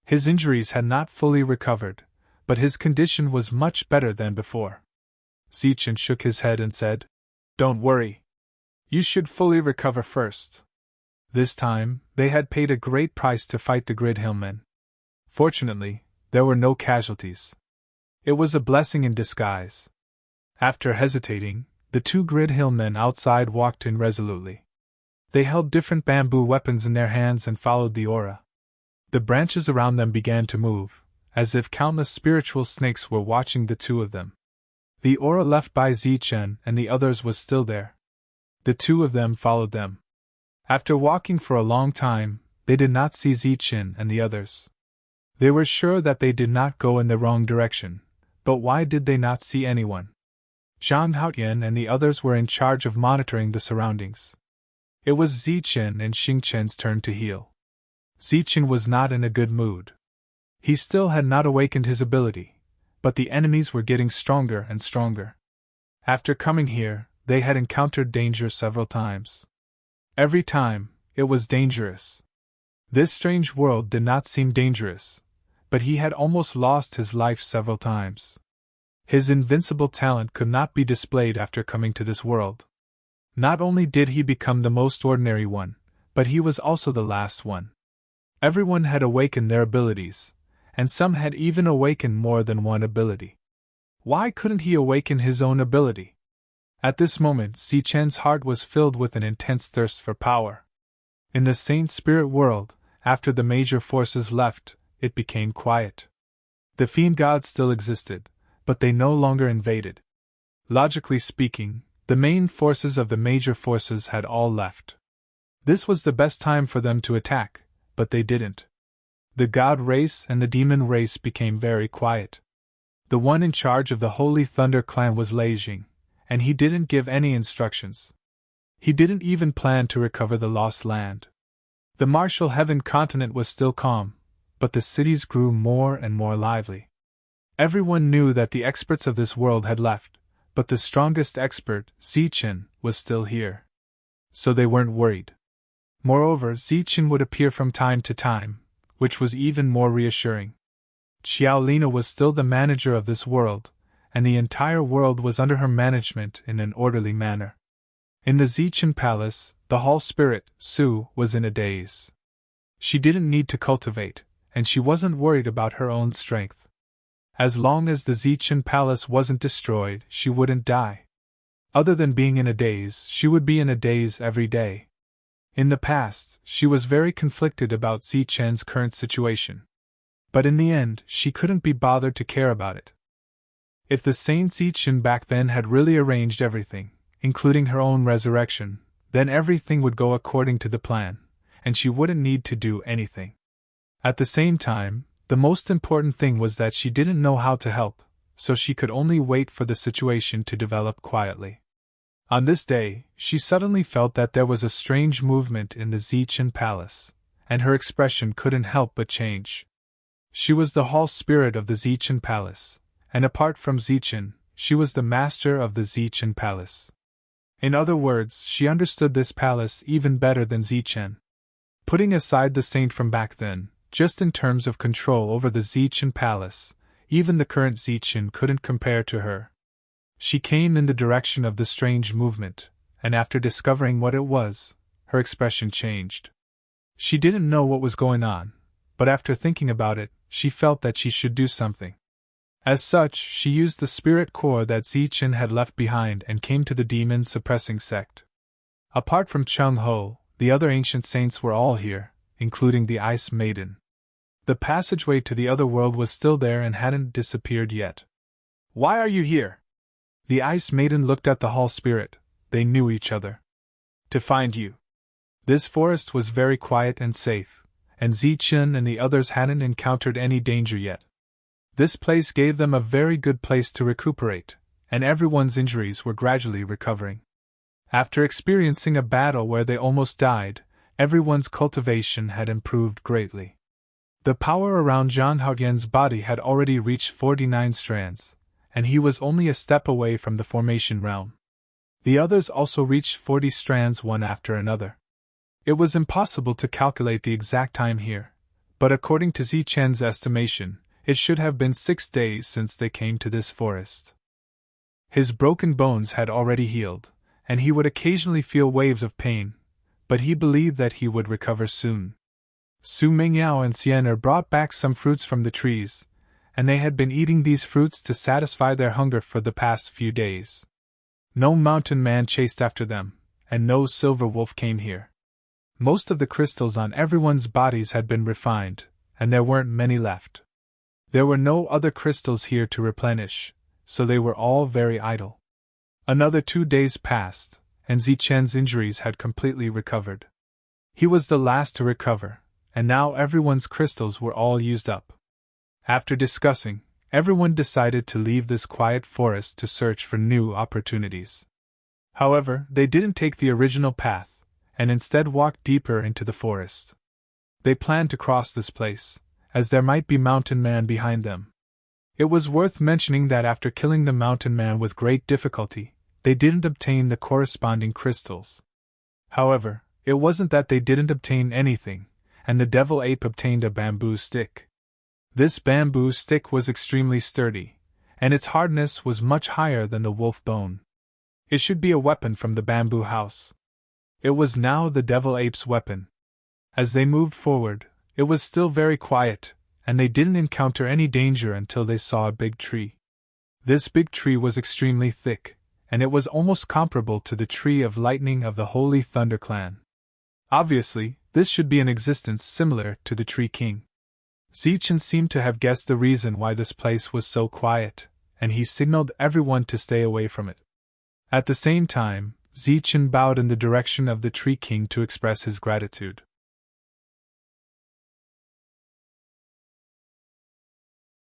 His injuries had not fully recovered, but his condition was much better than before. Zichen shook his head and said, "Don't worry. You should fully recover first." This time, they had paid a great price to fight the grid hillmen. Fortunately, there were no casualties. It was a blessing in disguise. After hesitating, The two grid hillmen outside walked in resolutely. They held different bamboo weapons in their hands and followed the aura. The branches around them began to move, as if countless spiritual snakes were watching the two of them. The aura left by Zichen and the others was still there. The two of them followed them. After walking for a long time, they did not see Zichen and the others. They were sure that they did not go in the wrong direction, but why did they not see anyone? Zhang Haoyan and the others were in charge of monitoring the surroundings. It was Zichen and Xingchen's turn to heal. Zichen was not in a good mood. He still had not awakened his ability, but the enemies were getting stronger and stronger. After coming here, they had encountered danger several times. Every time, it was dangerous. This strange world did not seem dangerous, but he had almost lost his life several times. His invincible talent could not be displayed after coming to this world. Not only did he become the most ordinary one, but he was also the last one. Everyone had awakened their abilities, and some had even awakened more than one ability. Why couldn't he awaken his own ability? At this moment, Zichen's heart was filled with an intense thirst for power. In the Saint Spirit world, after the major forces left, it became quiet. The fiend gods still existed, but they no longer invaded. Logically speaking, the main forces of the major forces had all left. This was the best time for them to attack, but they didn't. The god race and the demon race became very quiet. The one in charge of the Holy Thunder clan was Lei Jing, and he didn't give any instructions. He didn't even plan to recover the lost land. The martial heaven continent was still calm, but the cities grew more and more lively. Everyone knew that the experts of this world had left, but the strongest expert, Zichen, was still here. So they weren't worried. Moreover, Zichen would appear from time to time, which was even more reassuring. Xiaolina was still the manager of this world, and the entire world was under her management in an orderly manner. In the Zichen Palace, the hall spirit, Su, was in a daze. She didn't need to cultivate, and she wasn't worried about her own strength. As long as the Zichen Palace wasn't destroyed, she wouldn't die. Other than being in a daze, she would be in a daze every day. In the past, she was very conflicted about Zichen's current situation. But in the end, she couldn't be bothered to care about it. If the Saint Zichen back then had really arranged everything, including her own resurrection, then everything would go according to the plan, and she wouldn't need to do anything. At the same time, the most important thing was that she didn't know how to help, so she could only wait for the situation to develop quietly. On this day, she suddenly felt that there was a strange movement in the Zichen Palace, and her expression couldn't help but change. She was the hall spirit of the Zichen Palace, and apart from Zichen, she was the master of the Zichen Palace. In other words, she understood this palace even better than Zichen. Putting aside the saint from back then, just in terms of control over the Zichen Palace, even the current Zichen couldn't compare to her. She came in the direction of the strange movement, and after discovering what it was, her expression changed. She didn't know what was going on, but after thinking about it, she felt that she should do something. As such, she used the spirit core that Zichen had left behind and came to the demon-suppressing sect. Apart from Chung Ho, the other ancient saints were all here, including the Ice Maiden. The passageway to the other world was still there and hadn't disappeared yet. "Why are you here?" The Ice Maiden looked at the hall spirit. They knew each other. "To find you." This forest was very quiet and safe, and Zichen and the others hadn't encountered any danger yet. This place gave them a very good place to recuperate, and everyone's injuries were gradually recovering. After experiencing a battle where they almost died, everyone's cultivation had improved greatly. The power around Zhang Haoyan's body had already reached 49 strands, and he was only a step away from the formation realm. The others also reached 40 strands one after another. It was impossible to calculate the exact time here, but according to Zichen's estimation, it should have been 6 days since they came to this forest. His broken bones had already healed, and he would occasionally feel waves of pain, but he believed that he would recover soon. Su Mingyao and Xianer brought back some fruits from the trees, and they had been eating these fruits to satisfy their hunger for the past few days. No mountain man chased after them, and no silver wolf came here. Most of the crystals on everyone's bodies had been refined, and there weren't many left. There were no other crystals here to replenish, so they were all very idle. Another 2 days passed, and Zichen's injuries had completely recovered. He was the last to recover, and now everyone's crystals were all used up. After discussing, everyone decided to leave this quiet forest to search for new opportunities. However, they didn't take the original path, and instead walked deeper into the forest. They planned to cross this place, as there might be mountain man behind them. It was worth mentioning that after killing the mountain man with great difficulty, they didn't obtain the corresponding crystals. However, it wasn't that they didn't obtain anything, and the devil ape obtained a bamboo stick. This bamboo stick was extremely sturdy, and its hardness was much higher than the wolf bone. It should be a weapon from the bamboo house. It was now the devil ape's weapon. As they moved forward, it was still very quiet, and they didn't encounter any danger until they saw a big tree. This big tree was extremely thick, and it was almost comparable to the tree of lightning of the Holy Thunder clan. Obviously, this should be an existence similar to the Tree King. Zichen seemed to have guessed the reason why this place was so quiet, and he signaled everyone to stay away from it. At the same time, Zichen bowed in the direction of the Tree King to express his gratitude.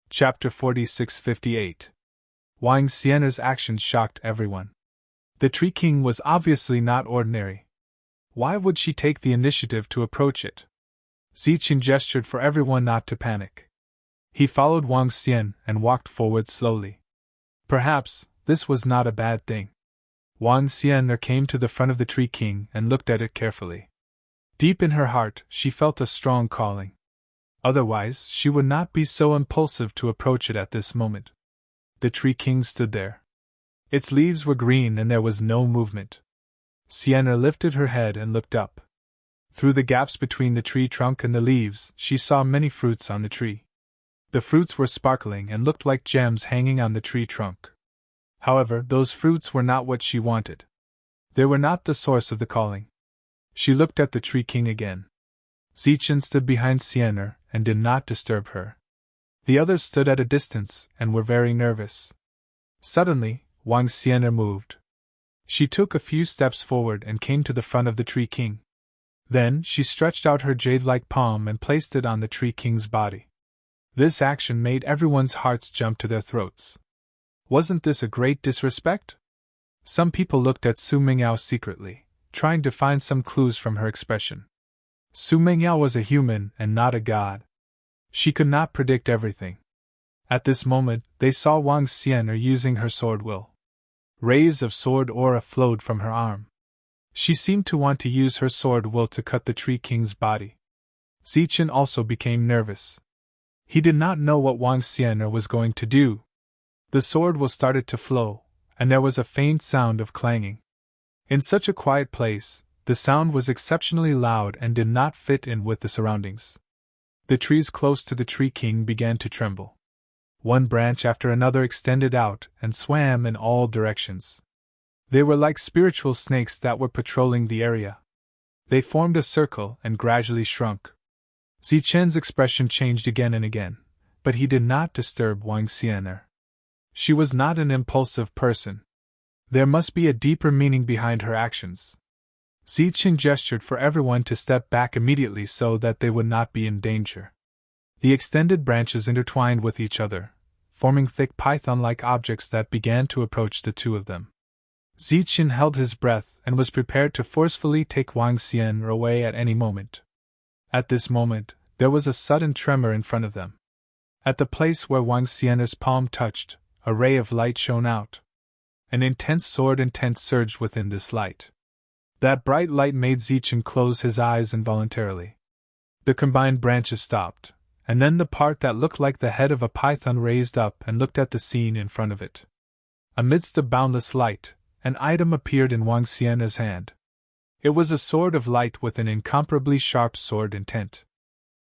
Chapter 46-58. Wang Xian'er's actions shocked everyone. The Tree King was obviously not ordinary. Why would she take the initiative to approach it? Zichen gestured for everyone not to panic. He followed Wang Xian and walked forward slowly. Perhaps this was not a bad thing. Wang Xian came to the front of the Tree King and looked at it carefully. Deep in her heart, she felt a strong calling. Otherwise, she would not be so impulsive to approach it at this moment. The Tree King stood there. Its leaves were green and there was no movement. Xian'er lifted her head and looked up. Through the gaps between the tree trunk and the leaves, she saw many fruits on the tree. The fruits were sparkling and looked like gems hanging on the tree trunk. However, those fruits were not what she wanted. They were not the source of the calling. She looked at the Tree King again. Zichen stood behind Xian'er and did not disturb her. The others stood at a distance and were very nervous. Suddenly, Wang Xian'er moved. She took a few steps forward and came to the front of the Tree King. Then, she stretched out her jade-like palm and placed it on the Tree King's body. This action made everyone's hearts jump to their throats. Wasn't this a great disrespect? Some people looked at Su Mingyao secretly, trying to find some clues from her expression. Su Mingyao was a human and not a god. She could not predict everything. At this moment, they saw Wang Xian'er using her sword will. Rays of sword aura flowed from her arm. She seemed to want to use her sword will to cut the Tree King's body. Zichen also became nervous. He did not know what Wang Xian'er was going to do. The sword will started to flow, and there was a faint sound of clanging. In such a quiet place, the sound was exceptionally loud and did not fit in with the surroundings. The trees close to the Tree King began to tremble. One branch after another extended out and swam in all directions. They were like spiritual snakes that were patrolling the area. They formed a circle and gradually shrunk. Zichen's expression changed again and again, but he did not disturb Wang Xian'er. She was not an impulsive person. There must be a deeper meaning behind her actions. Zichen gestured for everyone to step back immediately so that they would not be in danger. The extended branches intertwined with each other, forming thick python-like objects that began to approach the two of them. Zichen held his breath and was prepared to forcefully take Wang Xian'er away at any moment. At this moment, there was a sudden tremor in front of them. At the place where Wang Xian'er's palm touched, a ray of light shone out. An intense sword intent surged within this light. That bright light made Zichen close his eyes involuntarily. The combined branches stopped, and then the part that looked like the head of a python raised up and looked at the scene in front of it. Amidst the boundless light, an item appeared in Wang Xian'er's hand. It was a sword of light with an incomparably sharp sword intent.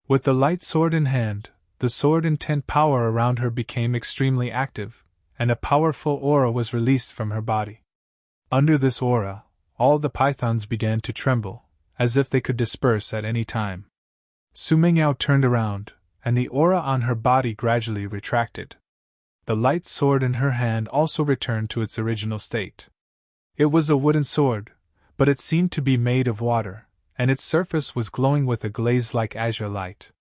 With the light sword in hand, the sword intent power around her became extremely active, and a powerful aura was released from her body. Under this aura, all the pythons began to tremble, as if they could disperse at any time. Su Mingyao turned around, and the aura on her body gradually retracted. The light sword in her hand also returned to its original state. It was a wooden sword, but it seemed to be made of water, and its surface was glowing with a glaze-like azure light.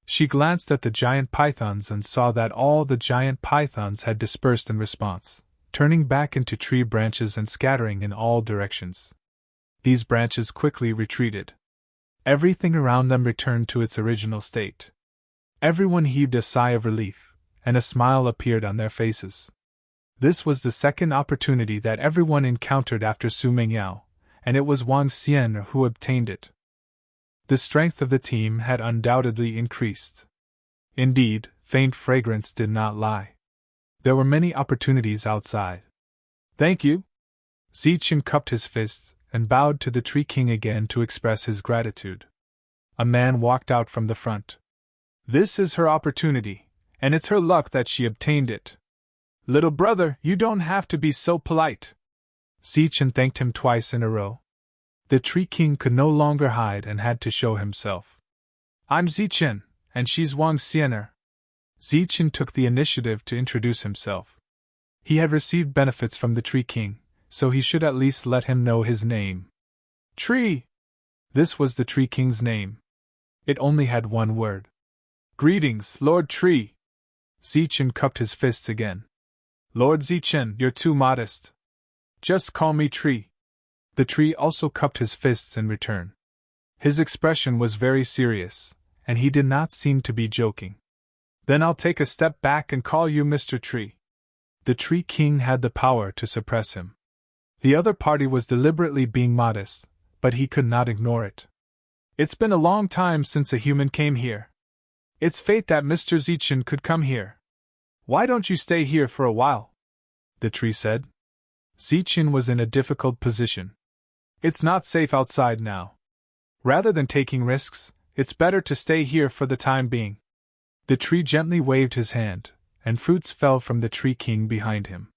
She glanced at the giant pythons and saw that all the giant pythons had dispersed in response, turning back into tree branches and scattering in all directions. These branches quickly retreated. Everything around them returned to its original state. Everyone heaved a sigh of relief, and a smile appeared on their faces. This was the second opportunity that everyone encountered after Su Mingyao, and it was Wang Xian who obtained it. The strength of the team had undoubtedly increased. Indeed, faint fragrance did not lie. There were many opportunities outside. "Thank you." Zichen cupped his fists and bowed to the Tree King again to express his gratitude. A man walked out from the front. "This is her opportunity, and it's her luck that she obtained it. Little brother, you don't have to be so polite." Zichen thanked him twice in a row. The Tree King could no longer hide and had to show himself. "I'm Zichen, and she's Wang Xianer." Zichen took the initiative to introduce himself. He had received benefits from the Tree King, so he should at least let him know his name. Tree! This was the Tree King's name. It only had one word. "Greetings, Lord Tree." Zichen cupped his fists again. "Lord Zichen, you're too modest. Just call me Tree." The Tree also cupped his fists in return. His expression was very serious, and he did not seem to be joking. "Then I'll take a step back and call you Mr. Tree." The Tree King had the power to suppress him. The other party was deliberately being modest, but he could not ignore it. "It's been a long time since a human came here. It's fate that Mr. Zichen could come here. Why don't you stay here for a while?" the Tree said. Zichen was in a difficult position. "It's not safe outside now. Rather than taking risks, it's better to stay here for the time being." The Tree gently waved his hand, and fruits fell from the Tree King behind him.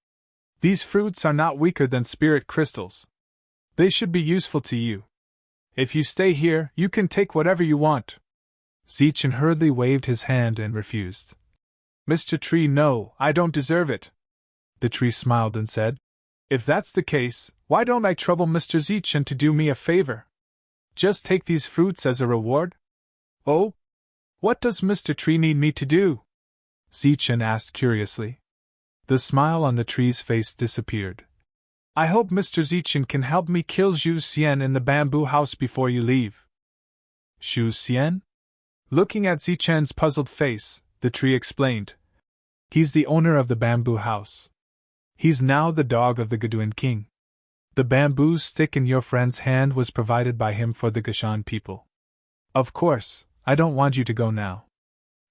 "These fruits are not weaker than spirit crystals. They should be useful to you. If you stay here, you can take whatever you want." Zichen hurriedly waved his hand and refused. "Mr. Tree, no, I don't deserve it." The Tree smiled and said, "If that's the case, why don't I trouble Mr. Zichen to do me a favor? Just take these fruits as a reward?" "Oh? What does Mr. Tree need me to do?" Zichen asked curiously. The smile on the Tree's face disappeared. "I hope Mr. Zichen can help me kill Zhu Xian in the bamboo house before you leave." "Zhu Xian?" Looking at Zichen's puzzled face, the Tree explained. "He's the owner of the bamboo house. He's now the dog of the Gaduan king. The bamboo stick in your friend's hand was provided by him for the Gashan people. Of course, I don't want you to go now.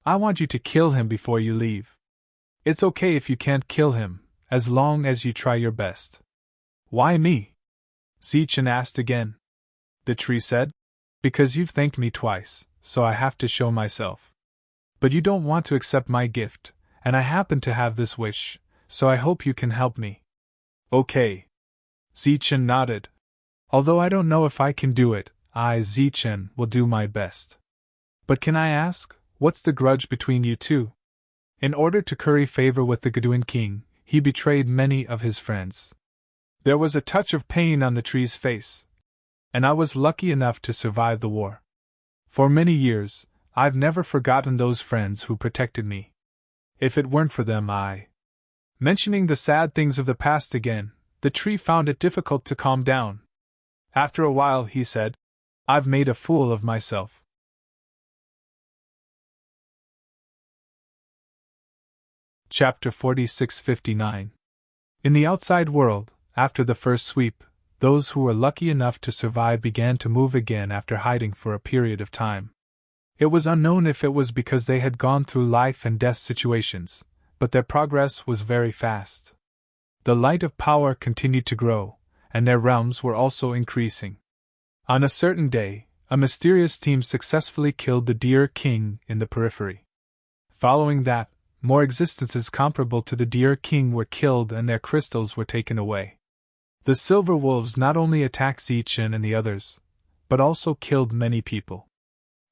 I want you to kill him before you leave. It's okay if you can't kill him, as long as you try your best." "Why me?" Zichen asked again. The Tree said, "Because you've thanked me twice, so I have to show myself. But you don't want to accept my gift, and I happen to have this wish, so I hope you can help me." "Okay." Zichen nodded. "Although I don't know if I can do it, I, Zichen, will do my best. But can I ask, what's the grudge between you two?" In order to curry favor with the Gaduan king, he betrayed many of his friends. There was a touch of pain on the Tree's face. "And I was lucky enough to survive the war. For many years, I've never forgotten those friends who protected me. If it weren't for them, Mentioning the sad things of the past again, the Tree found it difficult to calm down. After a while, he said, "I've made a fool of myself." Chapter 46-59. In the outside world, after the first sweep, those who were lucky enough to survive began to move again after hiding for a period of time. It was unknown if it was because they had gone through life and death situations, but their progress was very fast. The light of power continued to grow, and their realms were also increasing. On a certain day, a mysterious team successfully killed the Deer King in the periphery. Following that, more existences comparable to the Deer King were killed and their crystals were taken away. The silver wolves not only attacked Zichen and the others, but also killed many people.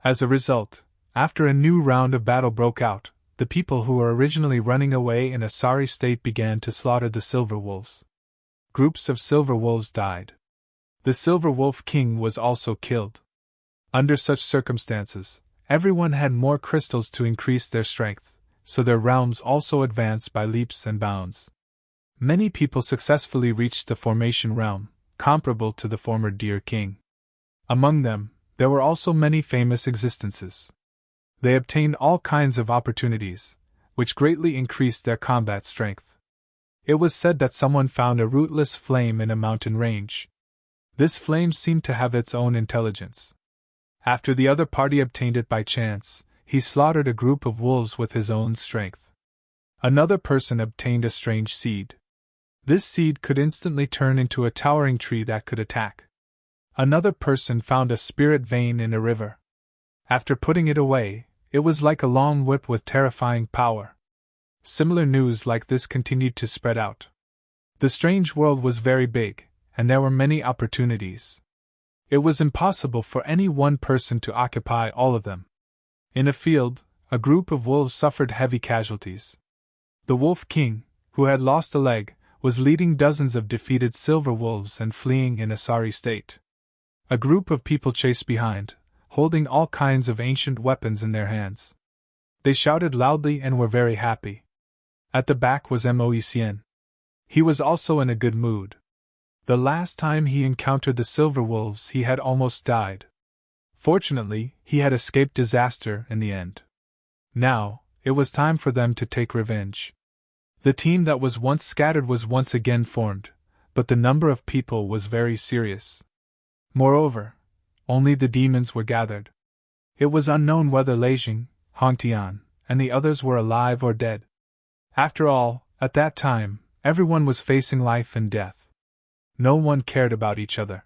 As a result, after a new round of battle broke out, the people who were originally running away in a sorry state began to slaughter the silver wolves. Groups of silver wolves died. The silver wolf king was also killed. Under such circumstances, everyone had more crystals to increase their strength, so their realms also advanced by leaps and bounds. Many people successfully reached the formation realm, comparable to the former Deer King. Among them, there were also many famous existences. They obtained all kinds of opportunities, which greatly increased their combat strength. It was said that someone found a rootless flame in a mountain range. This flame seemed to have its own intelligence. After the other party obtained it by chance, he slaughtered a group of wolves with his own strength. Another person obtained a strange seed. This seed could instantly turn into a towering tree that could attack. Another person found a spirit vein in a river. After putting it away, it was like a long whip with terrifying power. Similar news like this continued to spread out. The strange world was very big, and there were many opportunities. It was impossible for any one person to occupy all of them. In a field, a group of wolves suffered heavy casualties. The Wolf King, who had lost a leg, was leading dozens of defeated silver wolves and fleeing in a sorry state. A group of people chased behind, holding all kinds of ancient weapons in their hands. They shouted loudly and were very happy. At the back was Moicien. He was also in a good mood. The last time he encountered the silver wolves he had almost died. Fortunately, he had escaped disaster in the end. Now, it was time for them to take revenge. The team that was once scattered was once again formed, but the number of people was very serious. Moreover, only the demons were gathered. It was unknown whether Leijing, Hongtian, and the others were alive or dead. After all, at that time, everyone was facing life and death. No one cared about each other.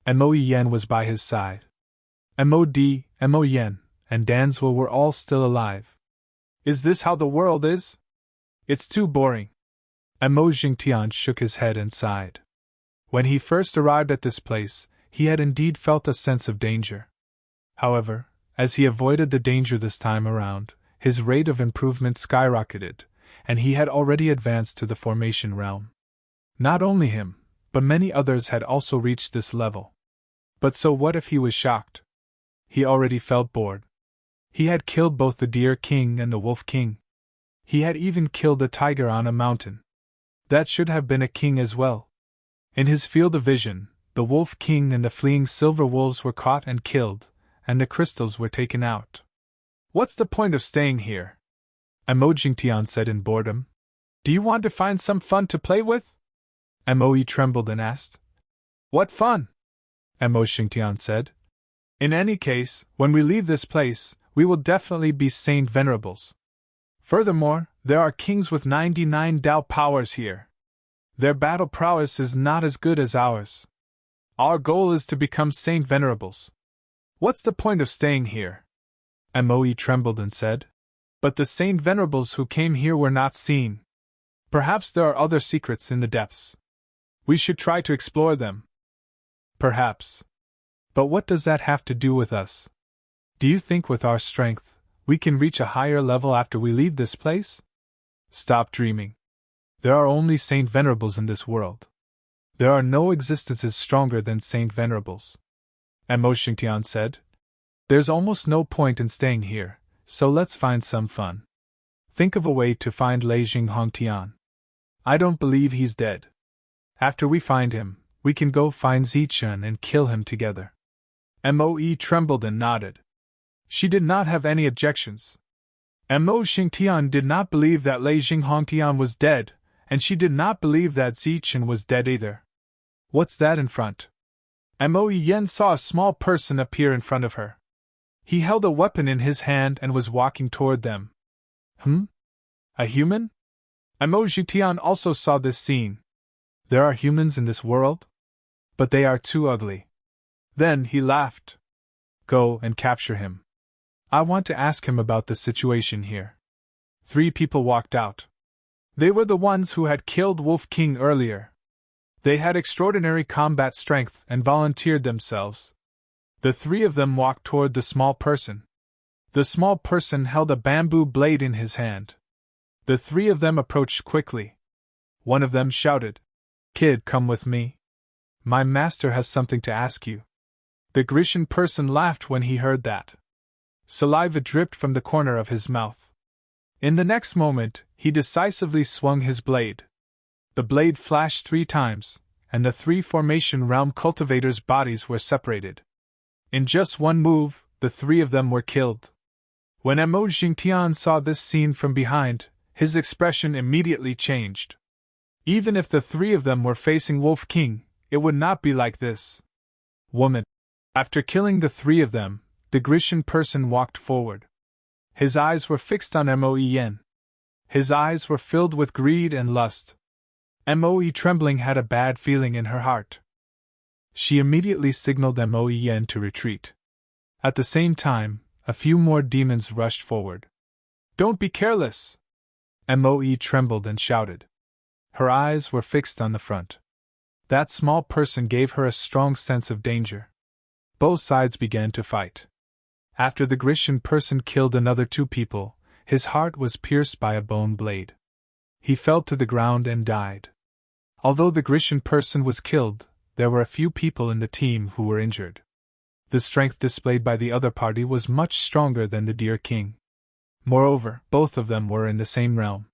Mo Yen was by his side. Mo Yen, and Danzwa were all still alive. Is this how the world is? It's too boring. Mo Jingtian shook his head and sighed. When he first arrived at this place, he had indeed felt a sense of danger. However, as he avoided the danger this time around, his rate of improvement skyrocketed, and he had already advanced to the formation realm. Not only him, but many others had also reached this level. But so what if he was shocked? He already felt bored. He had killed both the Deer King and the Wolf King. He had even killed a tiger on a mountain. That should have been a king as well. In his field of vision, the Wolf King and the fleeing silver wolves were caught and killed, and the crystals were taken out. What's the point of staying here? Mo Jingtian said in boredom. Do you want to find some fun to play with? Moe trembled and asked. What fun? Mo Jingtian said. In any case, when we leave this place, we will definitely be Saint Venerables. Furthermore, there are kings with 99 Dao powers here. Their battle prowess is not as good as ours. Our goal is to become Saint Venerables. What's the point of staying here? Moe trembled and said. But the Saint Venerables who came here were not seen. Perhaps there are other secrets in the depths. We should try to explore them. Perhaps. But what does that have to do with us? Do you think with our strength, we can reach a higher level after we leave this place? Stop dreaming. There are only Saint Venerables in this world. There are no existences stronger than Saint Venerables. Mo Jingtian said. There's almost no point in staying here, so let's find some fun. Think of a way to find Leijing Hongtian. I don't believe he's dead. After we find him, we can go find Zichen and kill him together. Moe trembled and nodded. She did not have any objections. Mo Jingtian did not believe that Leijing Hongtian was dead, and she did not believe that Zichen was dead either. What's that in front? Mo Yen saw a small person appear in front of her. He held a weapon in his hand and was walking toward them. A human? Mo Jingtian also saw this scene. There are humans in this world? But they are too ugly. Then he laughed. Go and capture him. I want to ask him about the situation here. 3 people walked out. They were the ones who had killed Wolf King earlier. They had extraordinary combat strength and volunteered themselves. The three of them walked toward the small person. The small person held a bamboo blade in his hand. The three of them approached quickly. One of them shouted, "Kid, come with me. My master has something to ask you." The Grecian person laughed when he heard that. Saliva dripped from the corner of his mouth. In the next moment, he decisively swung his blade. The blade flashed 3 times, and the 3 formation realm cultivators' bodies were separated. In just one move, the 3 of them were killed. When Mo Jingtian saw this scene from behind, his expression immediately changed. Even if the 3 of them were facing Wolf King, it would not be like this. Woman. After killing the 3 of them, the Grecian person walked forward. His eyes were fixed on Moen. His eyes were filled with greed and lust. Moe trembling had a bad feeling in her heart. She immediately signaled Moen to retreat. At the same time, a few more demons rushed forward. "Don't be careless!" Moe trembled and shouted. Her eyes were fixed on the front. That small person gave her a strong sense of danger. Both sides began to fight. After the Grecian person killed another 2 people, his heart was pierced by a bone blade. He fell to the ground and died. Although the Grecian person was killed, there were a few people in the team who were injured. The strength displayed by the other party was much stronger than the Deer King. Moreover, both of them were in the same realm.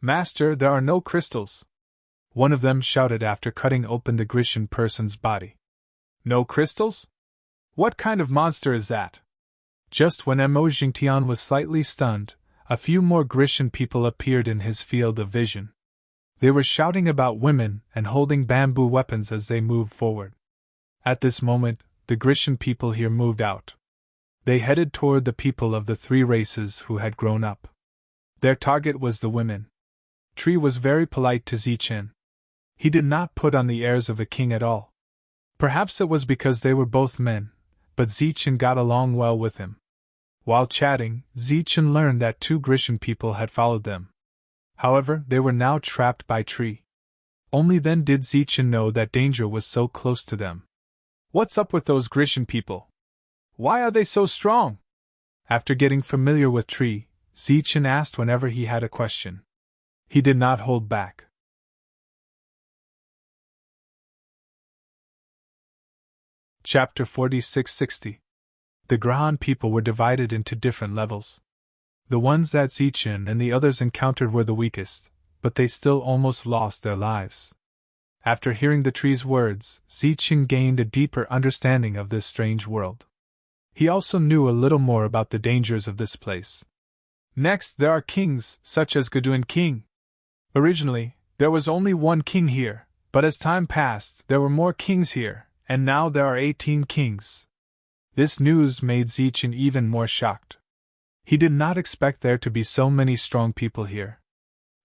"Master, there are no crystals," one of them shouted after cutting open the Grecian person's body. "No crystals? What kind of monster is that?" Just when Mo Jingtian was slightly stunned, a few more Grecian people appeared in his field of vision. They were shouting about women and holding bamboo weapons as they moved forward. At this moment, the Grecian people here moved out. They headed toward the people of the 3 races who had grown up. Their target was the women. Tree was very polite to Zichin. He did not put on the airs of a king at all. Perhaps it was because they were both men, but Zichin got along well with him. While chatting, Zichin learned that 2 Grecian people had followed them. However, they were now trapped by Tree. Only then did Zichin know that danger was so close to them. "What's up with those Grecian people? Why are they so strong?" After getting familiar with Tree, Zichin asked whenever he had a question. He did not hold back. Chapter 4660. The Grahan people were divided into different levels. The ones that Zichin and the others encountered were the weakest, but they still almost lost their lives. After hearing the tree's words, Zichin gained a deeper understanding of this strange world. He also knew a little more about the dangers of this place. Next, there are kings, such as Gaduin King. Originally, there was only 1 king here, but as time passed, there were more kings here, and now there are 18 kings. This news made Zichin even more shocked. He did not expect there to be so many strong people here.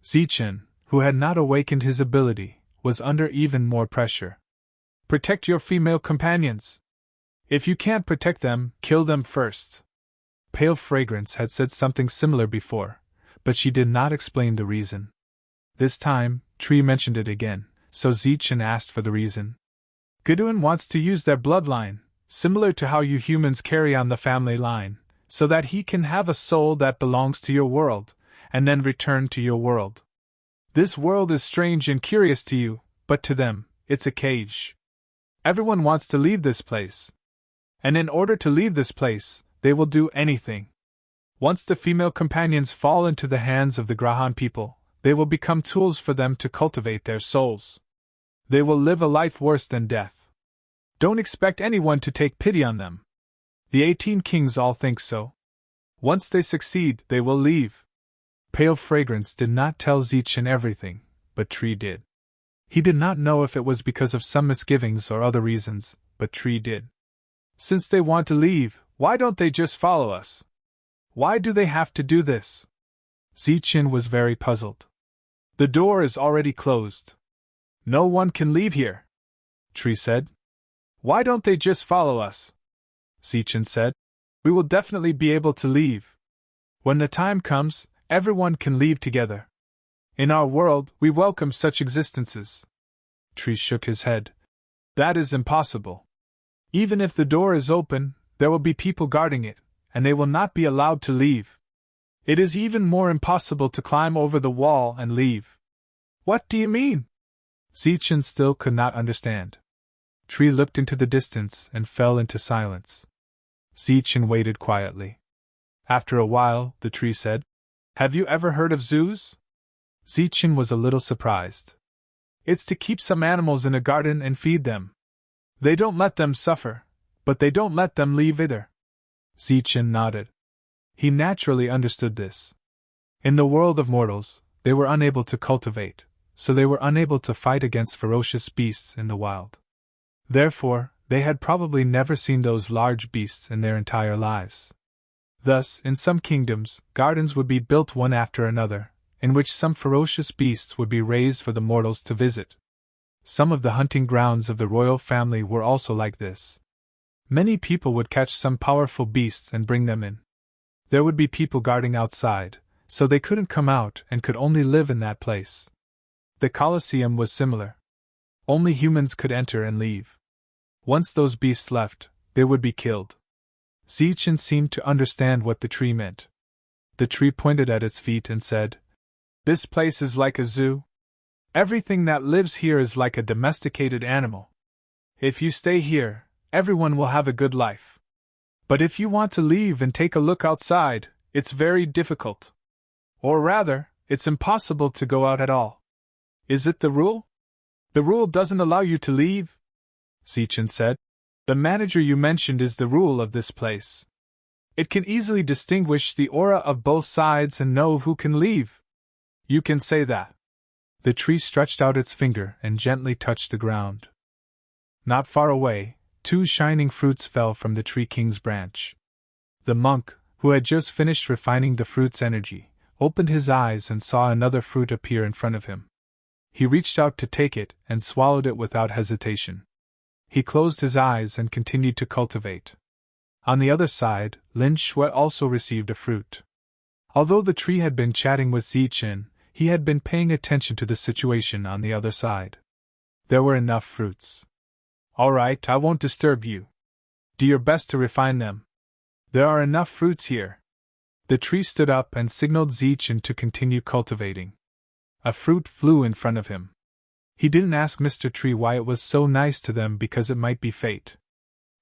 Zichin, who had not awakened his ability, was under even more pressure. "Protect your female companions. If you can't protect them, kill them first." Pale Fragrance had said something similar before, but she did not explain the reason. This time, Tree mentioned it again, so Zichin asked for the reason. "Gaduin wants to use their bloodline, similar to how you humans carry on the family line, so that he can have a soul that belongs to your world, and then return to your world. This world is strange and curious to you, but to them, it's a cage. Everyone wants to leave this place. And in order to leave this place, they will do anything. Once the female companions fall into the hands of the Grahan people, they will become tools for them to cultivate their souls. They will live a life worse than death. Don't expect anyone to take pity on them. The 18 kings all think so. Once they succeed, they will leave." Pale Fragrance did not tell Zichin everything, but Tree did. He did not know if it was because of some misgivings or other reasons, but Tree did. "Since they want to leave, why don't they just follow us? Why do they have to do this?" Zichin was very puzzled. "The door is already closed. No one can leave here," Tree said. "Why don't they just follow us?" Zichin said. "We will definitely be able to leave. When the time comes, everyone can leave together. In our world, we welcome such existences." Tree shook his head. That is impossible. Even if the door is open, there will be people guarding it, and they will not be allowed to leave. It is even more impossible to climb over the wall and leave. What do you mean? Zichen still could not understand. Tree looked into the distance and fell into silence. Zichen waited quietly. After a while, the tree said, Have you ever heard of zoos? Zichen was a little surprised. It's to keep some animals in a garden and feed them. They don't let them suffer, but they don't let them leave either. Zichen nodded. He naturally understood this. In the world of mortals, they were unable to cultivate, so they were unable to fight against ferocious beasts in the wild. Therefore, they had probably never seen those large beasts in their entire lives. Thus, in some kingdoms, gardens would be built one after another, in which some ferocious beasts would be raised for the mortals to visit. Some of the hunting grounds of the royal family were also like this. Many people would catch some powerful beasts and bring them in. There would be people guarding outside, so they couldn't come out and could only live in that place. The Colosseum was similar. Only humans could enter and leave. Once those beasts left, they would be killed. Zichen seemed to understand what the tree meant. The tree pointed at its feet and said, This place is like a zoo. Everything that lives here is like a domesticated animal. If you stay here, everyone will have a good life. But if you want to leave and take a look outside, it's very difficult. Or rather, it's impossible to go out at all. Is it the rule? The rule doesn't allow you to leave? Zichen said. The manager you mentioned is the rule of this place. It can easily distinguish the aura of both sides and know who can leave. You can say that. The tree stretched out its finger and gently touched the ground. Not far away, 2 shining fruits fell from the tree king's branch. The monk, who had just finished refining the fruit's energy, opened his eyes and saw another fruit appear in front of him. He reached out to take it and swallowed it without hesitation. He closed his eyes and continued to cultivate. On the other side, Lin Shui also received a fruit. Although the tree had been chatting with Zichen, he had been paying attention to the situation on the other side. There were enough fruits. All right, I won't disturb you. Do your best to refine them. There are enough fruits here. The tree stood up and signaled Zichen to continue cultivating. A fruit flew in front of him. He didn't ask Mr. Tree why it was so nice to them because it might be fate.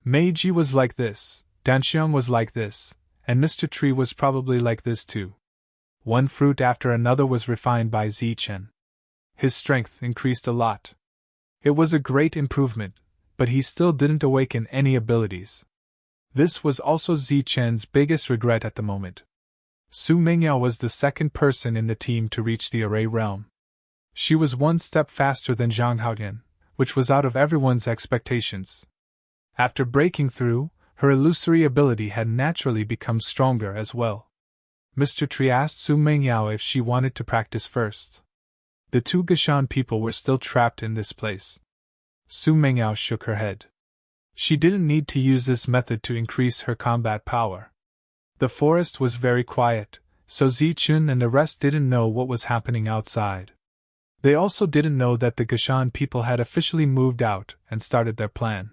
Meiji was like this, Danxiang was like this, and Mr. Tree was probably like this too. One fruit after another was refined by Zichen. His strength increased a lot. It was a great improvement, but he still didn't awaken any abilities. This was also Zichen's biggest regret at the moment. Su Mingyao was the second person in the team to reach the Array realm. She was one step faster than Zhang Haotian, which was out of everyone's expectations. After breaking through, her illusory ability had naturally become stronger as well. Mr. Tree asked Su Mingyao if she wanted to practice first. The 2 Gashan people were still trapped in this place. Su Mingyao shook her head. She didn't need to use this method to increase her combat power. The forest was very quiet, so Zichen and the rest didn't know what was happening outside. They also didn't know that the Gashan people had officially moved out and started their plan.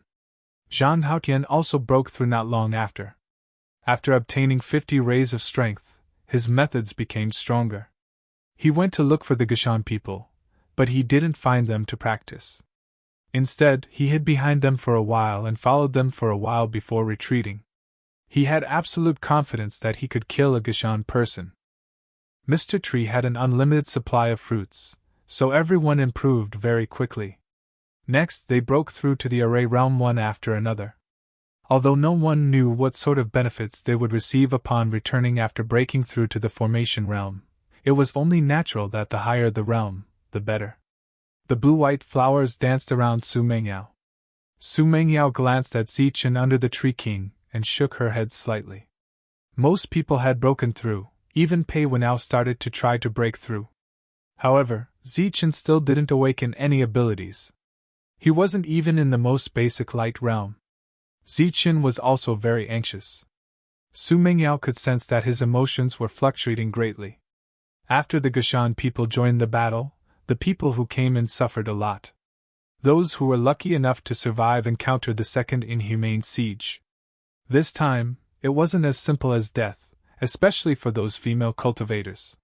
Zhang Haotian also broke through not long after. After obtaining 50 rays of strength, his methods became stronger. He went to look for the Gashan people, but he didn't find them to practice. Instead, he hid behind them for a while and followed them for a while before retreating. He had absolute confidence that he could kill a Gashan person. Mr. Tree had an unlimited supply of fruits, so everyone improved very quickly. Next, they broke through to the Array realm one after another. Although no one knew what sort of benefits they would receive upon returning after breaking through to the Formation realm, it was only natural that the higher the realm, the better. The blue-white flowers danced around Su Mingyao. Su Mingyao glanced at Zichen under the Tree King and shook her head slightly. Most people had broken through, even Pei Wenao started to try to break through. However, Zichen still didn't awaken any abilities. He wasn't even in the most basic light realm. Zichen was also very anxious. Su Mingyao could sense that his emotions were fluctuating greatly. After the Gashan people joined the battle, the people who came in suffered a lot. Those who were lucky enough to survive encountered the second inhumane siege. This time, it wasn't as simple as death, especially for those female cultivators.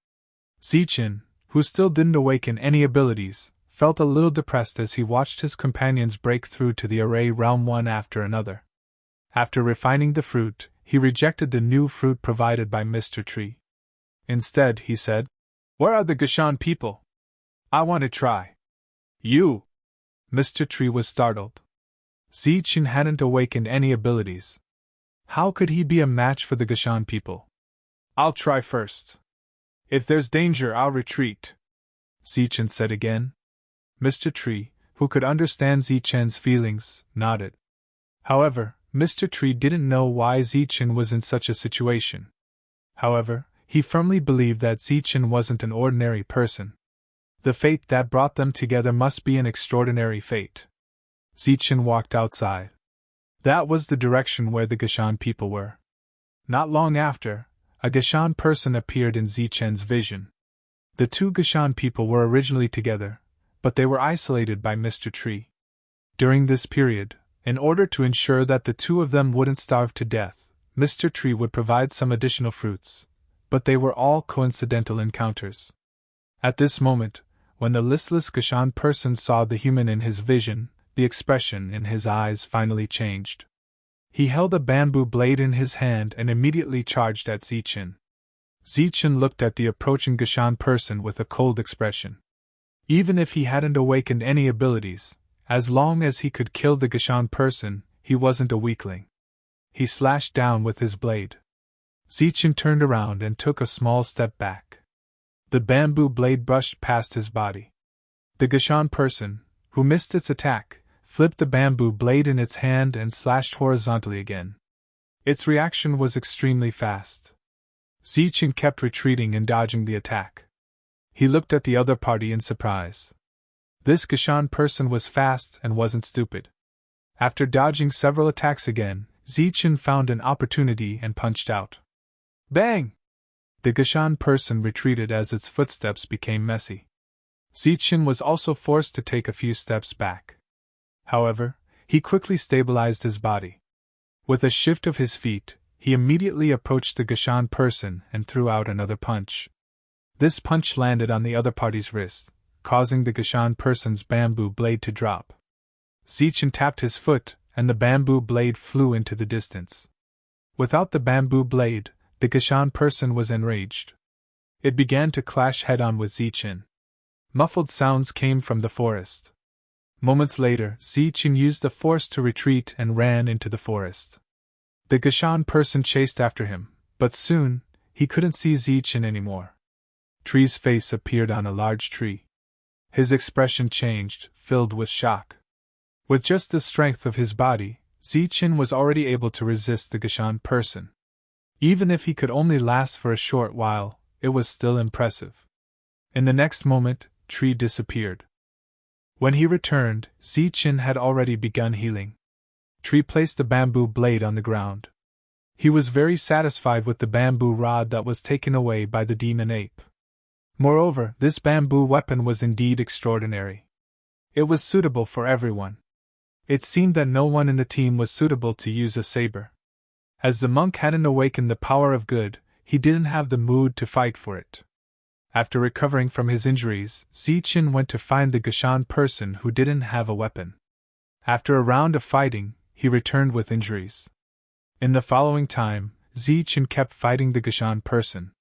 Zichen, who still didn't awaken any abilities, felt a little depressed as he watched his companions break through to the array realm one after another. After refining the fruit, he rejected the new fruit provided by Mr. Tree. Instead, he said, "Where are the Gashan people? I want to try." "You!" Mr. Tree was startled. Zichen hadn't awakened any abilities. How could he be a match for the Gashan people? "I'll try first. If there's danger, I'll retreat," Zichen said again. Mr. Tree, who could understand Zichen's feelings, nodded. However, Mr. Tree didn't know why Zichen was in such a situation. However, he firmly believed that Zichen wasn't an ordinary person. The fate that brought them together must be an extraordinary fate. Zichen walked outside. That was the direction where the Gashan people were. Not long after, a Gashan person appeared in Zichen's vision. The two Gashan people were originally together, but they were isolated by Mr. Tree. During this period, in order to ensure that the two of them wouldn't starve to death, Mr. Tree would provide some additional fruits, but they were all coincidental encounters. At this moment, when the listless Gashan person saw the human in his vision, the expression in his eyes finally changed. He held a bamboo blade in his hand and immediately charged at Zichen. Zichen looked at the approaching Gashan person with a cold expression. Even if he hadn't awakened any abilities, as long as he could kill the Gashan person, he wasn't a weakling. He slashed down with his blade. Zichen turned around and took a small step back. The bamboo blade brushed past his body. The Gashan person, who missed its attack, flipped the bamboo blade in its hand and slashed horizontally again. Its reaction was extremely fast. Zichen kept retreating and dodging the attack. He looked at the other party in surprise. This Gashan person was fast and wasn't stupid. After dodging several attacks again, Zichen found an opportunity and punched out. Bang! The Gashan person retreated as its footsteps became messy. Zichen was also forced to take a few steps back. However, he quickly stabilized his body. With a shift of his feet, he immediately approached the Gashan person and threw out another punch. This punch landed on the other party's wrist, causing the Gashan person's bamboo blade to drop. Zichen tapped his foot, and the bamboo blade flew into the distance. Without the bamboo blade, the Gashan person was enraged. It began to clash head-on with Zichen. Muffled sounds came from the forest. Moments later, Zichen used the force to retreat and ran into the forest. The Gashan person chased after him, but soon, he couldn't see Zichen anymore. Tree's face appeared on a large tree. His expression changed, filled with shock. With just the strength of his body, Zichen was already able to resist the Gashan person. Even if he could only last for a short while, it was still impressive. In the next moment, Tree disappeared. When he returned, Zichen had already begun healing. Tree placed the bamboo blade on the ground. He was very satisfied with the bamboo rod that was taken away by the demon ape. Moreover, this bamboo weapon was indeed extraordinary. It was suitable for everyone. It seemed that no one in the team was suitable to use a saber. As the monk hadn't awakened the power of good, he didn't have the mood to fight for it. After recovering from his injuries, Zichen went to find the Gashan person who didn't have a weapon. After a round of fighting, he returned with injuries. In the following time, Zichen kept fighting the Gashan person.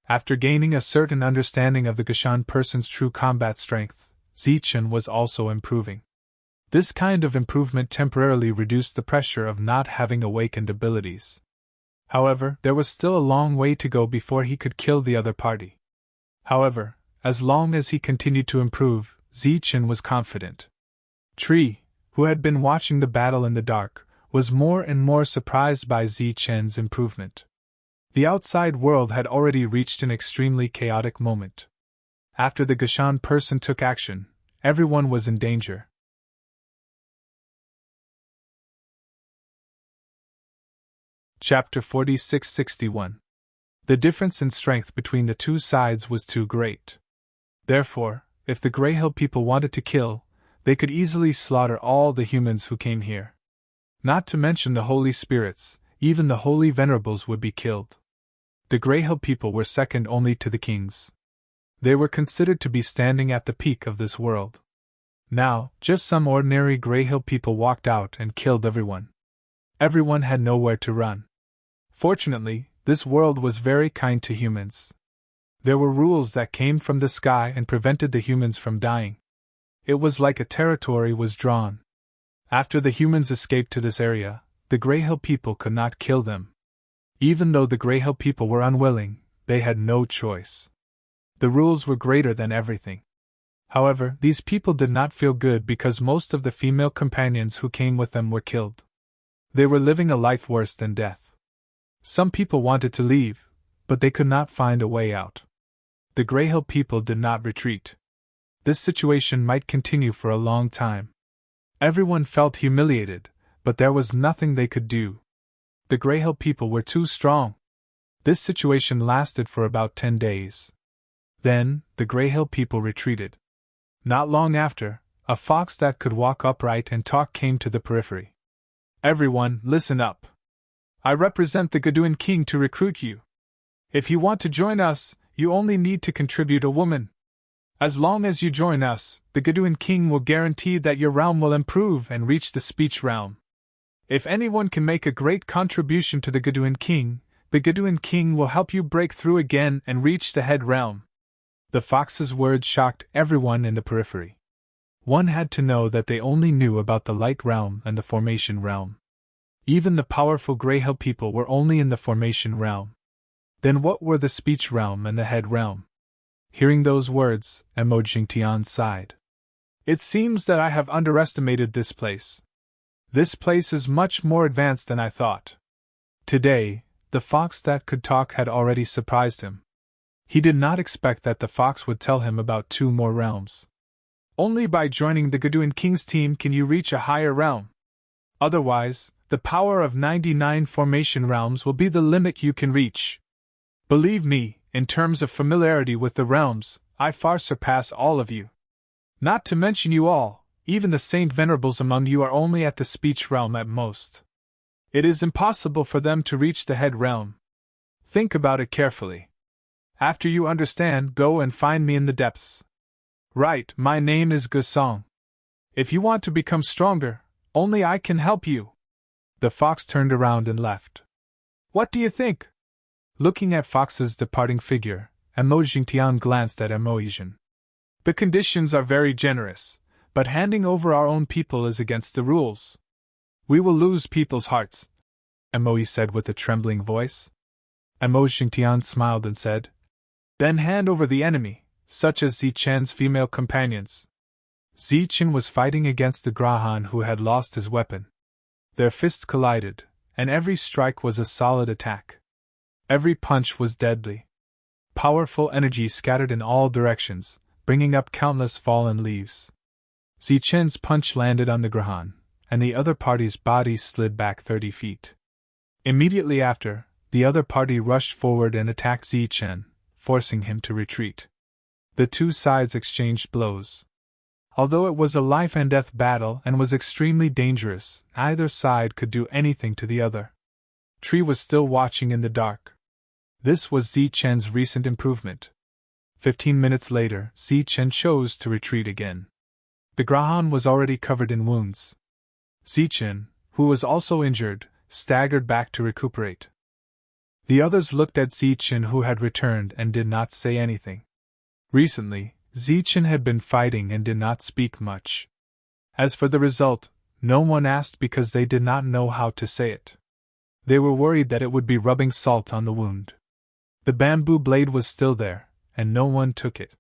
After gaining a certain understanding of the Gashan person's true combat strength, Zichen was also improving. This kind of improvement temporarily reduced the pressure of not having awakened abilities. However, there was still a long way to go before he could kill the other party. However, as long as he continued to improve, Zichen was confident. Tree, who had been watching the battle in the dark, was more and more surprised by Zichen's improvement. The outside world had already reached an extremely chaotic moment. After the Gashan person took action, everyone was in danger. Chapter 46-61. The difference in strength between the two sides was too great. Therefore, if the Greyhill people wanted to kill, they could easily slaughter all the humans who came here. Not to mention the holy spirits, even the holy venerables would be killed. The Greyhill people were second only to the kings. They were considered to be standing at the peak of this world. Now, just some ordinary Greyhill people walked out and killed everyone. Everyone had nowhere to run. Fortunately, this world was very kind to humans. There were rules that came from the sky and prevented the humans from dying. It was like a territory was drawn. After the humans escaped to this area, the Greyhill people could not kill them. Even though the Greyhill people were unwilling, they had no choice. The rules were greater than everything. However, these people did not feel good because most of the female companions who came with them were killed. They were living a life worse than death. Some people wanted to leave, but they could not find a way out. The Greyhill people did not retreat. This situation might continue for a long time. Everyone felt humiliated, but there was nothing they could do. The Greyhill people were too strong. This situation lasted for about 10 days. Then, the Greyhill people retreated. Not long after, a fox that could walk upright and talk came to the periphery. Everyone, listen up. I represent the Gaduin king to recruit you. If you want to join us, you only need to contribute a woman. As long as you join us, the Gaduin king will guarantee that your realm will improve and reach the speech realm. If anyone can make a great contribution to the Gaduin king will help you break through again and reach the head realm. The fox's words shocked everyone in the periphery. One had to know that they only knew about the light realm and the formation realm. Even the powerful Greyhill people were only in the formation realm. Then what were the speech realm and the head realm? Hearing those words, Emo Jingtian sighed. It seems that I have underestimated this place. This place is much more advanced than I thought. Today, the fox that could talk had already surprised him. He did not expect that the fox would tell him about 2 more realms. Only by joining the Gaduin king's team can you reach a higher realm. Otherwise, the power of 99 formation realms will be the limit you can reach. Believe me, in terms of familiarity with the realms, I far surpass all of you. Not to mention you all, even the saint venerables among you are only at the speech realm at most. It is impossible for them to reach the head realm. Think about it carefully. After you understand, go and find me in the depths. Right, my name is Gusong. If you want to become stronger, only I can help you. The fox turned around and left. What do you think? Looking at Fox's departing figure, Emo Jingtian glanced at Emo Yijin. The conditions are very generous, but handing over our own people is against the rules. We will lose people's hearts, Emo said with a trembling voice. Emo Jingtian smiled and said, Then hand over the enemy, such as Zichen's female companions. Zichen was fighting against the Grahan who had lost his weapon. Their fists collided, and every strike was a solid attack. Every punch was deadly. Powerful energy scattered in all directions, bringing up countless fallen leaves. Zichen's punch landed on the Grahan, and the other party's body slid back 30 feet. Immediately after, the other party rushed forward and attacked Zichen, forcing him to retreat. The 2 sides exchanged blows. Although it was a life-and-death battle and was extremely dangerous, neither side could do anything to the other. Tree was still watching in the dark. This was Zichen's recent improvement. 15 minutes later, Zichen chose to retreat again. The Grahan was already covered in wounds. Zichen, who was also injured, staggered back to recuperate. The others looked at Zichen, who had returned, and did not say anything. Recently, Zichen had been fighting and did not speak much. As for the result, no one asked because they did not know how to say it. They were worried that it would be rubbing salt on the wound. The bamboo blade was still there, and no one took it.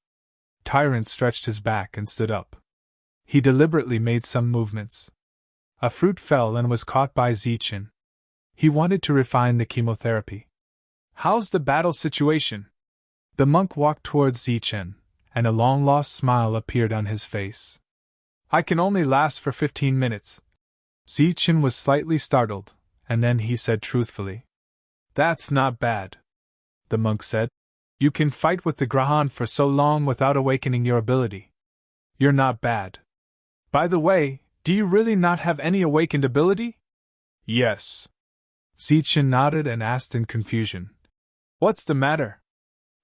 Tyrant stretched his back and stood up. He deliberately made some movements. A fruit fell and was caught by Zichen. He wanted to refine the chemotherapy. How's the battle situation? The monk walked towards Zichen, and a long-lost smile appeared on his face. I can only last for 15 minutes. Zichen was slightly startled, and then he said truthfully. That's not bad. The monk said. You can fight with the Grahan for so long without awakening your ability. You're not bad. By the way, do you really not have any awakened ability? Yes. Zichen nodded and asked in confusion. What's the matter?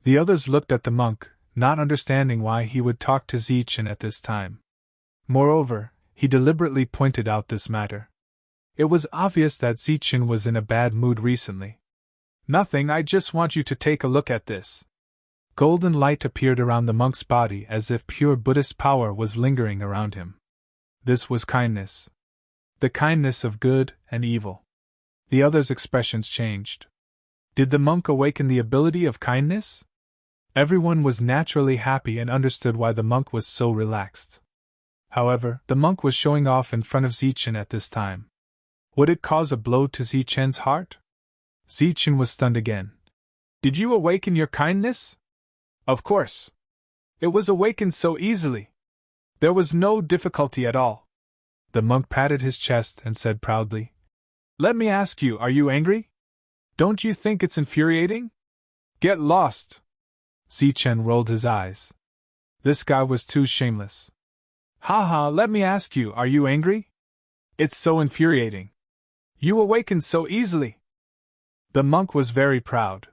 The others looked at the monk, not understanding why he would talk to Zichen at this time. Moreover, he deliberately pointed out this matter. It was obvious that Zichen was in a bad mood recently. Nothing, I just want you to take a look at this. Golden light appeared around the monk's body as if pure Buddhist power was lingering around him. This was kindness. The kindness of good and evil. The others' expressions changed. Did the monk awaken the ability of kindness? Everyone was naturally happy and understood why the monk was so relaxed. However, the monk was showing off in front of Zichen at this time. Would it cause a blow to Zichen's heart? Zichen was stunned again. Did you awaken your kindness? Of course. It was awakened so easily. There was no difficulty at all. The monk patted his chest and said proudly, Let me ask you, are you angry? Don't you think it's infuriating? Get lost. Zichen rolled his eyes. This guy was too shameless. Haha, let me ask you, are you angry? It's so infuriating. You awakened so easily. The monk was very proud.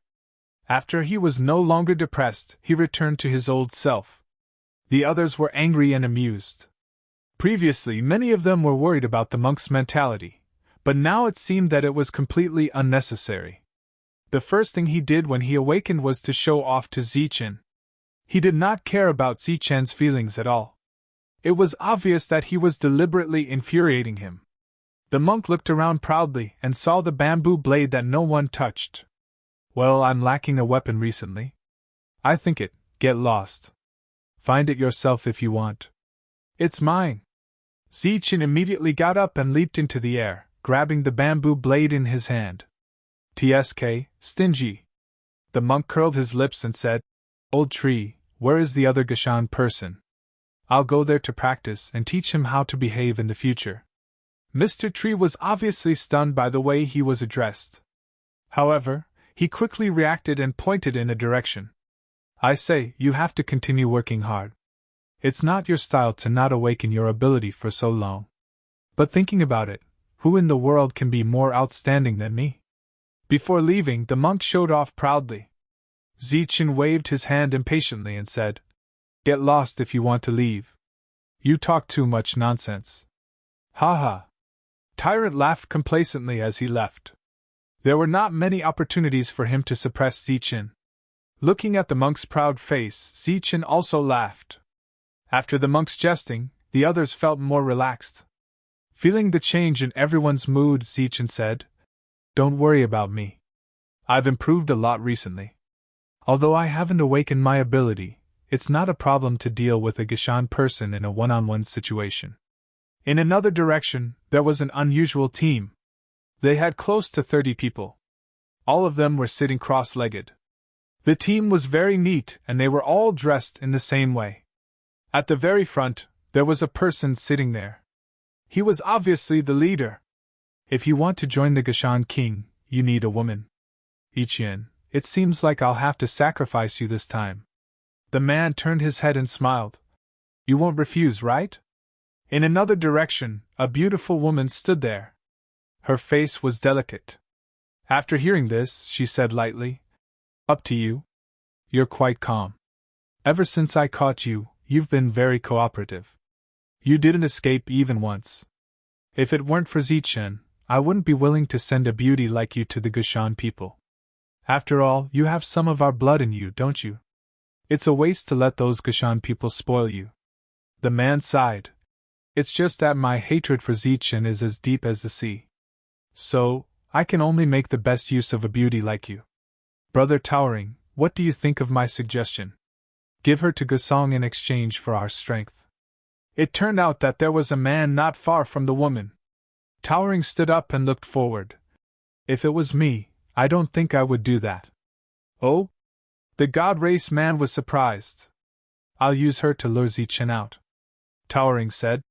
After he was no longer depressed, he returned to his old self. The others were angry and amused. Previously, many of them were worried about the monk's mentality, but now it seemed that it was completely unnecessary. The first thing he did when he awakened was to show off to Zichen. He did not care about Zichen's feelings at all. It was obvious that he was deliberately infuriating him. The monk looked around proudly and saw the bamboo blade that no one touched. Well, I'm lacking a weapon recently. I think it, get lost. Find it yourself if you want. It's mine. Zichen immediately got up and leaped into the air, grabbing the bamboo blade in his hand. TSK, stingy. The monk curled his lips and said, Old tree, where is the other Gashan person? I'll go there to practice and teach him how to behave in the future. Mr. Tree was obviously stunned by the way he was addressed. However, he quickly reacted and pointed in a direction. I say, you have to continue working hard. It's not your style to not awaken your ability for so long. But thinking about it, who in the world can be more outstanding than me? Before leaving, the monk showed off proudly. Zichen waved his hand impatiently and said, Get lost if you want to leave. You talk too much nonsense. Ha. Tyrant laughed complacently as he left. There were not many opportunities for him to suppress Zichen. Looking at the monk's proud face, Zichen also laughed. After the monk's jesting, the others felt more relaxed. Feeling the change in everyone's mood, Zichen said, Don't worry about me. I've improved a lot recently. Although I haven't awakened my ability, it's not a problem to deal with a Gashan person in a one-on-one situation. In another direction, there was an unusual team. They had close to 30 people. All of them were sitting cross-legged. The team was very neat and they were all dressed in the same way. At the very front, there was a person sitting there. He was obviously the leader. If you want to join the Gashan king, you need a woman. Ichien, it seems like I'll have to sacrifice you this time. The man turned his head and smiled. You won't refuse, right? In another direction, a beautiful woman stood there. Her face was delicate. After hearing this, she said lightly, Up to you. You're quite calm. Ever since I caught you, you've been very cooperative. You didn't escape even once. If it weren't for Zichen, I wouldn't be willing to send a beauty like you to the Gashan people. After all, you have some of our blood in you, don't you? It's a waste to let those Gashan people spoil you. The man sighed. It's just that my hatred for Zichen is as deep as the sea. So, I can only make the best use of a beauty like you. Brother Towering, what do you think of my suggestion? Give her to Gosong in exchange for our strength. It turned out that there was a man not far from the woman. Towering stood up and looked forward. If it was me, I don't think I would do that. Oh? The God Race man was surprised. I'll use her to lure Zichen out. Towering said.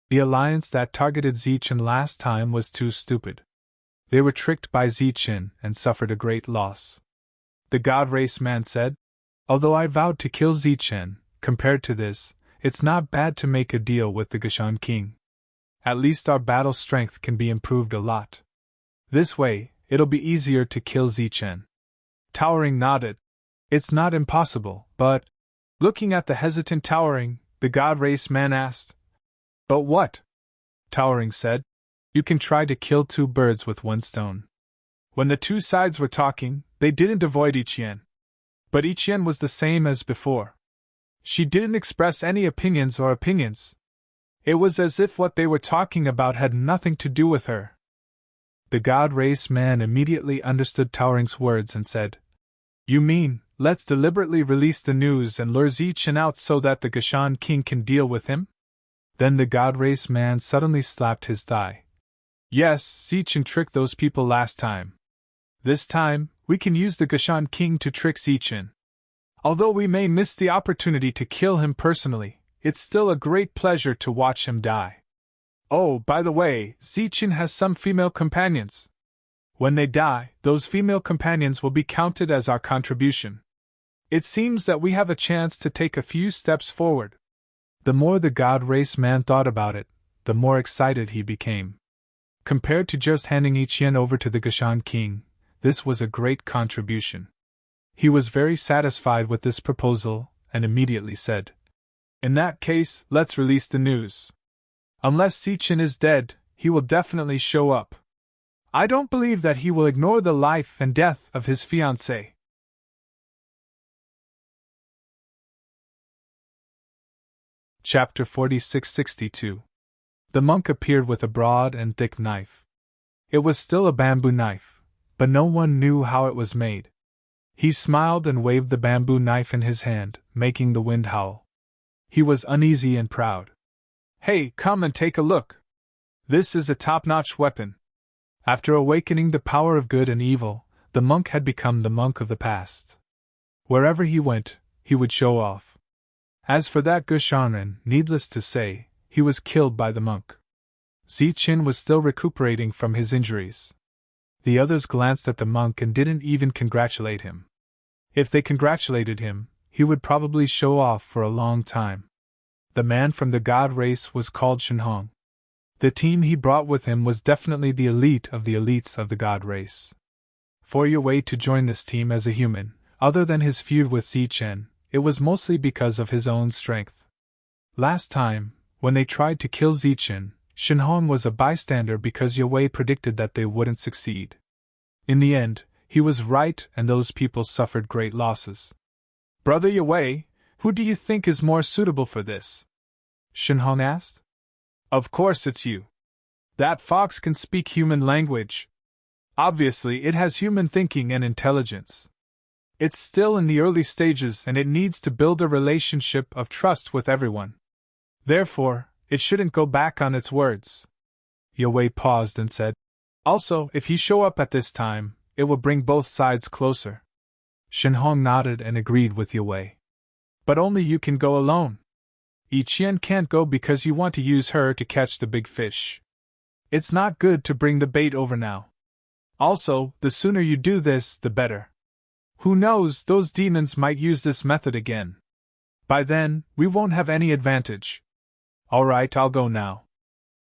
The alliance that targeted Zichen last time was too stupid. They were tricked by Zichen and suffered a great loss. The God Race man said, Although I vowed to kill Zichen, compared to this, it's not bad to make a deal with the Gashan King. At least our battle strength can be improved a lot. This way, it'll be easier to kill Zichen. Towering nodded. It's not impossible, but... Looking at the hesitant Towering, the God Race man asked. But what? Towering said. You can try to kill 2 birds with 1 stone. When the 2 sides were talking, they didn't avoid Ichien. But Ichien was the same as before. She didn't express any opinions. It was as if what they were talking about had nothing to do with her. The God Race man immediately understood Towering's words and said, You mean, let's deliberately release the news and lure Zichen out so that the Gashan King can deal with him? Then the God Race man suddenly slapped his thigh. Yes, Zichen tricked those people last time. This time, we can use the Gashan King to trick Zichen. Although we may miss the opportunity to kill him personally, it's still a great pleasure to watch him die. Oh, by the way, Zichen has some female companions. When they die, those female companions will be counted as our contribution. It seems that we have a chance to take a few steps forward. The more the God Race man thought about it, the more excited he became. Compared to just handing Ichien over to the Gashan King, this was a great contribution. He was very satisfied with this proposal, and immediately said, In that case, let's release the news. Unless Zichen is dead, he will definitely show up. I don't believe that he will ignore the life and death of his fiancée. Chapter 4662. The monk appeared with a broad and thick knife. It was still a bamboo knife, but no one knew how it was made. He smiled and waved the bamboo knife in his hand, making the wind howl. He was uneasy and proud. Hey, come and take a look. This is a top-notch weapon. After awakening the power of good and evil, the monk had become the monk of the past. Wherever he went, he would show off. As for that Gushanen, needless to say, he was killed by the monk. Zichen was still recuperating from his injuries. The others glanced at the monk and didn't even congratulate him. If they congratulated him, he would probably show off for a long time. The man from the God Race was called Shenhong. The team he brought with him was definitely the elite of the elites of the God Race. For Yue to join this team as a human, other than his feud with Zichen, it was mostly because of his own strength. Last time, when they tried to kill Zichen, Shenhong was a bystander because Yue predicted that they wouldn't succeed. In the end, he was right and those people suffered great losses. Brother Yue, who do you think is more suitable for this? Shenhong asked. Of course it's you. That fox can speak human language. Obviously, it has human thinking and intelligence. It's still in the early stages and it needs to build a relationship of trust with everyone. Therefore, it shouldn't go back on its words. Yue paused and said, Also, if you show up at this time, it will bring both sides closer. Shenhong nodded and agreed with Yue. But only you can go alone. Ichien can't go because you want to use her to catch the big fish. It's not good to bring the bait over now. Also, the sooner you do this, the better. Who knows, those demons might use this method again. By then, we won't have any advantage. Alright, I'll go now.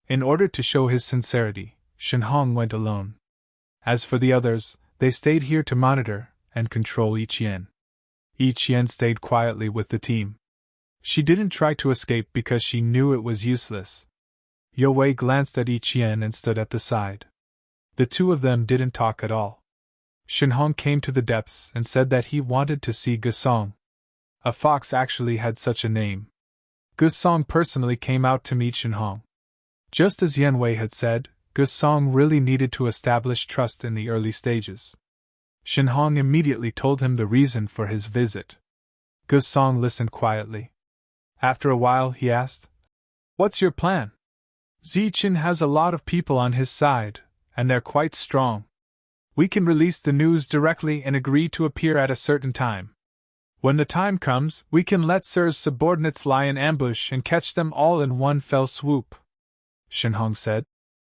In order to show his sincerity, Shenhong went alone. As for the others, they stayed here to monitor and control Ichien. Ichien stayed quietly with the team. She didn't try to escape because she knew it was useless. Yue glanced at Ichien and stood at the side. The two of them didn't talk at all. Shenhong came to the depths and said that he wanted to see Gusong. A fox actually had such a name. Gusong personally came out to meet Shenhong. Just as Yanwei had said, Gusong really needed to establish trust in the early stages. Shenhong immediately told him the reason for his visit. Gusong listened quietly. After a while, he asked, What's your plan? Zichen has a lot of people on his side, and they're quite strong. We can release the news directly and agree to appear at a certain time. When the time comes, we can let Sir's subordinates lie in ambush and catch them all in one fell swoop. Shenhong said,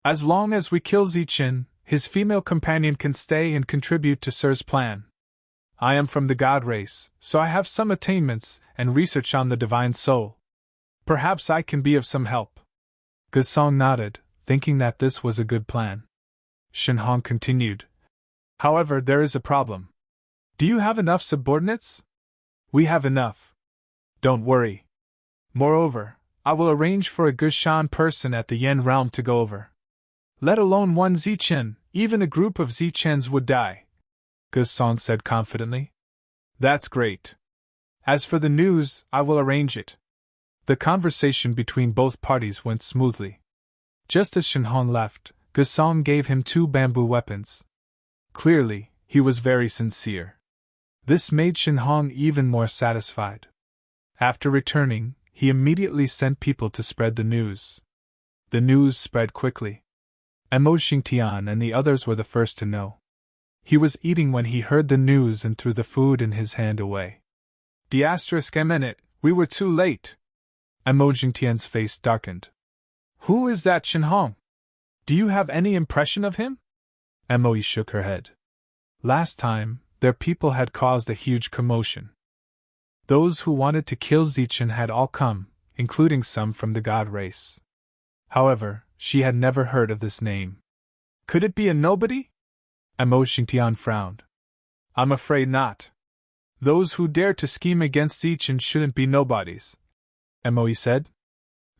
As long as we kill Zichen, his female companion can stay and contribute to Sir's plan. I am from the God Race, so I have some attainments and research on the divine soul. Perhaps I can be of some help. Gusong nodded, thinking that this was a good plan. Shenhong continued. However, there is a problem. Do you have enough subordinates? We have enough. Don't worry. Moreover, I will arrange for a Gushan person at the Yen realm to go over. Let alone one Zichen, even a group of Zichens would die, Gusong said confidently. That's great. As for the news, I will arrange it. The conversation between both parties went smoothly. Just as Shenhong left, Gusong gave him 2 bamboo weapons. Clearly, he was very sincere. This made Shenhong even more satisfied. After returning, he immediately sent people to spread the news. The news spread quickly. Mo Xingtian and the others were the first to know. He was eating when he heard the news and threw the food in his hand away. **, we were too late. Mo Xingtian's face darkened. Who is that Shenhong? Do you have any impression of him? Mo shook her head. Last time, their people had caused a huge commotion. Those who wanted to kill Zichen had all come, including some from the god race. However, she had never heard of this name. Could it be a nobody? Mo Xingtian frowned. I'm afraid not. Those who dare to scheme against Zichen shouldn't be nobodies, Mo said.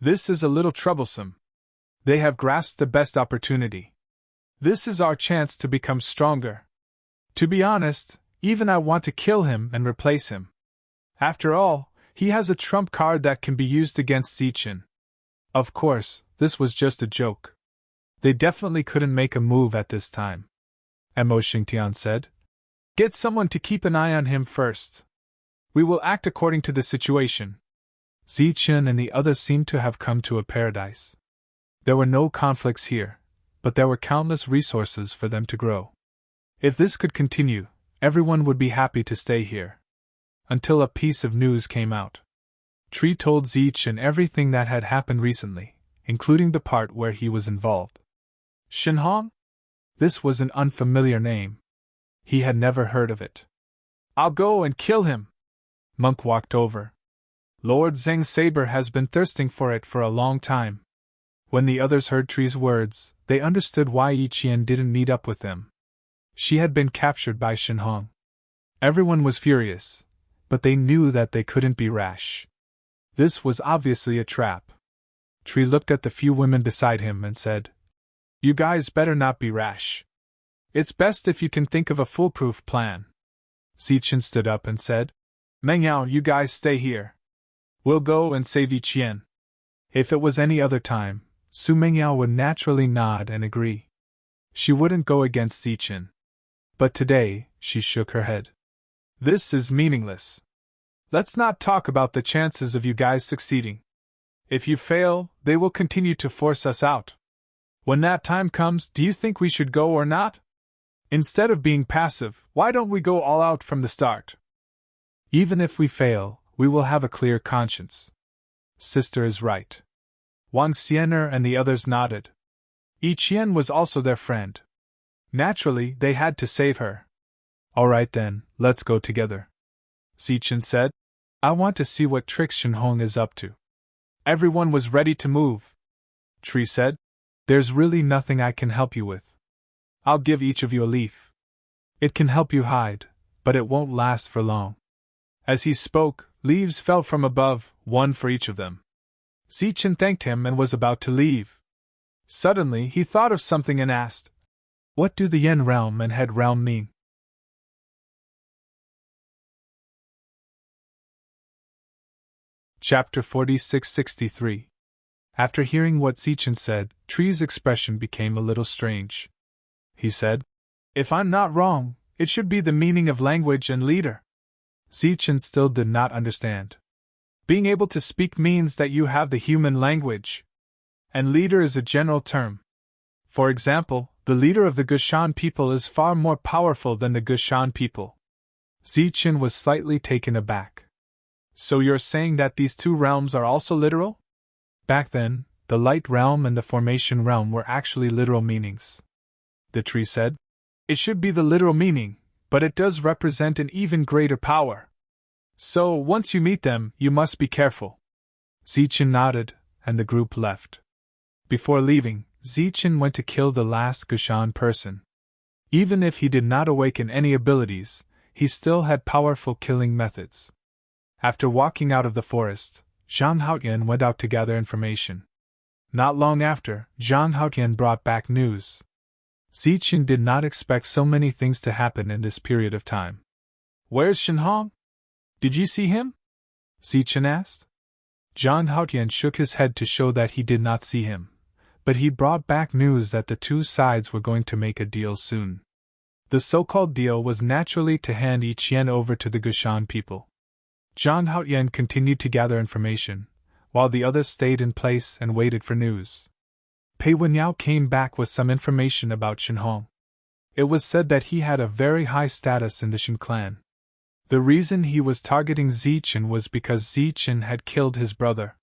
This is a little troublesome. They have grasped the best opportunity. This is our chance to become stronger. To be honest, even I want to kill him and replace him. After all, he has a trump card that can be used against Zichen. Of course, this was just a joke. They definitely couldn't make a move at this time. Mo Xingtian said. Get someone to keep an eye on him first. We will act according to the situation. Zichen and the others seemed to have come to a paradise. There were no conflicts here, but there were countless resources for them to grow. If this could continue, everyone would be happy to stay here. Until a piece of news came out. Tree told Zichen everything that had happened recently, including the part where he was involved. Shenhong? This was an unfamiliar name. He had never heard of it. I'll go and kill him. Monk walked over. Lord Zheng's saber has been thirsting for it for a long time. When the others heard Tree's words, they understood why Yi Qian didn't meet up with them. She had been captured by Shenhong. Everyone was furious, but they knew that they couldn't be rash. This was obviously a trap. Tree looked at the few women beside him and said, You guys better not be rash. It's best if you can think of a foolproof plan. Zichen stood up and said, Mengyao, you guys stay here. We'll go and save Yi Qian. If it was any other time, Su Mengyao would naturally nod and agree. She wouldn't go against Zichen. But today, she shook her head. This is meaningless. Let's not talk about the chances of you guys succeeding. If you fail, they will continue to force us out. When that time comes, do you think we should go or not? Instead of being passive, why don't we go all out from the start? Even if we fail, we will have a clear conscience. Sister is right. Wang Xiener and the others nodded. Yi Qian was also their friend. Naturally, they had to save her. All right then, let's go together. Zichen said. I want to see what tricks Shenhong is up to. Everyone was ready to move. Tree said. There's really nothing I can help you with. I'll give each of you a leaf. It can help you hide, but it won't last for long. As he spoke, leaves fell from above, one for each of them. Zichen thanked him and was about to leave. Suddenly he thought of something and asked, What do the Yen realm and Head realm mean? Chapter 4663. After hearing what Zichen said, Tree's expression became a little strange. He said, If I'm not wrong, it should be the meaning of language and leader. Zichen still did not understand. Being able to speak means that you have the human language. And leader is a general term. For example, the leader of the Gushan people is far more powerful than the Gushan people. Zichen was slightly taken aback. So you're saying that these two realms are also literal? Back then, the light realm and the formation realm were actually literal meanings. The tree said. It should be the literal meaning, but it does represent an even greater power. So, once you meet them, you must be careful. Zichen nodded, and the group left. Before leaving, Zichen went to kill the last Gushan person. Even if he did not awaken any abilities, he still had powerful killing methods. After walking out of the forest, Zhang Haotian went out to gather information. Not long after, Zhang Haotian brought back news. Zichen did not expect so many things to happen in this period of time. "Where's Shenhong? Did you see him?" Zichen asked. Zhang Haotian shook his head to show that he did not see him, but he brought back news that the two sides were going to make a deal soon. The so-called deal was naturally to hand each yen over to the Gushan people. Zhang Haotian continued to gather information, while the others stayed in place and waited for news. Pei Wenyao came back with some information about Shenhong. It was said that he had a very high status in the Shen clan. The reason he was targeting Zichen was because Zichen had killed his brother.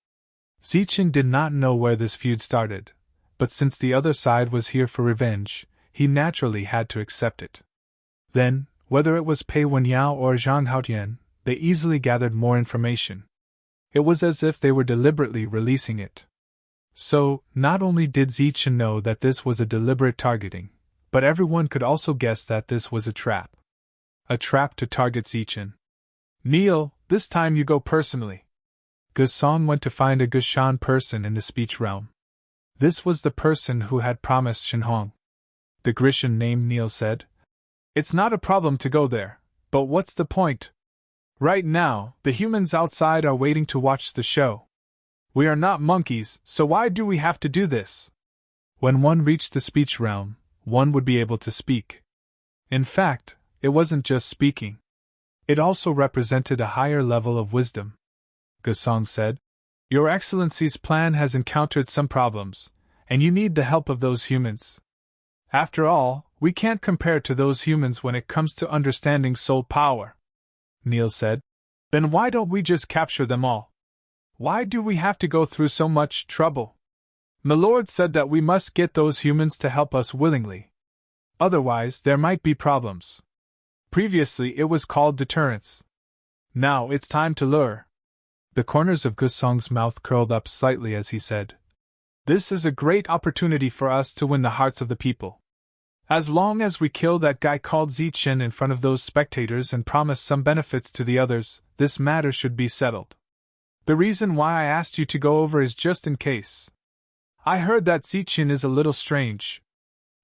Zichen did not know where this feud started, but since the other side was here for revenge, he naturally had to accept it. Then, whether it was Pei Wenyao or Zhang Haotian, they easily gathered more information. It was as if they were deliberately releasing it. So, not only did Zichen know that this was a deliberate targeting, but everyone could also guess that this was a trap. A trap to target Zichen. "Neil, this time you go personally." Gusong went to find a Gushan person in the speech realm. This was the person who had promised Shenhong. The Grishan named Neil said, "It's not a problem to go there, but what's the point? Right now, the humans outside are waiting to watch the show. We are not monkeys, so why do we have to do this?" When one reached the speech realm, one would be able to speak. In fact, it wasn't just speaking. It also represented a higher level of wisdom. Gusong said, "Your Excellency's plan has encountered some problems, and you need the help of those humans. After all, we can't compare to those humans when it comes to understanding soul power." Neil said, "Then why don't we just capture them all? Why do we have to go through so much trouble? Milord said that we must get those humans to help us willingly. Otherwise, there might be problems. Previously it was called deterrence. Now it's time to lure." The corners of Gusong's mouth curled up slightly as he said, "This is a great opportunity for us to win the hearts of the people. As long as we kill that guy called Zichen in front of those spectators and promise some benefits to the others, this matter should be settled. The reason why I asked you to go over is just in case. I heard that Zichen is a little strange.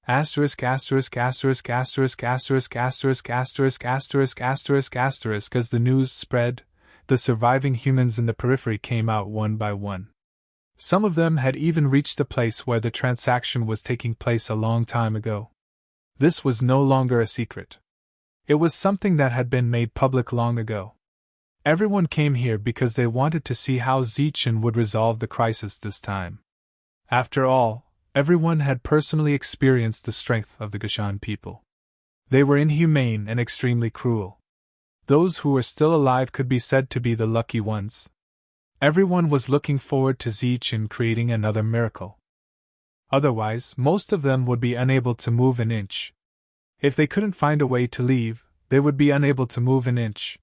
Asterisk asterisk asterisk asterisk asterisk asterisk asterisk asterisk asterisk asterisk. As the news spread, the surviving humans in the periphery came out one by one. Some of them had even reached the place where the transaction was taking place a long time ago. This was no longer a secret. It was something that had been made public long ago. Everyone came here because they wanted to see how Zichen would resolve the crisis this time. After all, everyone had personally experienced the strength of the Gushan people. They were inhumane and extremely cruel. Those who were still alive could be said to be the lucky ones. Everyone was looking forward to Zichen creating another miracle. Otherwise, most of them would be unable to move an inch. If they couldn't find a way to leave, they would be unable to move an inch.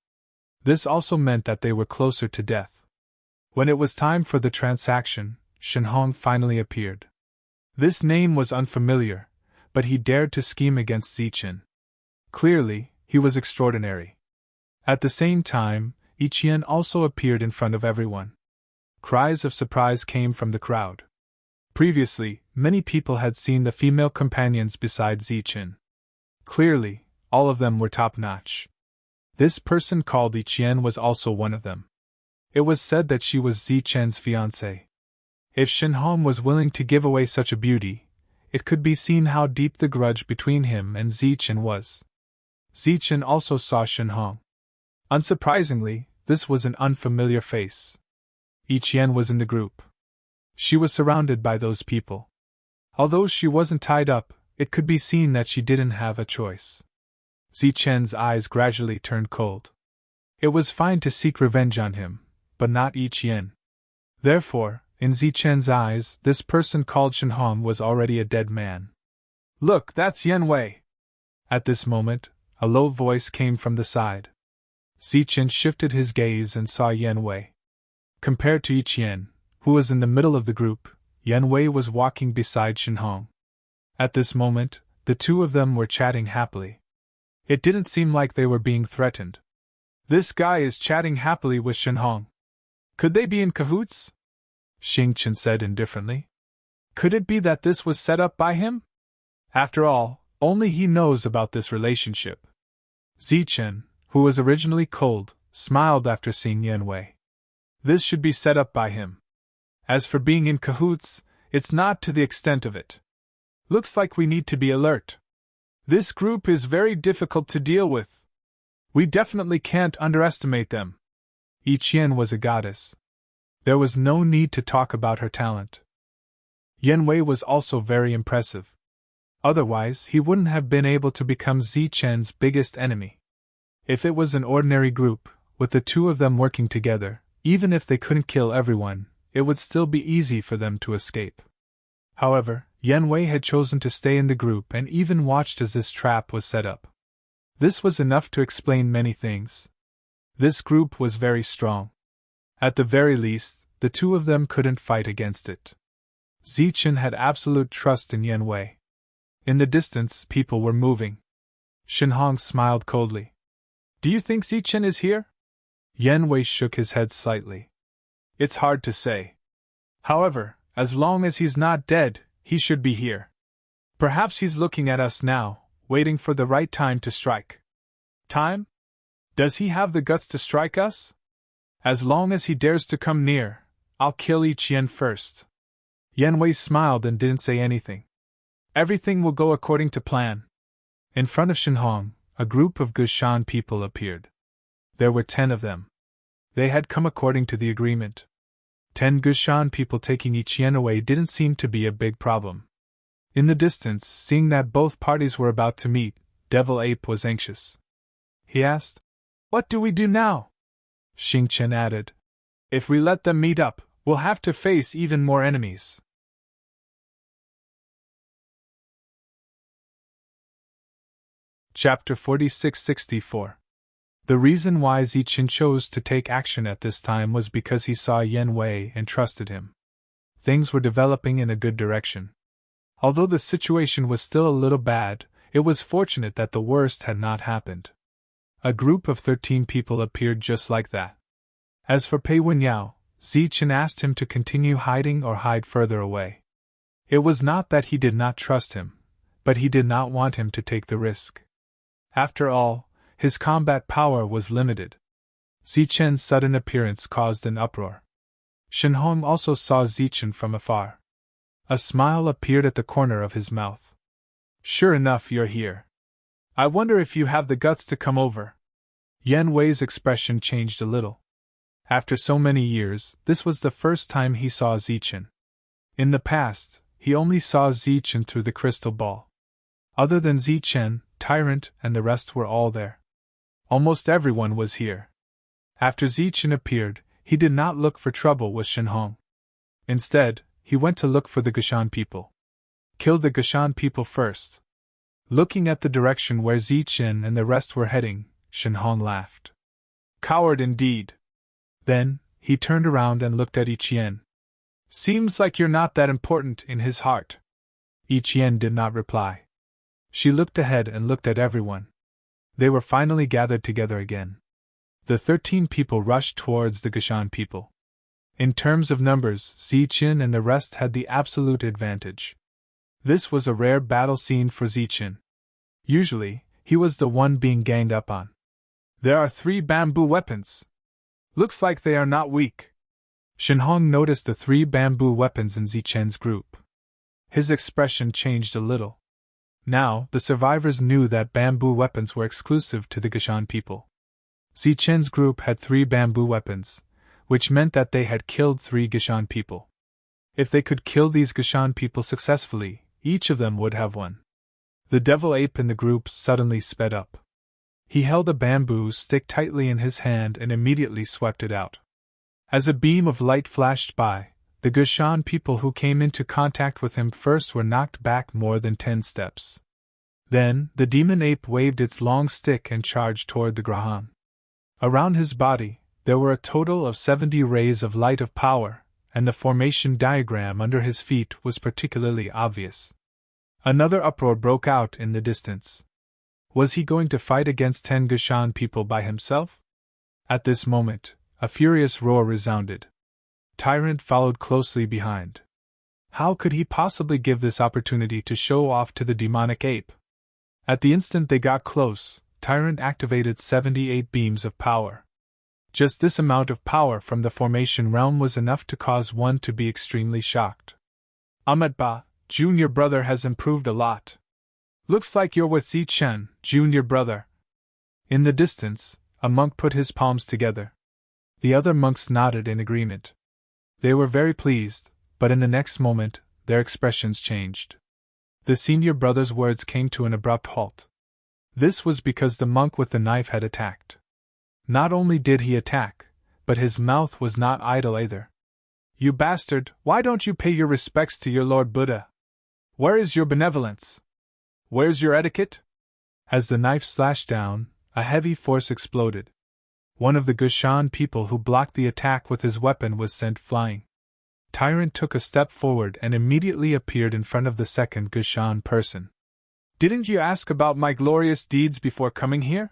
This also meant that they were closer to death. When it was time for the transaction, Shenhong finally appeared. This name was unfamiliar, but he dared to scheme against Zichen. Clearly, he was extraordinary. At the same time, Ichien also appeared in front of everyone. Cries of surprise came from the crowd. Previously, many people had seen the female companions besides Zichen. Clearly, all of them were top-notch. This person called Ichien was also one of them. It was said that she was Zichen's fiancée. If Shenhong was willing to give away such a beauty, it could be seen how deep the grudge between him and Zichen was. Zichen also saw Shenhong. Unsurprisingly, this was an unfamiliar face. Ichien was in the group. She was surrounded by those people. Although she wasn't tied up, it could be seen that she didn't have a choice. Zichen's eyes gradually turned cold. It was fine to seek revenge on him, but not Ichien. Therefore, in Zichen's eyes, this person called Shenhong was already a dead man. "Look, that's Yen Wei." At this moment, a low voice came from the side. Zichen shifted his gaze and saw Yen Wei. Compared to Ichien, who was in the middle of the group, Yan Wei was walking beside Shenhong. At this moment, the two of them were chatting happily. It didn't seem like they were being threatened. This guy is chatting happily with Shenhong. Could they be in cahoots? Xing Chen said indifferently. Could it be that this was set up by him? After all, only he knows about this relationship. Zichen, who was originally cold, smiled after seeing Yan Wei. This should be set up by him. As for being in cahoots, it's not to the extent of it. Looks like we need to be alert. This group is very difficult to deal with. We definitely can't underestimate them. Ichien was a goddess. There was no need to talk about her talent. Yan Wei was also very impressive. Otherwise, he wouldn't have been able to become Zichen's biggest enemy. If it was an ordinary group, with the two of them working together, even if they couldn't kill everyone, it would still be easy for them to escape. However, Yan Wei had chosen to stay in the group and even watched as this trap was set up. This was enough to explain many things. This group was very strong. At the very least, the two of them couldn't fight against it. Zichen had absolute trust in Yan Wei. In the distance, people were moving. Shenhong smiled coldly. Do you think Zichen is here? Yan Wei shook his head slightly. It's hard to say. However, as long as he's not dead, he should be here. Perhaps he's looking at us now, waiting for the right time to strike. Time? Does he have the guts to strike us? As long as he dares to come near, I'll kill Ichien first. Yan Wei smiled and didn't say anything. Everything will go according to plan. In front of Shenhong, a group of Gushan people appeared. There were 10 of them. They had come according to the agreement. 10 Gushan people taking Ichien away didn't seem to be a big problem. In the distance, seeing that both parties were about to meet, Devil Ape was anxious. He asked, "What do we do now?" Xing Chen added, "If we let them meet up, we'll have to face even more enemies." Chapter 46-64. The reason why Zichen chose to take action at this time was because he saw Yan Wei and trusted him. Things were developing in a good direction. Although the situation was still a little bad, it was fortunate that the worst had not happened. A group of 13 people appeared just like that. As for Pei Wenyao, Zichen asked him to continue hiding or hide further away. It was not that he did not trust him, but he did not want him to take the risk. After all, his combat power was limited. Zichen's sudden appearance caused an uproar. Shenhong also saw Zichen from afar. A smile appeared at the corner of his mouth. "Sure enough, you're here. I wonder if you have the guts to come over." Yan Wei's expression changed a little. After so many years, this was the first time he saw Zichen. In the past, he only saw Zichen through the crystal ball. Other than Zichen, Tyrant, and the rest were all there. Almost everyone was here. After Zichen appeared, he did not look for trouble with Shenhong. Instead, he went to look for the Gushan people. Kill the Gushan people first. Looking at the direction where Zichen and the rest were heading, Shenhong laughed. Coward indeed. Then, he turned around and looked at Ichien. Seems like you're not that important in his heart. Ichien did not reply. She looked ahead and looked at everyone. They were finally gathered together again. The 13 people rushed towards the Gushan people. In terms of numbers, Zichen and the rest had the absolute advantage. This was a rare battle scene for Zichen. Usually, he was the one being ganged up on. There are 3 bamboo weapons. Looks like they are not weak. Shenhong noticed the 3 bamboo weapons in Zichen's group. His expression changed a little. Now, the survivors knew that bamboo weapons were exclusive to the Gushan people. Zichen's group had 3 bamboo weapons, which meant that they had killed 3 Gushan people. If they could kill these Gushan people successfully, each of them would have one. The devil ape in the group suddenly sped up. He held a bamboo stick tightly in his hand and immediately swept it out. As a beam of light flashed by, the Gushan people who came into contact with him first were knocked back more than 10 steps. Then, the demon ape waved its long stick and charged toward the Grahan. Around his body, There were a total of 70 rays of light of power, and the formation diagram under his feet was particularly obvious. Another uproar broke out in the distance. Was he going to fight against 10 Gushan people by himself? At this moment, a furious roar resounded. Tyrant followed closely behind. How could he possibly give this opportunity to show off to the demonic ape? At the instant they got close, Tyrant activated 78 beams of power. Just this amount of power from the formation realm was enough to cause one to be extremely shocked. Ahmedba, junior brother has improved a lot. Looks like you're with Zichen, junior brother. In the distance, a monk put his palms together. The other monks nodded in agreement. They were very pleased, but in the next moment, their expressions changed. The senior brother's words came to an abrupt halt. This was because the monk with the knife had attacked. Not only did he attack, but his mouth was not idle either. You bastard, why don't you pay your respects to your Lord Buddha? Where is your benevolence? Where's your etiquette? As the knife slashed down, a heavy force exploded. One of the Gushan people who blocked the attack with his weapon was sent flying. Tyrant took a step forward and immediately appeared in front of the second Gushan person. Didn't you ask about my glorious deeds before coming here?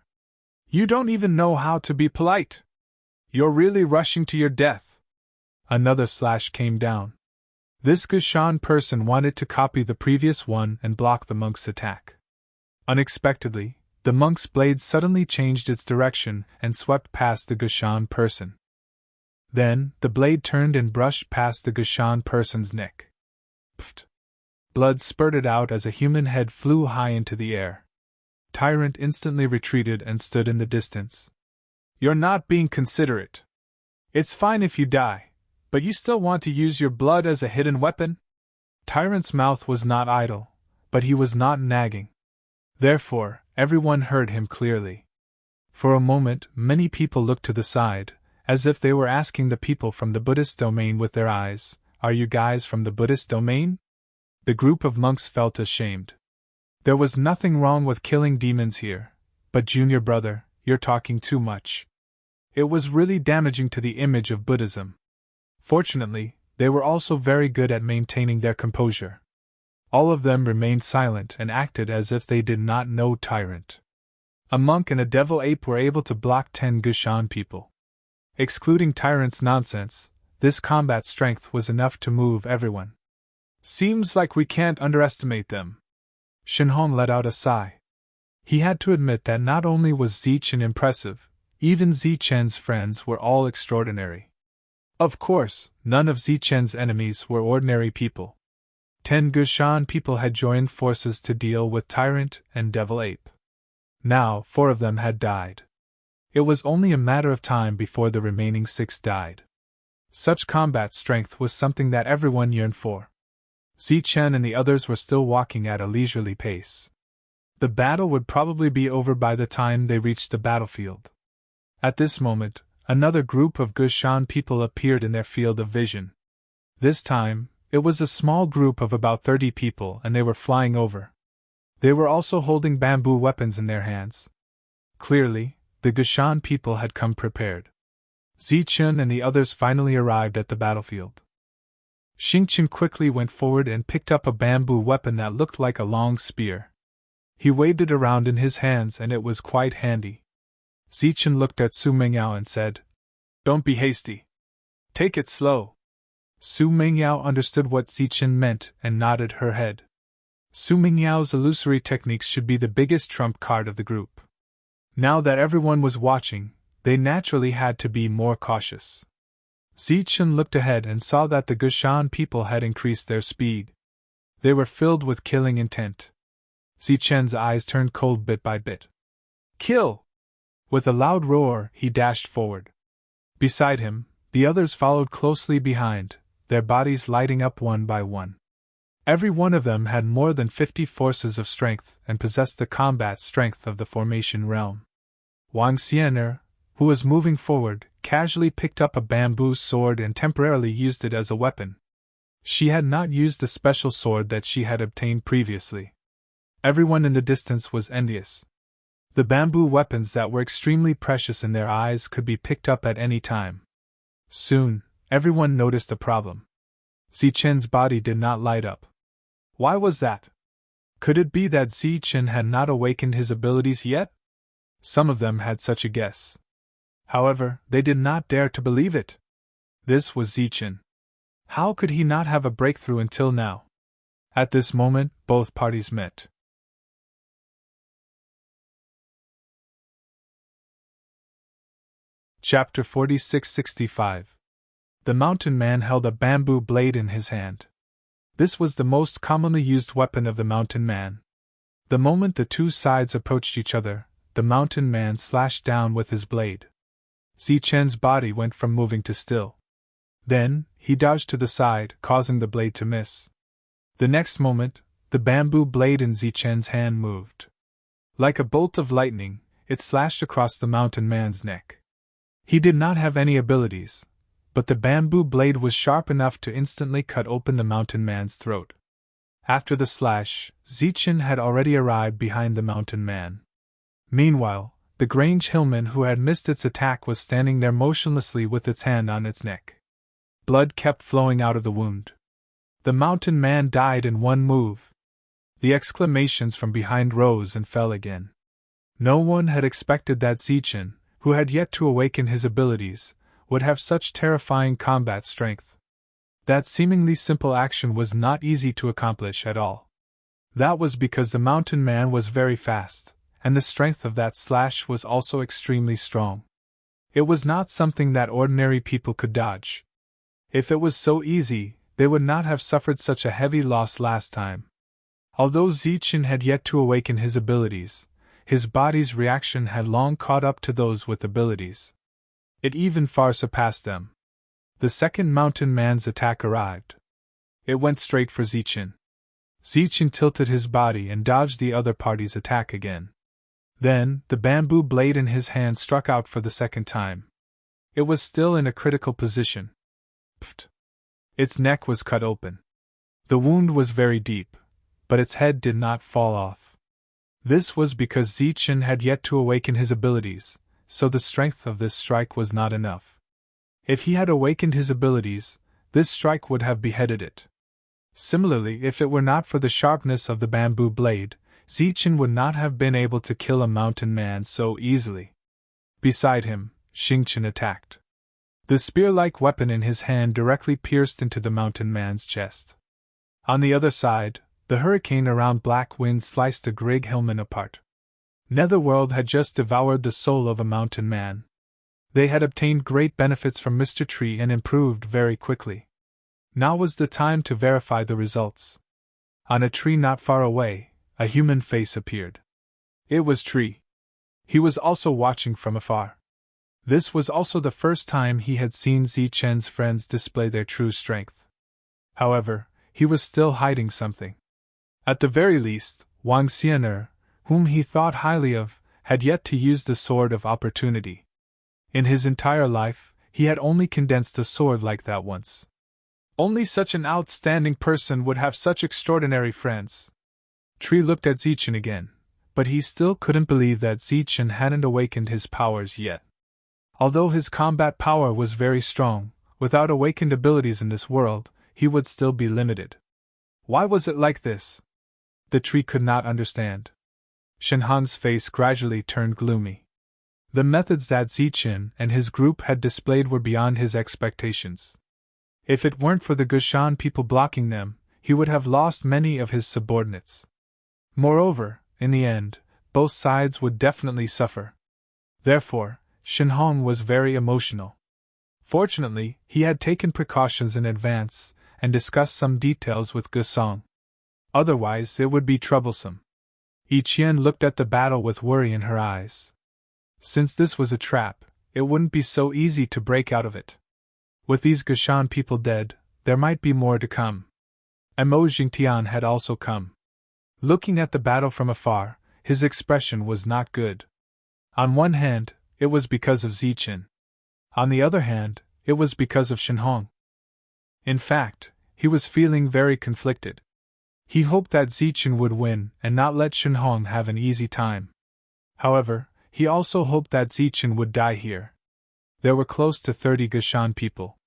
You don't even know how to be polite. You're really rushing to your death. Another slash came down. This Gushan person wanted to copy the previous one and block the monk's attack. Unexpectedly, the monk's blade suddenly changed its direction and swept past the Gushan person. Then, the blade turned and brushed past the Gushan person's neck. Pfft! Blood spurted out as a human head flew high into the air. Tyrant instantly retreated and stood in the distance. You're not being considerate. It's fine if you die, but you still want to use your blood as a hidden weapon? Tyrant's mouth was not idle, but he was not nagging. Therefore, everyone heard him clearly. For a moment, many people looked to the side, as if they were asking the people from the Buddhist domain with their eyes, "Are you guys from the Buddhist domain?" The group of monks felt ashamed. There was nothing wrong with killing demons here, but junior brother, you're talking too much. It was really damaging to the image of Buddhism. Fortunately, they were also very good at maintaining their composure. All of them remained silent and acted as if they did not know Tyrant. A monk and a devil ape were able to block 10 Gushan people. Excluding Tyrant's nonsense, this combat strength was enough to move everyone. Seems like we can't underestimate them. Shinhong let out a sigh. He had to admit that not only was Zichen impressive, even Zichen's friends were all extraordinary. Of course, none of Zichen's enemies were ordinary people. 10 Gushan people had joined forces to deal with Tyrant and Devil Ape. Now, 4 of them had died. It was only a matter of time before the remaining 6 died. Such combat strength was something that everyone yearned for. Zichen and the others were still walking at a leisurely pace. The battle would probably be over by the time they reached the battlefield. At this moment, another group of Gushan people appeared in their field of vision. This time, it was a small group of about 30 people and they were flying over. They were also holding bamboo weapons in their hands. Clearly, the Gushan people had come prepared. Zichen and the others finally arrived at the battlefield. Xingqian quickly went forward and picked up a bamboo weapon that looked like a long spear. He waved it around in his hands and it was quite handy. Zichen looked at Su Mingyao and said, "Don't be hasty. Take it slow." Su Mingyao understood what Zichen meant and nodded her head. Su Mingyao's illusory techniques should be the biggest trump card of the group. Now that everyone was watching, they naturally had to be more cautious. Zichen looked ahead and saw that the Gushan people had increased their speed. They were filled with killing intent. Zichen's eyes turned cold bit by bit. "Kill!" With a loud roar, he dashed forward. Beside him, the others followed closely behind, their bodies lighting up one by one. Every one of them had more than 50 forces of strength and possessed the combat strength of the formation realm. Wang Xianer, who was moving forward, casually picked up a bamboo sword and temporarily used it as a weapon. She had not used the special sword that she had obtained previously. Everyone in the distance was envious. The bamboo weapons that were extremely precious in their eyes could be picked up at any time. Soon, everyone noticed the problem. Zichen's body did not light up. Why was that? Could it be that Zichen had not awakened his abilities yet? Some of them had such a guess. However, they did not dare to believe it. This was Zichen. How could he not have a breakthrough until now? At this moment, both parties met. Chapter 46-65. The mountain man held a bamboo blade in his hand. This was the most commonly used weapon of the mountain man. The moment the two sides approached each other, the mountain man slashed down with his blade. Zichen's body went from moving to still. Then, he dodged to the side, causing the blade to miss. The next moment, the bamboo blade in Zichen's hand moved. Like a bolt of lightning, it slashed across the mountain man's neck. He did not have any abilities, but the bamboo blade was sharp enough to instantly cut open the mountain man's throat. After the slash, Zichen had already arrived behind the mountain man. Meanwhile, the Grange hillman who had missed its attack was standing there motionlessly with its hand on its neck. Blood kept flowing out of the wound. The mountain man died in one move. The exclamations from behind rose and fell again. No one had expected that Zichen, who had yet to awaken his abilities, would have such terrifying combat strength. That seemingly simple action was not easy to accomplish at all. That was because the mountain man was very fast, and the strength of that slash was also extremely strong. It was not something that ordinary people could dodge. If it was so easy, they would not have suffered such a heavy loss last time. Although Zichen had yet to awaken his abilities, his body's reaction had long caught up to those with abilities. It even far surpassed them. The second mountain man's attack arrived. It went straight for Zichen. Zichen tilted his body and dodged the other party's attack again. Then, the bamboo blade in his hand struck out for the second time. It was still in a critical position. Pfft! Its neck was cut open. The wound was very deep, but its head did not fall off. This was because Zichen had yet to awaken his abilities, so the strength of this strike was not enough. If he had awakened his abilities, this strike would have beheaded it. Similarly, if it were not for the sharpness of the bamboo blade, Zichen would not have been able to kill a mountain man so easily. Beside him, Xingchen attacked. The spear-like weapon in his hand directly pierced into the mountain man's chest. On the other side, the hurricane around Black Wind sliced the Grig hillman apart. Netherworld had just devoured the soul of a mountain man. They had obtained great benefits from Mr. Tree and improved very quickly. Now was the time to verify the results. On a tree not far away, a human face appeared. It was Tree. He was also watching from afar. This was also the first time he had seen Zichen's friends display their true strength. However, he was still hiding something. At the very least, Wang Xianer, whom he thought highly of, had yet to use the sword of opportunity. In his entire life, he had only condensed a sword like that once. Only such an outstanding person would have such extraordinary friends. Tree looked at Zichen again, but he still couldn't believe that Zichen hadn't awakened his powers yet. Although his combat power was very strong, without awakened abilities in this world, he would still be limited. Why was it like this? The tree could not understand. Shenhong's face gradually turned gloomy. The methods that Zichen and his group had displayed were beyond his expectations. If it weren't for the Gushan people blocking them, he would have lost many of his subordinates. Moreover, in the end, both sides would definitely suffer. Therefore, Shenhong was very emotional. Fortunately, he had taken precautions in advance and discussed some details with Gusong. Otherwise, it would be troublesome. Yiqian looked at the battle with worry in her eyes. Since this was a trap, it wouldn't be so easy to break out of it. With these Gushan people dead, there might be more to come. And Mo Jingtian had also come. Looking at the battle from afar, his expression was not good. On one hand, it was because of Zichen. On the other hand, it was because of Shenhong. In fact, he was feeling very conflicted. He hoped that Zichen would win and not let Shenhong have an easy time. However, he also hoped that Zichen would die here. There were close to 30 Gushan people.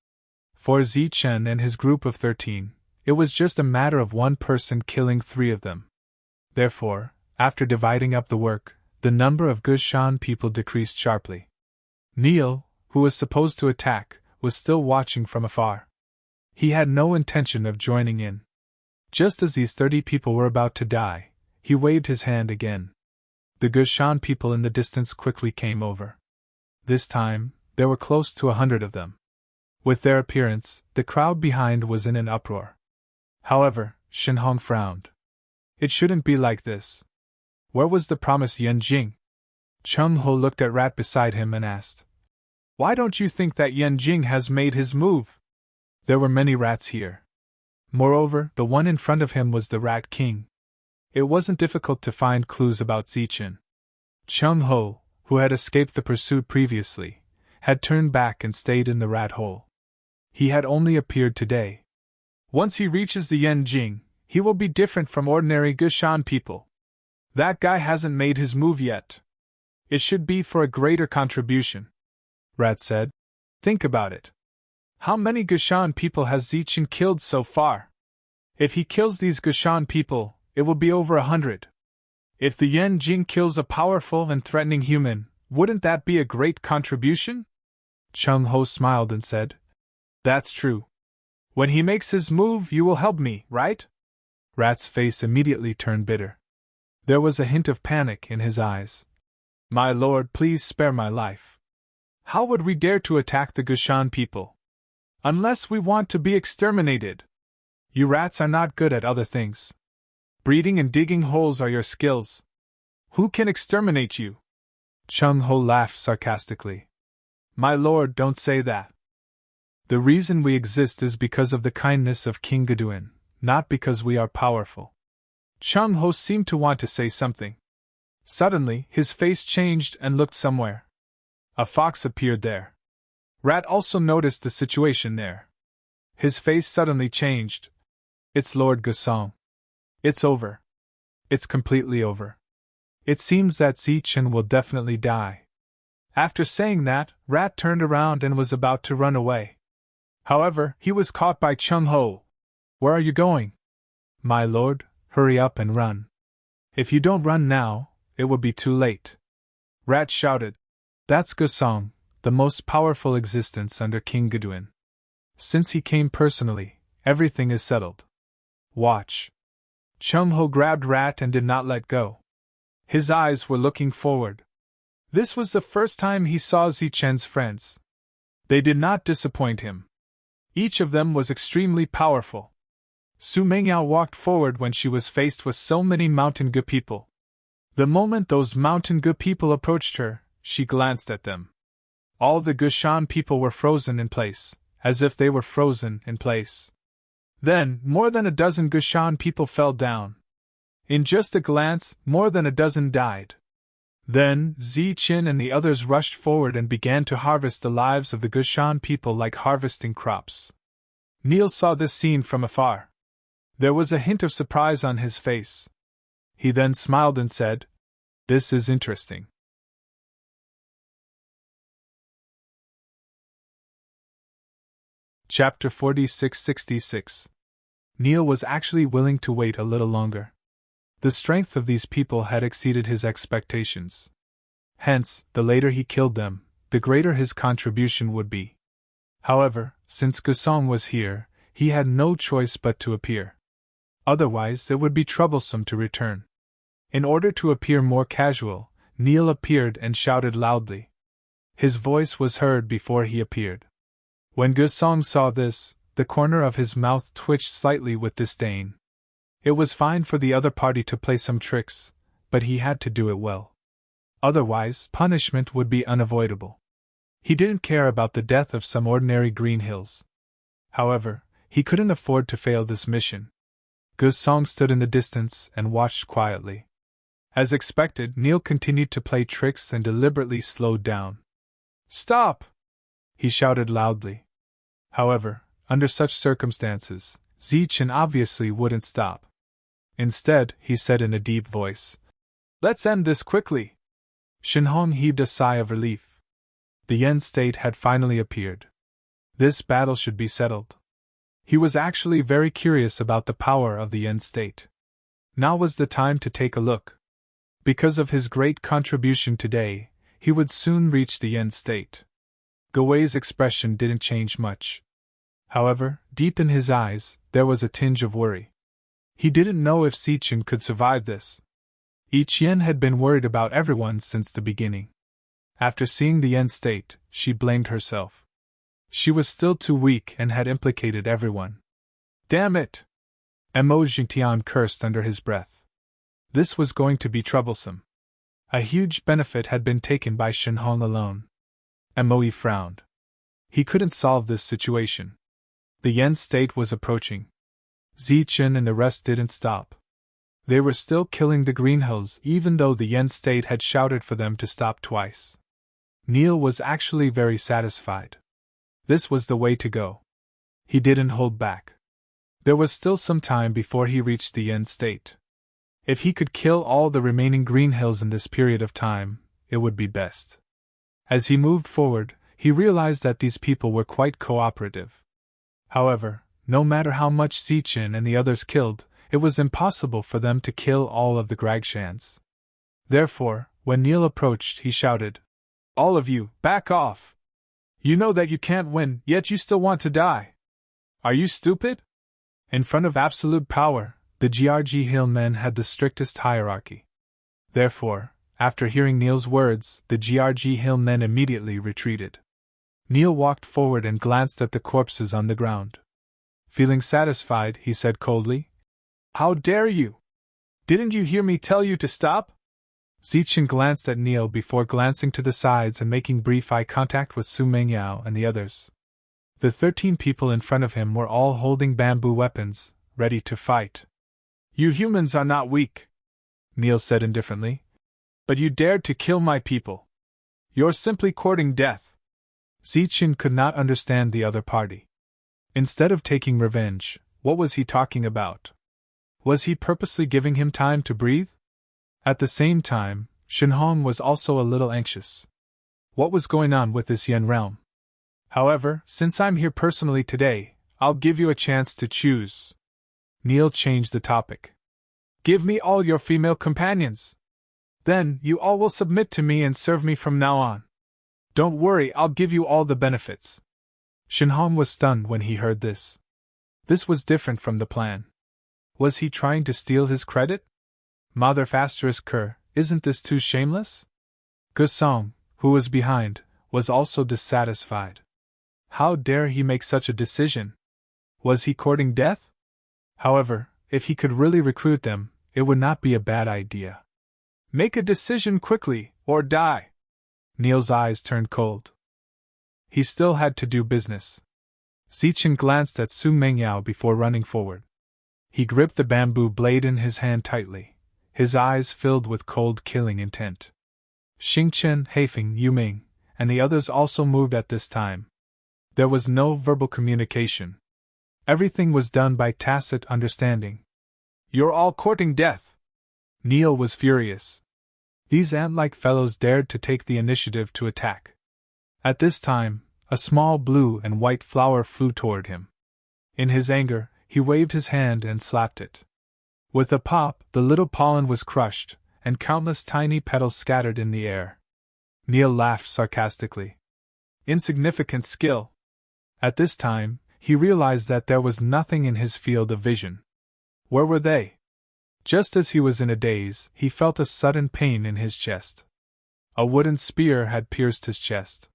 For Zichen and his group of 13, it was just a matter of one person killing 3 of them. Therefore, after dividing up the work, the number of Gushan people decreased sharply. Neil, who was supposed to attack, was still watching from afar. He had no intention of joining in. Just as these 30 people were about to die, he waved his hand again. The Gushan people in the distance quickly came over. This time, there were close to 100 of them. With their appearance, the crowd behind was in an uproar. However, Shenhong frowned. It shouldn't be like this. Where was the promised Yan Jing? Chung Ho looked at Rat beside him and asked, "Why don't you think that Yan Jing has made his move?" There were many rats here. Moreover, the one in front of him was the Rat King. It wasn't difficult to find clues about Zichen. Chung Ho, who had escaped the pursuit previously, had turned back and stayed in the rat hole. He had only appeared today. Once he reaches the Yan Jing, he will be different from ordinary Gushan people. That guy hasn't made his move yet. It should be for a greater contribution. Rat said. Think about it. How many Gushan people has Zichen killed so far? If he kills these Gushan people, it will be over 100. If the Yan Jing kills a powerful and threatening human, wouldn't that be a great contribution? Chung Ho smiled and said, That's true. When he makes his move, you will help me, right? Rat's face immediately turned bitter. There was a hint of panic in his eyes. My lord, please spare my life. How would we dare to attack the Gushan people? Unless we want to be exterminated. You rats are not good at other things. Breeding and digging holes are your skills. Who can exterminate you? Chung Ho laughed sarcastically. My lord, don't say that. The reason we exist is because of the kindness of King Gaduin, not because we are powerful. Chung Ho seemed to want to say something. Suddenly, his face changed and looked somewhere. A fox appeared there. Rat also noticed the situation there. His face suddenly changed. It's Lord Gusong. It's over. It's completely over. It seems that Zichen will definitely die. After saying that, Rat turned around and was about to run away. However, he was caught by Chung Ho. Where are you going? My lord, hurry up and run. If you don't run now, it will be too late. Rat shouted. That's Gusong, the most powerful existence under King Gaduin. Since he came personally, everything is settled. Watch. Chung Ho grabbed Rat and did not let go. His eyes were looking forward. This was the first time he saw Zichen's friends. They did not disappoint him. Each of them was extremely powerful. Su Mengyao walked forward when she was faced with so many Mountain Gu people. The moment those Mountain Gu people approached her, she glanced at them. All the Gushan people were frozen in place, as if they were frozen in place. Then, more than a dozen Gushan people fell down. In just a glance, more than a dozen died. Then, Zichen and the others rushed forward and began to harvest the lives of the Gushan people like harvesting crops. Neil saw this scene from afar. There was a hint of surprise on his face. He then smiled and said, This is interesting. Chapter 4666. Neil was actually willing to wait a little longer. The strength of these people had exceeded his expectations. Hence, the later he killed them, the greater his contribution would be. However, since Gusong was here, he had no choice but to appear. Otherwise, it would be troublesome to return. In order to appear more casual, Neil appeared and shouted loudly. His voice was heard before he appeared. When Gusong saw this, the corner of his mouth twitched slightly with disdain. It was fine for the other party to play some tricks, but he had to do it well. Otherwise, punishment would be unavoidable. He didn't care about the death of some ordinary green hills. However, he couldn't afford to fail this mission. Gusong stood in the distance and watched quietly. As expected, Neil continued to play tricks and deliberately slowed down. Stop! He shouted loudly. However, under such circumstances, Zichen obviously wouldn't stop. Instead, he said in a deep voice, Let's end this quickly. Shenhong heaved a sigh of relief. The Yen state had finally appeared. This battle should be settled. He was actually very curious about the power of the Yen state. Now was the time to take a look. Because of his great contribution today, he would soon reach the Yen state. Gowei's expression didn't change much. However, deep in his eyes, there was a tinge of worry. He didn't know if Zichen could survive this. Yen had been worried about everyone since the beginning. After seeing the Yen state, she blamed herself. She was still too weak and had implicated everyone. Damn it! Mo Jingtian cursed under his breath. This was going to be troublesome. A huge benefit had been taken by Shenhong alone. Mo frowned. He couldn't solve this situation. The Yen state was approaching. Zichen and the rest didn't stop. They were still killing the Green Hills even though the Yen state had shouted for them to stop twice. Neil was actually very satisfied. This was the way to go. He didn't hold back. There was still some time before he reached the Yen state. If he could kill all the remaining Green Hills in this period of time, it would be best. As he moved forward, he realized that these people were quite cooperative. However, no matter how much Zichen and the others killed, it was impossible for them to kill all of the Gragshans. Therefore, when Neil approached, he shouted, "All of you, back off! You know that you can't win, yet you still want to die. Are you stupid?" In front of absolute power, the GRG Hill men had the strictest hierarchy. Therefore, after hearing Neil's words, the GRG Hill men immediately retreated. Neil walked forward and glanced at the corpses on the ground. Feeling satisfied, he said coldly, "How dare you? Didn't you hear me tell you to stop?" Zichen glanced at Neil before glancing to the sides and making brief eye contact with Su Mengyao and the others. The 13 people in front of him were all holding bamboo weapons, ready to fight. "You humans are not weak," Neil said indifferently. "But you dared to kill my people. You're simply courting death." Zichen could not understand the other party. Instead of taking revenge, what was he talking about? Was he purposely giving him time to breathe? At the same time, Shenhong was also a little anxious. What was going on with this Yen realm? "However, since I'm here personally today, I'll give you a chance to choose." Neil changed the topic. "Give me all your female companions. Then, you all will submit to me and serve me from now on. Don't worry, I'll give you all the benefits." Shenhong was stunned when he heard this. This was different from the plan. Was he trying to steal his credit? Mother Kerr, isn't this too shameless? Gusong, who was behind, was also dissatisfied. How dare he make such a decision? Was he courting death? However, if he could really recruit them, it would not be a bad idea. "Make a decision quickly, or die." Neil's eyes turned cold. He still had to do business. Zichen glanced at Su Mengyao before running forward. He gripped the bamboo blade in his hand tightly, his eyes filled with cold killing intent. Xingchen, Haifeng, Yuming, and the others also moved at this time. There was no verbal communication. Everything was done by tacit understanding. "You're all courting death!" Neil was furious. These ant-like fellows dared to take the initiative to attack. At this time, a small blue and white flower flew toward him. In his anger, he waved his hand and slapped it. With a pop, the little pollen was crushed, and countless tiny petals scattered in the air. Neil laughed sarcastically. Insignificant skill. At this time, he realized that there was nothing in his field of vision. Where were they? Just as he was in a daze, he felt a sudden pain in his chest. A wooden spear had pierced his chest.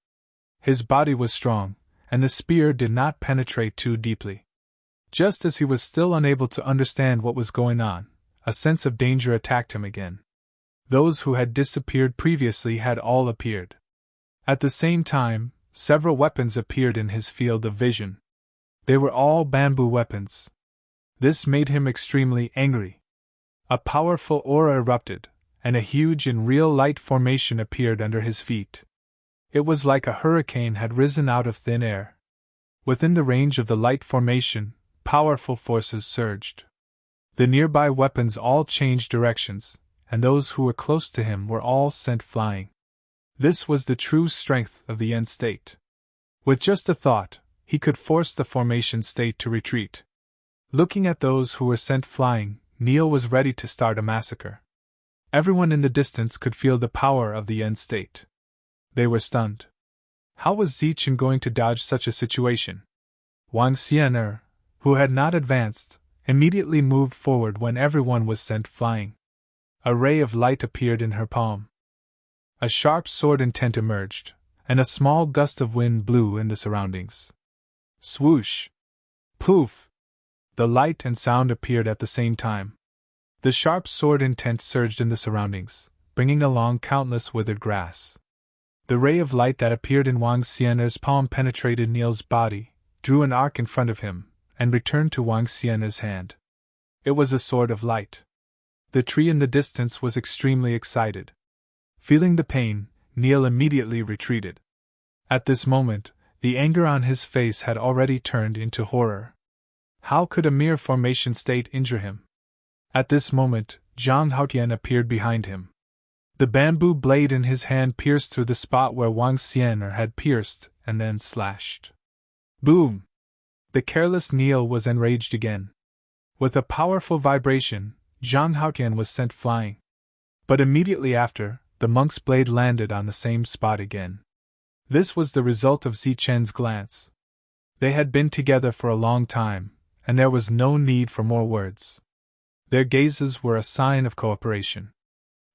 His body was strong, and the spear did not penetrate too deeply. Just as he was still unable to understand what was going on, a sense of danger attacked him again. Those who had disappeared previously had all appeared. At the same time, several weapons appeared in his field of vision. They were all bamboo weapons. This made him extremely angry. A powerful aura erupted, and a huge and real light formation appeared under his feet. It was like a hurricane had risen out of thin air. Within the range of the light formation, powerful forces surged. The nearby weapons all changed directions, and those who were close to him were all sent flying. This was the true strength of the yen state. With just a thought, he could force the formation state to retreat. Looking at those who were sent flying, Neil was ready to start a massacre. Everyone in the distance could feel the power of the yen state. They were stunned. How was Zichen going to dodge such a situation? Wang Xian'er, who had not advanced, immediately moved forward when everyone was sent flying. A ray of light appeared in her palm. A sharp sword intent emerged, and a small gust of wind blew in the surroundings. Swoosh! Poof! The light and sound appeared at the same time. The sharp sword intent surged in the surroundings, bringing along countless withered grass. The ray of light that appeared in Wang Xian'er's palm penetrated Neil's body, drew an arc in front of him, and returned to Wang Xian'er's hand. It was a sword of light. The tree in the distance was extremely excited. Feeling the pain, Neil immediately retreated. At this moment, the anger on his face had already turned into horror. How could a mere formation state injure him? At this moment, Zhang Haotian appeared behind him. The bamboo blade in his hand pierced through the spot where Wang Xian'er had pierced, and then slashed. Boom! The careless Neil was enraged again. With a powerful vibration, Zhang Haotian was sent flying. But immediately after, the monk's blade landed on the same spot again. This was the result of Zichen's glance. They had been together for a long time, and there was no need for more words. Their gazes were a sign of cooperation.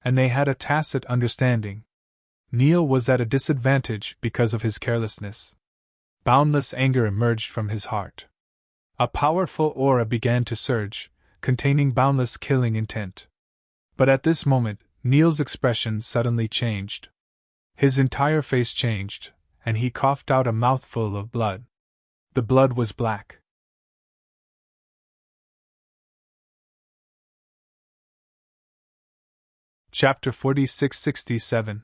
And they had a tacit understanding. Neil was at a disadvantage because of his carelessness. Boundless anger emerged from his heart. A powerful aura began to surge, containing boundless killing intent. But at this moment, Neil's expression suddenly changed. His entire face changed, and he coughed out a mouthful of blood. The blood was black. Chapter 46-67.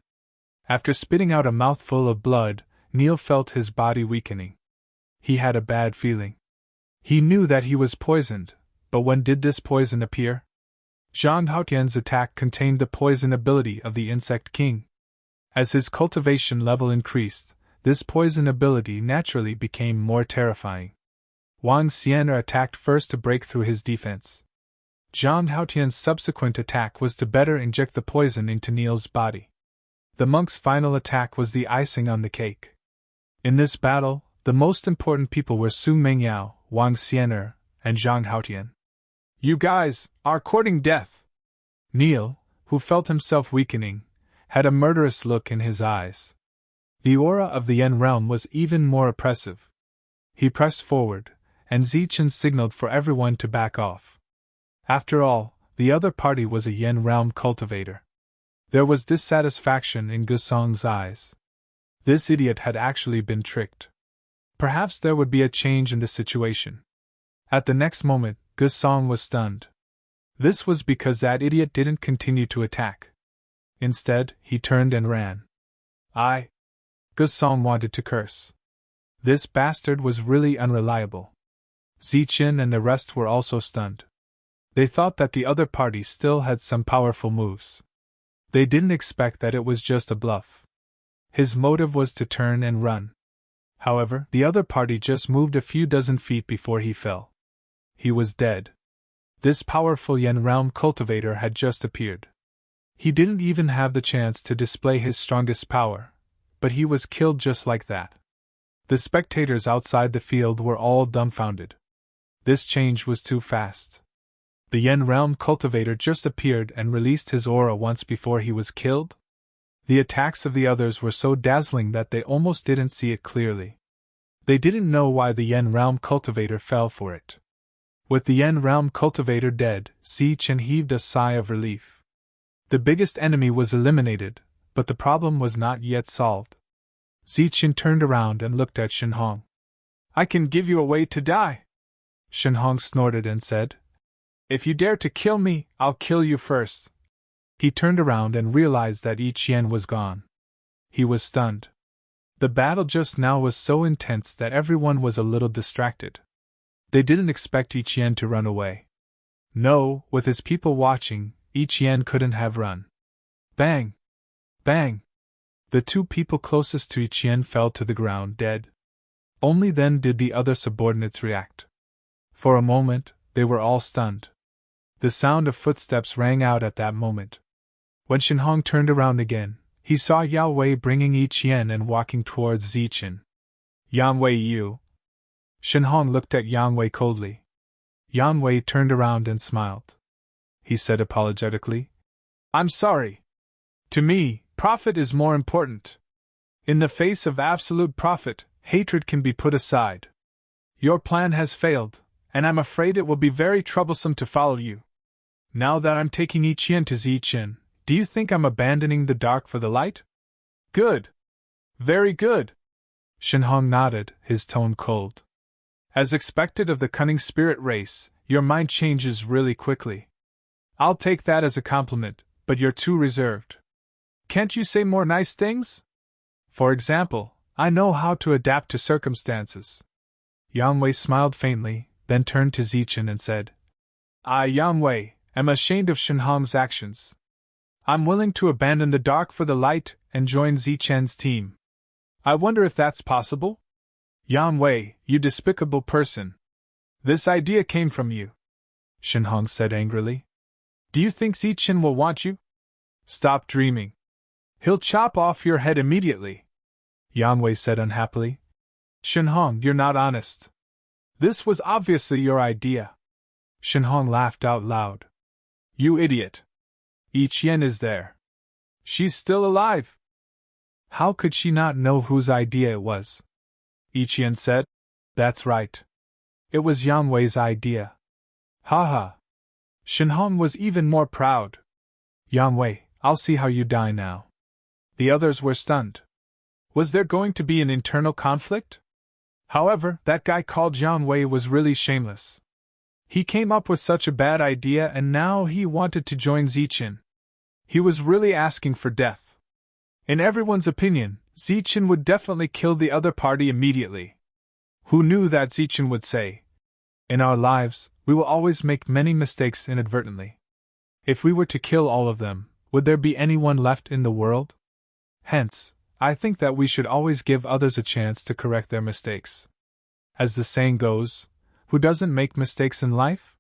After spitting out a mouthful of blood, Neil felt his body weakening. He had a bad feeling. He knew that he was poisoned, but when did this poison appear? Zhang Haotian's attack contained the poison ability of the Insect King. As his cultivation level increased, this poison ability naturally became more terrifying. Wang Xian'er attacked first to break through his defense. Zhang Haotian's subsequent attack was to better inject the poison into Neil's body. The monk's final attack was the icing on the cake. In this battle, the most important people were Su Mengyao, Wang Xian'er, and Zhang Haotian. You guys are courting death! Neil, who felt himself weakening, had a murderous look in his eyes. The aura of the Yen realm was even more oppressive. He pressed forward, and Zichen signaled for everyone to back off. After all, the other party was a Yen realm cultivator. There was dissatisfaction in Gusong's eyes. This idiot had actually been tricked. Perhaps there would be a change in the situation. At the next moment, Gusong was stunned. This was because that idiot didn't continue to attack. Instead, he turned and ran. Gusong wanted to curse. This bastard was really unreliable. Zichen and the rest were also stunned. They thought that the other party still had some powerful moves. They didn't expect that it was just a bluff. His motive was to turn and run. However, the other party just moved a few dozen feet before he fell. He was dead. This powerful Yen realm cultivator had just appeared. He didn't even have the chance to display his strongest power, but he was killed just like that. The spectators outside the field were all dumbfounded. This change was too fast. The Yen realm cultivator just appeared and released his aura once before he was killed? The attacks of the others were so dazzling that they almost didn't see it clearly. They didn't know why the Yen realm cultivator fell for it. With the Yen realm cultivator dead, Zichen heaved a sigh of relief. The biggest enemy was eliminated, but the problem was not yet solved. Zichen turned around and looked at Shenhong. I can give you a way to die. Shenhong snorted and said, If you dare to kill me, I'll kill you first. He turned around and realized that Yi Qian was gone. He was stunned. The battle just now was so intense that everyone was a little distracted. They didn't expect Yi Qian to run away. No, with his people watching, Yi Qian couldn't have run. Bang! Bang! The two people closest to Ichien fell to the ground dead. Only then did the other subordinates react. For a moment, they were all stunned. The sound of footsteps rang out at that moment. When Shenhong turned around again, he saw Yao Wei bringing Ichien and walking towards Zichen. Yan Wei, you. Shenhong looked at Yan Wei coldly. Yan Wei turned around and smiled. He said apologetically, I'm sorry. To me, profit is more important. In the face of absolute profit, hatred can be put aside. Your plan has failed, and I'm afraid it will be very troublesome to follow you. Now that I'm taking Ichien to Zichen, do you think I'm abandoning the dark for the light? Good. Very good. Shenhong nodded, his tone cold. As expected of the cunning spirit race, your mind changes really quickly. I'll take that as a compliment, but you're too reserved. Can't you say more nice things? For example, I know how to adapt to circumstances. Yan Wei smiled faintly, then turned to Zichen and said, I, Yan Wei, am ashamed of Shenhong's actions. I'm willing to abandon the dark for the light and join Zichen's team. I wonder if that's possible? Yan Wei, you despicable person. This idea came from you, Shenhong said angrily. Do you think Zichen will want you? Stop dreaming. He'll chop off your head immediately, Yan Wei said unhappily. Shenhong, you're not honest. This was obviously your idea. Shenhong laughed out loud. You idiot. Ichien is there. She's still alive. How could she not know whose idea it was? Ichien said. That's right. It was Yan Wei's idea. Ha ha. Shenhong was even more proud. Yan Wei, I'll see how you die now. The others were stunned. Was there going to be an internal conflict? However, that guy called Yan Wei was really shameless. He came up with such a bad idea and now he wanted to join Zichen. He was really asking for death. In everyone's opinion, Zichen would definitely kill the other party immediately. Who knew that Zichen would say, in our lives, we will always make many mistakes inadvertently. If we were to kill all of them, would there be anyone left in the world? Hence, I think that we should always give others a chance to correct their mistakes. As the saying goes, who doesn't make mistakes in life?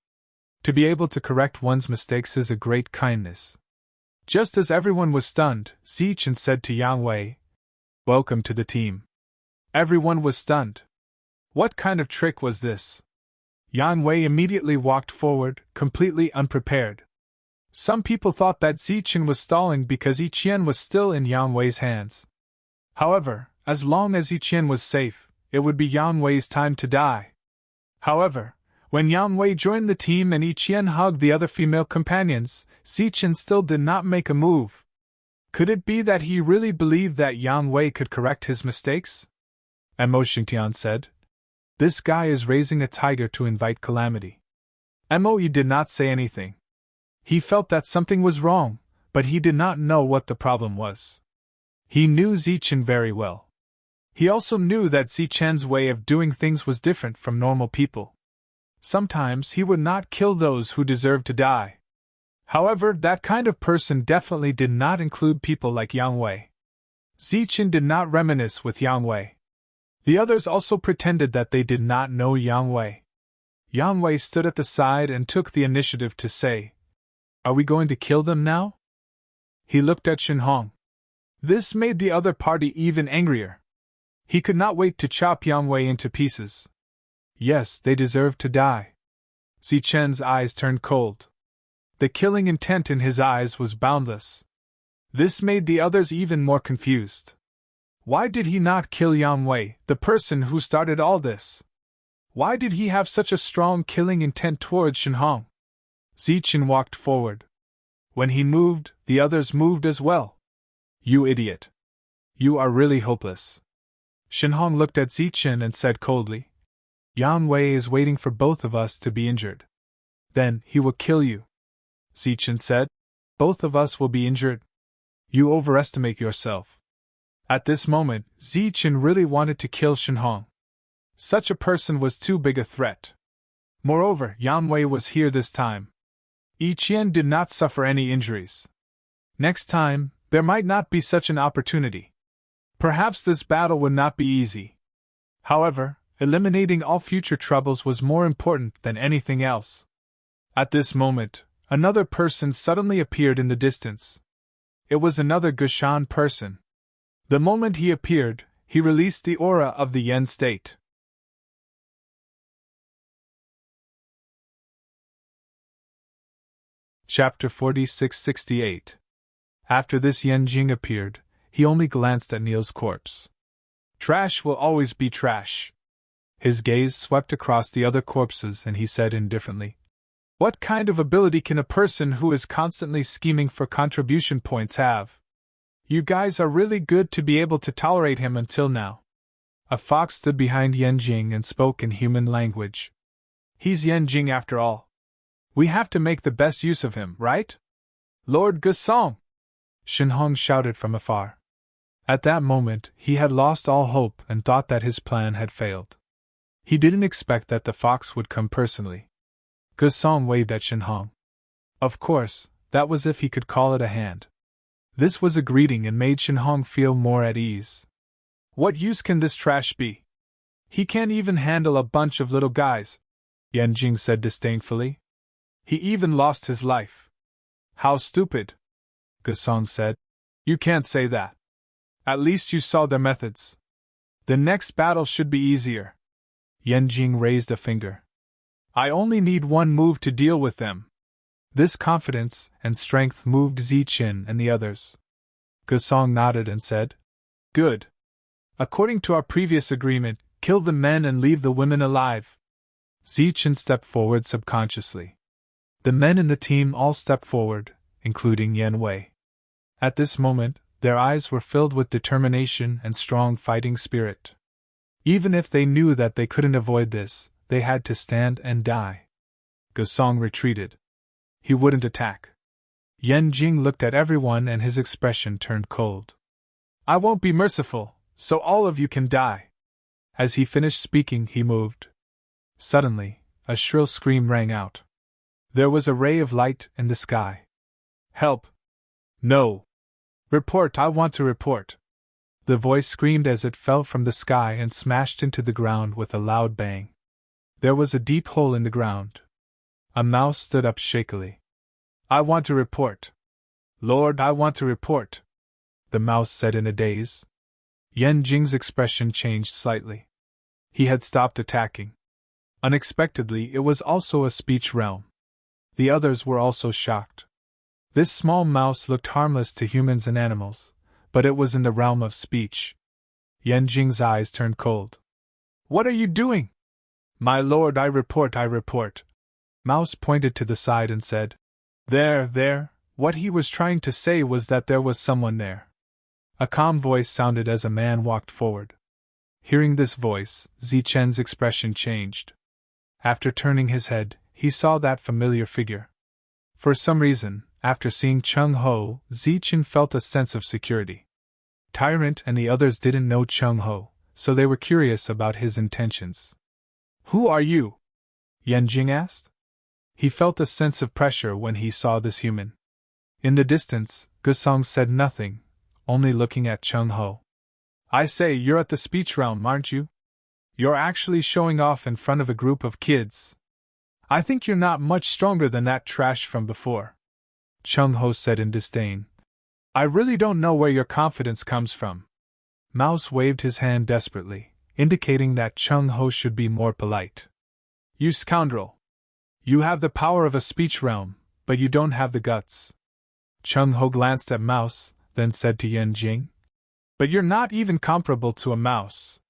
To be able to correct one's mistakes is a great kindness. Just as everyone was stunned, Zichen said to Yan Wei, Welcome to the team. Everyone was stunned. What kind of trick was this? Yan Wei immediately walked forward, completely unprepared. Some people thought that Zichen was stalling because Ichien was still in Yan Wei's hands. However, as long as Ichien was safe, it would be Yan Wei's time to die. However, when Yan Wei joined the team and Ichien hugged the other female companions, Zichen still did not make a move. Could it be that he really believed that Yan Wei could correct his mistakes? Mo Xingtian said. This guy is raising a tiger to invite calamity. Moe did not say anything. He felt that something was wrong, but he did not know what the problem was. He knew Zichen very well. He also knew that Zichen's way of doing things was different from normal people. Sometimes he would not kill those who deserved to die. However, that kind of person definitely did not include people like Yan Wei. Zichen did not reminisce with Yan Wei. The others also pretended that they did not know Yan Wei. Yan Wei stood at the side and took the initiative to say, Are we going to kill them now? He looked at Shenhong. This made the other party even angrier. He could not wait to chop Yan Wei into pieces. Yes, they deserved to die. Zichen's eyes turned cold. The killing intent in his eyes was boundless. This made the others even more confused. Why did he not kill Yan Wei, the person who started all this? Why did he have such a strong killing intent towards Shenhong? Zichen walked forward. When he moved, the others moved as well. You idiot. You are really hopeless. Shenhong looked at Zichen and said coldly, Yan Wei is waiting for both of us to be injured. Then he will kill you. Zichen said, Both of us will be injured. You overestimate yourself. At this moment, Zichen really wanted to kill Shenhong. Such a person was too big a threat. Moreover, Yan Wei was here this time. Ichien did not suffer any injuries. Next time, there might not be such an opportunity. Perhaps this battle would not be easy. However, eliminating all future troubles was more important than anything else. At this moment, another person suddenly appeared in the distance. It was another Gushan person. The moment he appeared, he released the aura of the Yen state. Chapter 46-68. After this, Yen Jing appeared. He only glanced at Neil's corpse. Trash will always be trash. His gaze swept across the other corpses and he said indifferently, "What kind of ability can a person who is constantly scheming for contribution points have? You guys are really good to be able to tolerate him until now." A fox stood behind Yen Jing and spoke in human language. "He's Yen Jing after all. We have to make the best use of him, right? Lord Gusong!" Shenhong shouted from afar. At that moment, he had lost all hope and thought that his plan had failed. He didn't expect that the fox would come personally. Gusong waved at Shenhong. Of course, that was if he could call it a hand. This was a greeting and made Shenhong feel more at ease. What use can this trash be? He can't even handle a bunch of little guys, Yen Jing said disdainfully. He even lost his life. How stupid, Gusong said. You can't say that. At least you saw their methods. The next battle should be easier. Yen Jing raised a finger. I only need one move to deal with them. This confidence and strength moved Ziqin and the others. Gusong nodded and said, Good. According to our previous agreement, kill the men and leave the women alive. Ziqin stepped forward subconsciously. The men in the team all stepped forward, including Yen Wei. At this moment, their eyes were filled with determination and strong fighting spirit. Even if they knew that they couldn't avoid this, they had to stand and die. Gusong retreated. He wouldn't attack. Yen Jing looked at everyone and his expression turned cold. I won't be merciful, so all of you can die. As he finished speaking, he moved. Suddenly, a shrill scream rang out. There was a ray of light in the sky. Help! No! Report! I want to report! The voice screamed as it fell from the sky and smashed into the ground with a loud bang. There was a deep hole in the ground. A mouse stood up shakily. I want to report. Lord, I want to report, the mouse said in a daze. Yen Jing's expression changed slightly. He had stopped attacking. Unexpectedly, it was also a speech realm. The others were also shocked. This small mouse looked harmless to humans and animals, but it was in the realm of speech. Yen Jing's eyes turned cold. What are you doing? My lord, I report, I report. Mouse pointed to the side and said, There. What he was trying to say was that there was someone there. A calm voice sounded as a man walked forward. Hearing this voice, Ziqin's expression changed. After turning his head, he saw that familiar figure. For some reason, after seeing Chung Ho, Ziqin felt a sense of security. Tyrant and the others didn't know Chung Ho, so they were curious about his intentions. Who are you? Yen Jing asked. He felt a sense of pressure when he saw this human. In the distance, Gusong said nothing, only looking at Chung Ho. I say, you're at the speech realm, aren't you? You're actually showing off in front of a group of kids. I think you're not much stronger than that trash from before. Chung Ho said in disdain. I really don't know where your confidence comes from. Mouse waved his hand desperately, indicating that Chung Ho should be more polite. You scoundrel! You have the power of a speech realm, but you don't have the guts. Chung Ho glanced at Mouse, then said to Yen Jing, But you're not even comparable to a mouse.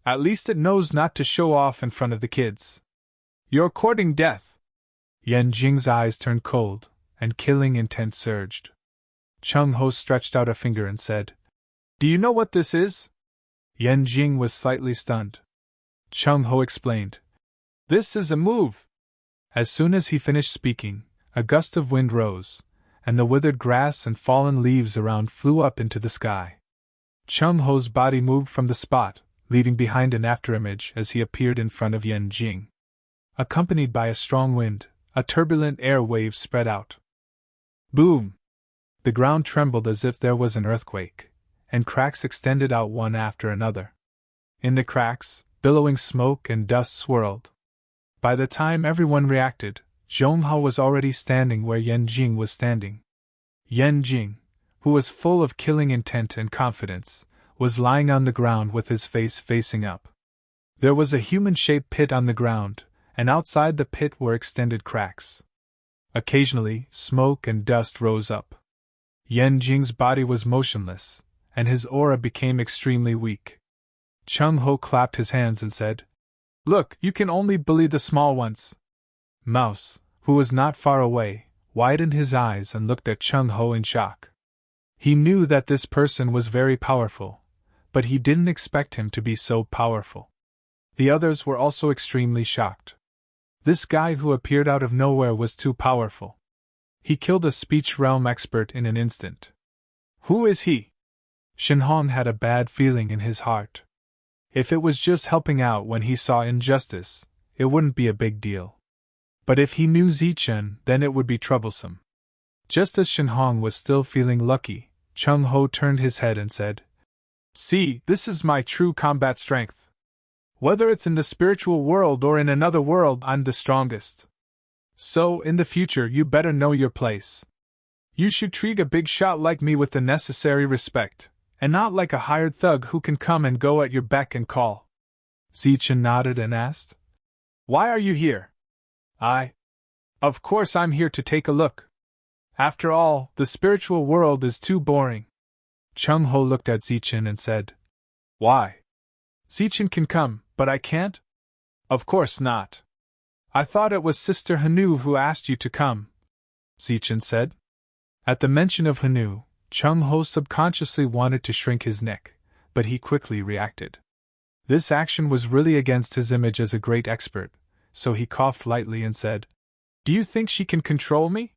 At least it knows not to show off in front of the kids. You're courting death. Yen Jing's eyes turned cold, and killing intent surged. Chung Ho stretched out a finger and said, Do you know what this is? Yen Jing was slightly stunned. Chung Ho explained, This is a move. As soon as he finished speaking, a gust of wind rose, and the withered grass and fallen leaves around flew up into the sky. Chung Ho's body moved from the spot, leaving behind an afterimage as he appeared in front of Yen Jing. Accompanied by a strong wind, a turbulent air wave spread out. Boom! The ground trembled as if there was an earthquake, and cracks extended out one after another. In the cracks, billowing smoke and dust swirled. By the time everyone reacted, Zhonghao was already standing where Yan Jing was standing. Yan Jing, who was full of killing intent and confidence, was lying on the ground with his face facing up. There was a human-shaped pit on the ground, and outside the pit were extended cracks. Occasionally, smoke and dust rose up. Yan Jing's body was motionless, and his aura became extremely weak. Chung Ho clapped his hands and said, "Look, you can only bully the small ones." Mouse, who was not far away, widened his eyes and looked at Chung Ho in shock. He knew that this person was very powerful, but he didn't expect him to be so powerful. The others were also extremely shocked. This guy who appeared out of nowhere was too powerful. He killed a speech realm expert in an instant. Who is he? Shenhong had a bad feeling in his heart. If it was just helping out when he saw injustice, it wouldn't be a big deal. But if he knew Zichen, then it would be troublesome. Just as Shenhong was still feeling lucky, Chung Ho turned his head and said, "See, this is my true combat strength. Whether it's in the spiritual world or in another world, I'm the strongest. So, in the future, you better know your place. You should treat a big shot like me with the necessary respect, and not like a hired thug who can come and go at your beck and call." Zichen nodded and asked, "Why are you here?" Of course I'm here to take a look. After all, the spiritual world is too boring." Chung Ho looked at Zichen and said, "Why? Zichen can come, but I can't?" "Of course not. I thought it was Sister Hanu who asked you to come," Zichen said. At the mention of Hanu, Chung Ho subconsciously wanted to shrink his neck, but he quickly reacted. This action was really against his image as a great expert, so he coughed lightly and said, "Do you think she can control me?"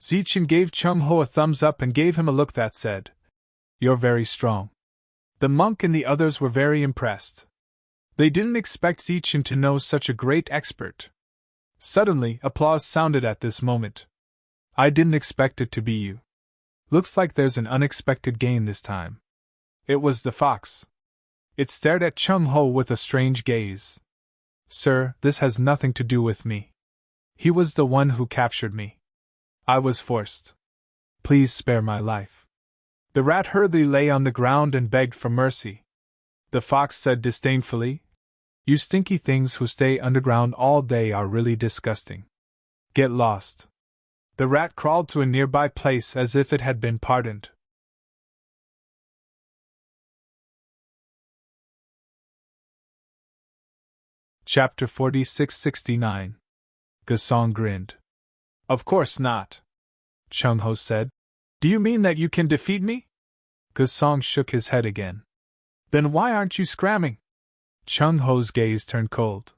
Zichen gave Chung Ho a thumbs up and gave him a look that said, "You're very strong." The monk and the others were very impressed. They didn't expect Zichen to know such a great expert. Suddenly, applause sounded at this moment. "I didn't expect it to be you. Looks like there's an unexpected gain this time." It was the fox. It stared at Chung Ho with a strange gaze. "Sir, this has nothing to do with me. He was the one who captured me. I was forced. Please spare my life." The rat hurriedly lay on the ground and begged for mercy. The fox said disdainfully, "You stinky things who stay underground all day are really disgusting. Get lost." The rat crawled to a nearby place as if it had been pardoned. Chapter 4669. Gasong grinned. "Of course not," Chung Ho said. "Do you mean that you can defeat me?" Gasong shook his head again. "Then why aren't you scramming?" Chung Ho's gaze turned cold.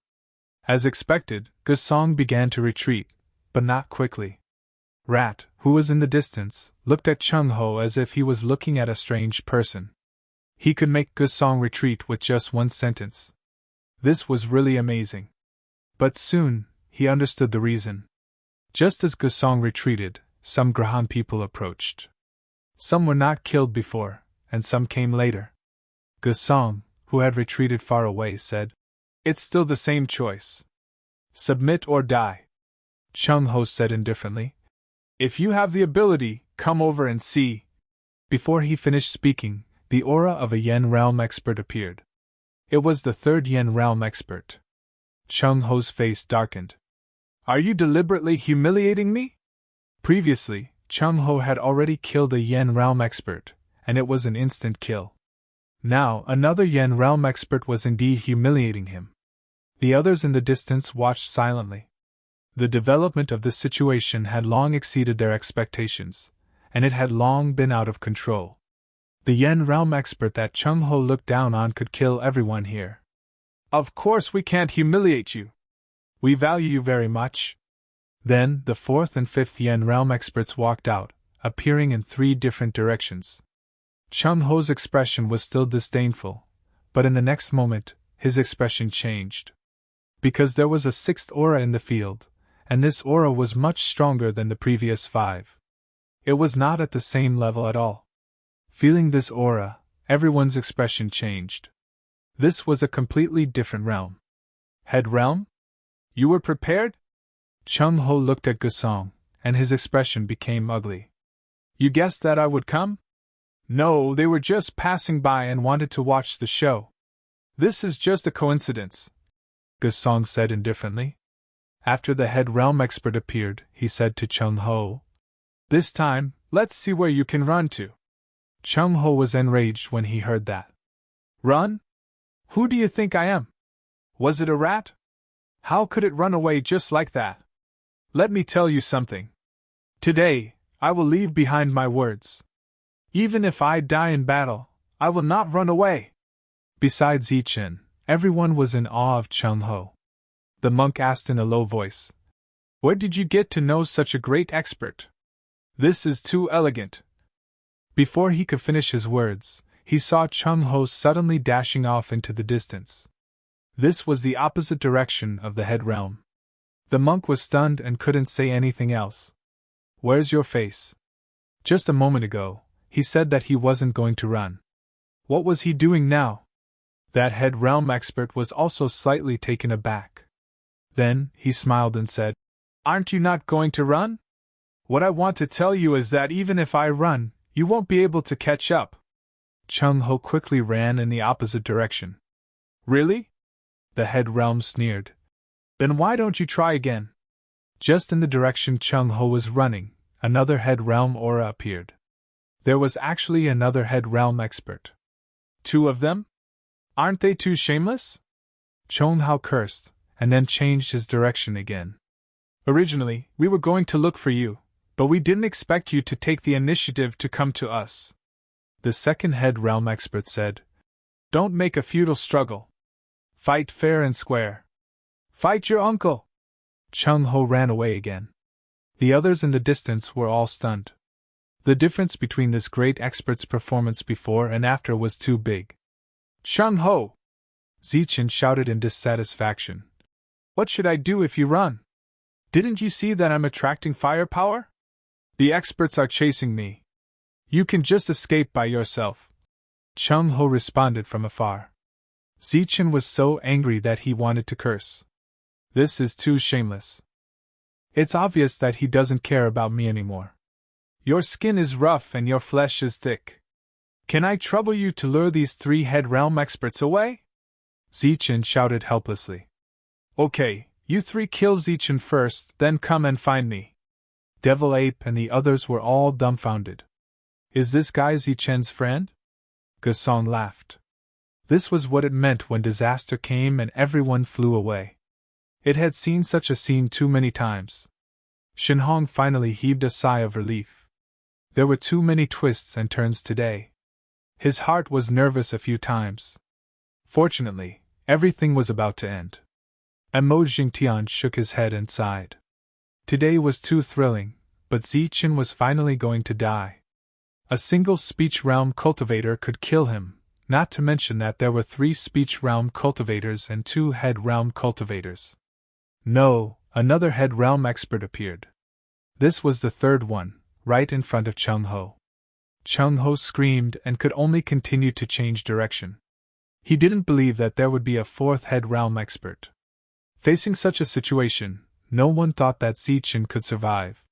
As expected, Gasong began to retreat, but not quickly. Rat, who was in the distance, looked at Chung Ho as if he was looking at a strange person. He could make Gasong retreat with just one sentence. This was really amazing. But soon, he understood the reason. Just as Gasong retreated, some Grahan people approached. Some were not killed before, and some came later. Gasong, who had retreated far away, said, "It's still the same choice. Submit or die." Chung Ho said indifferently, "If you have the ability, come over and see." Before he finished speaking, the aura of a Yen realm expert appeared. It was the third Yen realm expert. Chung Ho's face darkened. "Are you deliberately humiliating me?" Previously, Chung Ho had already killed a Yen realm expert, and it was an instant kill. Now, another Yen realm expert was indeed humiliating him. The others in the distance watched silently. The development of the situation had long exceeded their expectations, and it had long been out of control. The Yen realm expert that Chung Ho looked down on could kill everyone here. "Of course we can't humiliate you. We value you very much." Then, the fourth and fifth Yen realm experts walked out, appearing in 3 different directions. Chung Ho's expression was still disdainful, but in the next moment, his expression changed. Because there was a 6th aura in the field, and this aura was much stronger than the previous 5. It was not at the same level at all. Feeling this aura, everyone's expression changed. This was a completely different realm. Head realm? You were prepared? Chung Ho looked at Gusong, and his expression became ugly. You guessed that I would come? No, they were just passing by and wanted to watch the show. This is just a coincidence, Gusong said indifferently. After the head realm expert appeared, he said to Chung Ho, "This time, let's see where you can run to." Chung Ho was enraged when he heard that. Run? Who do you think I am? Was it a rat? How could it run away just like that? Let me tell you something. Today, I will leave behind my words. Even if I die in battle, I will not run away. Besides Zichen, everyone was in awe of Chung Ho. The monk asked in a low voice, "Where did you get to know such a great expert? This is too elegant." Before he could finish his words, he saw Chung Ho suddenly dashing off into the distance. This was the opposite direction of the head realm. The monk was stunned and couldn't say anything else. "Where's your face? Just a moment ago, he said that he wasn't going to run. What was he doing now?" That head realm expert was also slightly taken aback. Then, he smiled and said, "Aren't you not going to run? What I want to tell you is that even if I run, you won't be able to catch up." Chung Ho quickly ran in the opposite direction. "Really?" The head realm sneered. "Then why don't you try again?" Just in the direction Chung Ho was running, another head realm aura appeared. There was actually another head realm expert. Two of them? Aren't they too shameless? Chung Ho cursed, and then changed his direction again. "Originally, we were going to look for you, but we didn't expect you to take the initiative to come to us." The second head realm expert said, "Don't make a futile struggle. Fight fair and square. Fight your uncle." Chung Ho ran away again. The others in the distance were all stunned. The difference between this great expert's performance before and after was too big. "Chung Ho!" Zichen shouted in dissatisfaction. "What should I do if you run? Didn't you see that I'm attracting firepower? The experts are chasing me. You can just escape by yourself." Chung Ho responded from afar. Zichen was so angry that he wanted to curse. This is too shameless. It's obvious that he doesn't care about me anymore. Your skin is rough and your flesh is thick. Can I trouble you to lure these three head realm experts away? Zichen shouted helplessly. Okay, you three kill Zichen first, then come and find me. Devil Ape and the others were all dumbfounded. Is this guy Zichen's friend? Gasong laughed. This was what it meant when disaster came and everyone flew away. It had seen such a scene too many times. Shinhong finally heaved a sigh of relief. There were too many twists and turns today. His heart was nervous a few times. Fortunately, everything was about to end. Mo Jingtian shook his head and sighed. Today was too thrilling, but Zichen was finally going to die. A single speech realm cultivator could kill him, not to mention that there were 3 speech realm cultivators and 2 head realm cultivators. No, another head realm expert appeared. This was the third one, right in front of Chung Ho. Chung Ho screamed and could only continue to change direction. He didn't believe that there would be a 4th head realm expert. Facing such a situation, no one thought that Zichen could survive.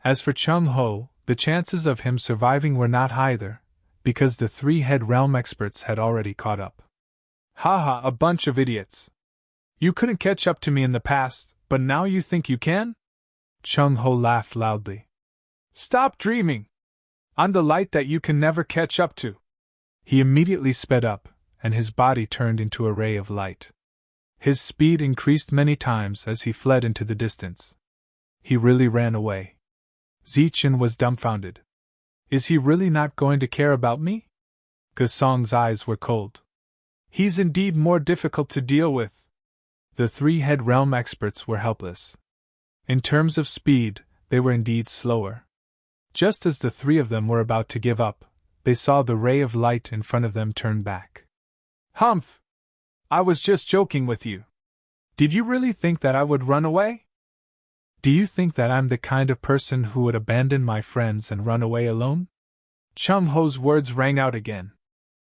As for Chung Ho, the chances of him surviving were not high either, because the 3 head realm experts had already caught up. Haha, a bunch of idiots. You couldn't catch up to me in the past, but now you think you can? Chung Ho laughed loudly. Stop dreaming! I'm the light that you can never catch up to. He immediately sped up, and his body turned into a ray of light. His speed increased many times as he fled into the distance. He really ran away. Zichen was dumbfounded. Is he really not going to care about me? Gasong's eyes were cold. He's indeed more difficult to deal with. The 3 head realm experts were helpless. In terms of speed, they were indeed slower. Just as the 3 of them were about to give up, they saw the ray of light in front of them turn back. Humph! I was just joking with you. Did you really think that I would run away? Do you think that I'm the kind of person who would abandon my friends and run away alone? Chung Ho's words rang out again.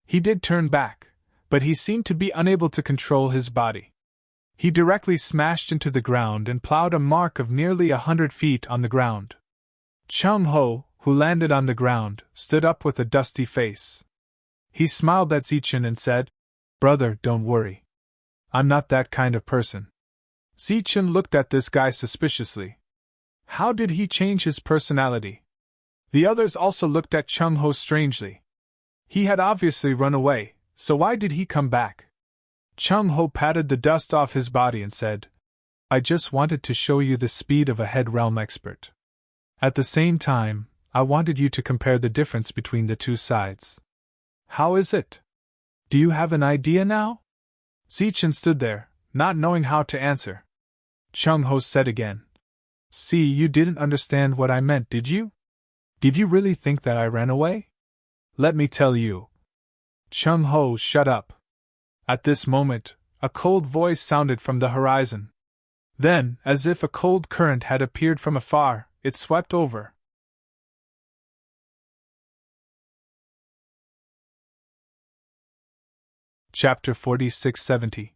He did turn back, but he seemed to be unable to control his body. He directly smashed into the ground and plowed a mark of nearly 100 feet on the ground. Chung Ho, who landed on the ground, stood up with a dusty face. He smiled at Zichen and said, "Brother, don't worry. I'm not that kind of person." Zichen looked at this guy suspiciously. How did he change his personality? The others also looked at Chung Ho strangely. He had obviously run away, so why did he come back? Chung Ho patted the dust off his body and said, "I just wanted to show you the speed of a head realm expert. At the same time, I wanted you to compare the difference between the two sides. How is it? Do you have an idea now?" Zichen stood there, not knowing how to answer. Chung Ho said again, "See, you didn't understand what I meant, did you? Did you really think that I ran away? Let me tell you." Chung Ho, shut up. At this moment, a cold voice sounded from the horizon. Then, as if a cold current had appeared from afar, it swept over. Chapter 46-70.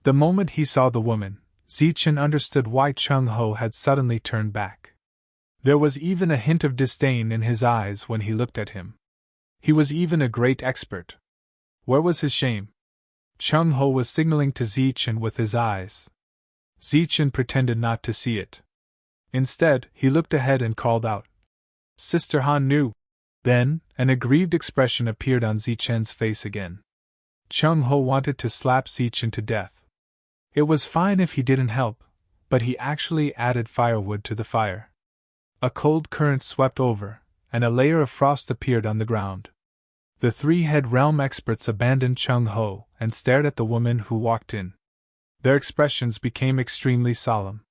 The moment he saw the woman, Zichen understood why Chung Ho had suddenly turned back. There was even a hint of disdain in his eyes when he looked at him. He was even a great expert. Where was his shame? Chung Ho was signaling to Zichen with his eyes. Zichen pretended not to see it. Instead, he looked ahead and called out, "Sister Han Nu." Then, an aggrieved expression appeared on Zichen's face again. Chung Ho wanted to slap Zichen to death. It was fine if he didn't help, but he actually added firewood to the fire. A cold current swept over, and a layer of frost appeared on the ground. The three head realm experts abandoned Chung Ho and stared at the woman who walked in. Their expressions became extremely solemn.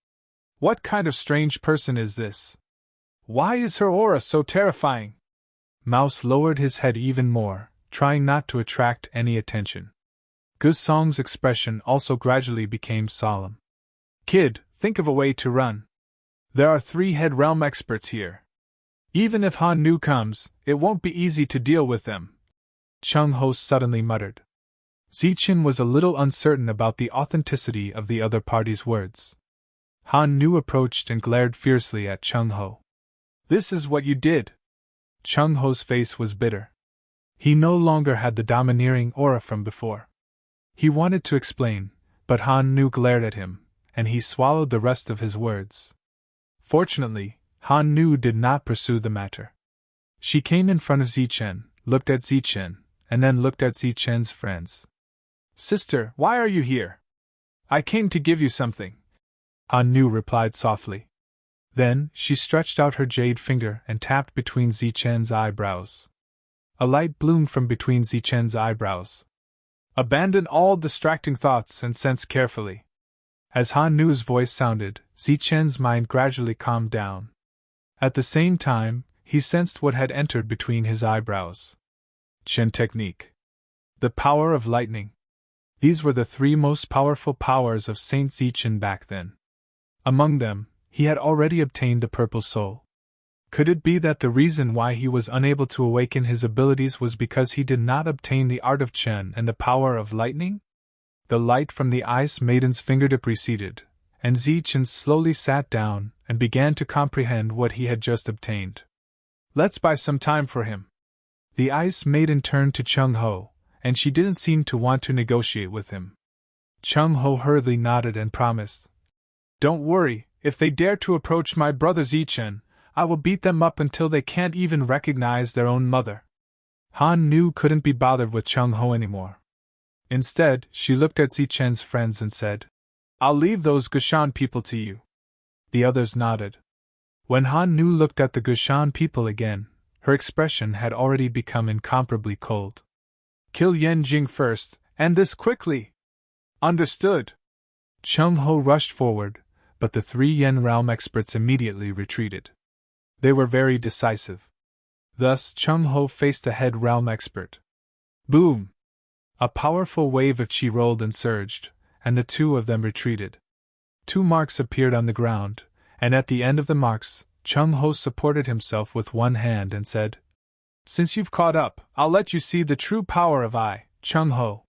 What kind of strange person is this? Why is her aura so terrifying? Mouse lowered his head even more, trying not to attract any attention. Gusong's expression also gradually became solemn. "Kid, think of a way to run. There are three head realm experts here. Even if Han Nu comes, it won't be easy to deal with them," Chung Ho suddenly muttered. Zichen was a little uncertain about the authenticity of the other party's words. Han Nu approached and glared fiercely at Chung Ho. "This is what you did." Chung Ho's face was bitter. He no longer had the domineering aura from before. He wanted to explain, but Han Nu glared at him, and he swallowed the rest of his words. Fortunately, Han Nu did not pursue the matter. She came in front of Zichen, looked at Zichen, and then looked at Zichen's friends. "Sister, why are you here?" "I came to give you something," Han Nu replied softly. Then, she stretched out her jade finger and tapped between Zichen's eyebrows. A light bloomed from between Zichen's eyebrows. "Abandon all distracting thoughts and sense carefully." As Han Nu's voice sounded, Zichen's mind gradually calmed down. At the same time, he sensed what had entered between his eyebrows. Chen technique. The power of lightning. These were the three most powerful powers of Saint Zichen back then. Among them, he had already obtained the Purple Soul. Could it be that the reason why he was unable to awaken his abilities was because he did not obtain the art of Chen and the power of lightning? The light from the Ice Maiden's fingertip receded, and Zichen slowly sat down and began to comprehend what he had just obtained. "Let's buy some time for him." The Ice Maiden turned to Chung Ho, and she didn't seem to want to negotiate with him. Chung Ho hurriedly nodded and promised, "Don't worry, if they dare to approach my brother Zichen, I will beat them up until they can't even recognize their own mother." Han Nu couldn't be bothered with Chung Ho anymore. Instead, she looked at Zichen's friends and said, "I'll leave those Gushan people to you." The others nodded. When Han Nu looked at the Gushan people again, her expression had already become incomparably cold. "Kill Yen Jing first, and this quickly." "Understood." Chung Ho rushed forward, but the three Yen realm experts immediately retreated. They were very decisive. Thus, Chung Ho faced a head realm expert. Boom! A powerful wave of chi rolled and surged, and the two of them retreated. Two marks appeared on the ground, and at the end of the marks, Chung Ho supported himself with one hand and said, Since you've caught up, I'll let you see the true power of I, Chung-ho.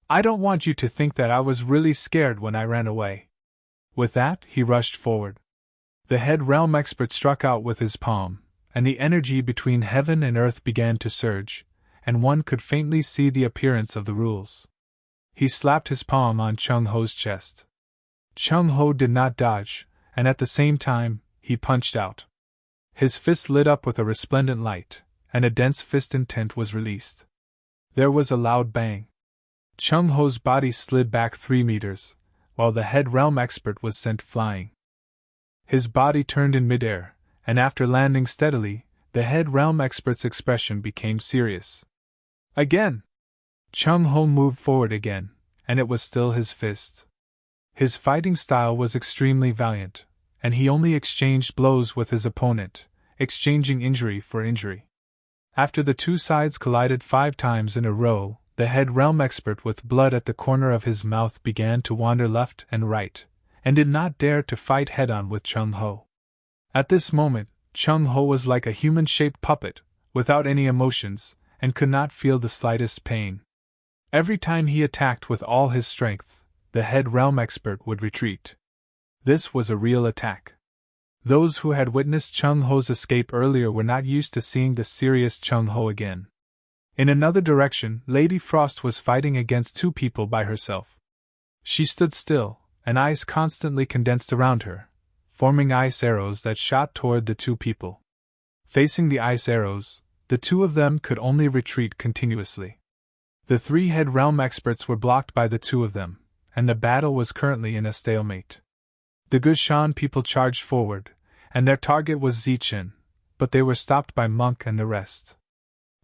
I don't want you to think that I was really scared when I ran away." With that, he rushed forward. The head realm expert struck out with his palm, and the energy between heaven and earth began to surge, and one could faintly see the appearance of the rules. He slapped his palm on Chung-ho's chest. Chung-ho did not dodge, and at the same time, he punched out. His fist lit up with a resplendent light, and a dense fist intent was released. There was a loud bang. Chung-ho's body slid back 3 meters, while the head realm expert was sent flying. His body turned in midair, and after landing steadily, the head realm expert's expression became serious. Again! Chung-ho moved forward again, and it was still his fist. His fighting style was extremely valiant, and he only exchanged blows with his opponent, exchanging injury for injury. After the two sides collided 5 times in a row, the head realm expert with blood at the corner of his mouth began to wander left and right, and did not dare to fight head-on with Chung-ho. At this moment, Chung-ho was like a human-shaped puppet, without any emotions, and could not feel the slightest pain. Every time he attacked with all his strength, the head realm expert would retreat. This was a real attack. Those who had witnessed Chung-ho's escape earlier were not used to seeing the serious Chung-ho again. In another direction, Lady Frost was fighting against 2 people by herself. She stood still, and ice constantly condensed around her, forming ice arrows that shot toward the 2 people. Facing the ice arrows, the 2 of them could only retreat continuously. The 3 head realm experts were blocked by the 2 of them, and the battle was currently in a stalemate. The Gushan people charged forward, and their target was Zichen, but they were stopped by Monk and the rest.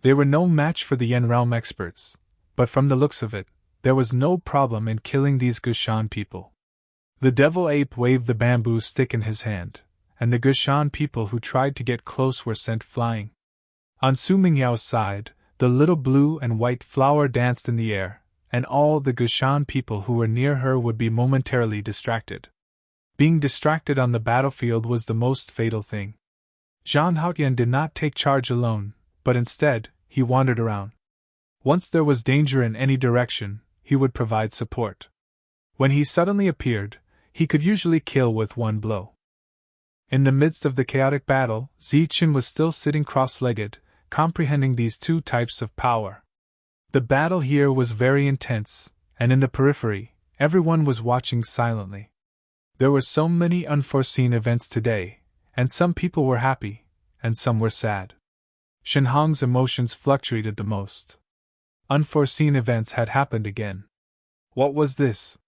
They were no match for the Yen realm experts, but from the looks of it, there was no problem in killing these Gushan people. The devil ape waved the bamboo stick in his hand, and the Gushan people who tried to get close were sent flying. On Su Mingyao's side, the little blue and white flower danced in the air, and all the Gushan people who were near her would be momentarily distracted. Being distracted on the battlefield was the most fatal thing. Zhang Haotian did not take charge alone, but instead, he wandered around. Once there was danger in any direction, he would provide support. When he suddenly appeared, he could usually kill with 1 blow. In the midst of the chaotic battle, Zichen was still sitting cross-legged, comprehending these 2 types of power. The battle here was very intense, and in the periphery, everyone was watching silently. There were so many unforeseen events today, and some people were happy, and some were sad. Shenhong's emotions fluctuated the most. Unforeseen events had happened again. What was this?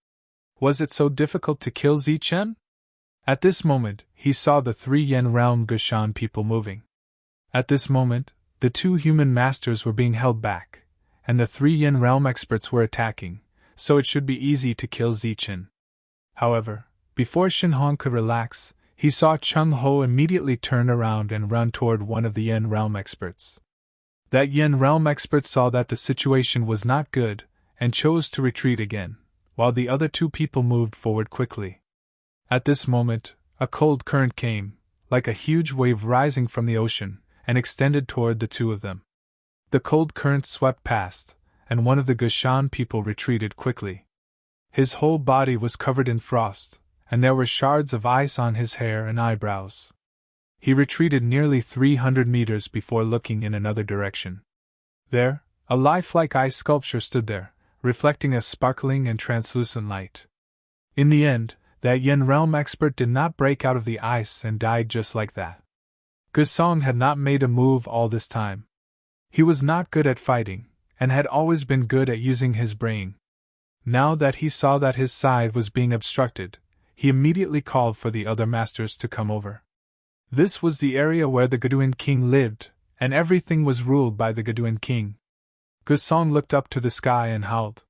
Was it so difficult to kill Zichen? At this moment, he saw the 3 Yen realm Gushan people moving. At this moment, the 2 human masters were being held back, and the 3 Yen realm experts were attacking, so it should be easy to kill Zichen. However, before Shenhong could relax, he saw Chung-ho immediately turn around and run toward one of the Yen realm experts. That Yen realm expert saw that the situation was not good, and chose to retreat again, while the other 2 people moved forward quickly. At this moment, a cold current came, like a huge wave rising from the ocean, and extended toward the 2 of them. The cold current swept past, and one of the Gushan people retreated quickly. His whole body was covered in frost, and there were shards of ice on his hair and eyebrows. He retreated nearly 300 meters before looking in another direction. There, a lifelike ice sculpture stood there, reflecting a sparkling and translucent light. In the end, that Yen realm expert did not break out of the ice and died just like that. Gusong had not made a move all this time. He was not good at fighting, and had always been good at using his brain. Now that he saw that his side was being obstructed, he immediately called for the other masters to come over. This was the area where the Geduin king lived, and everything was ruled by the Geduin king. Gusong looked up to the sky and howled.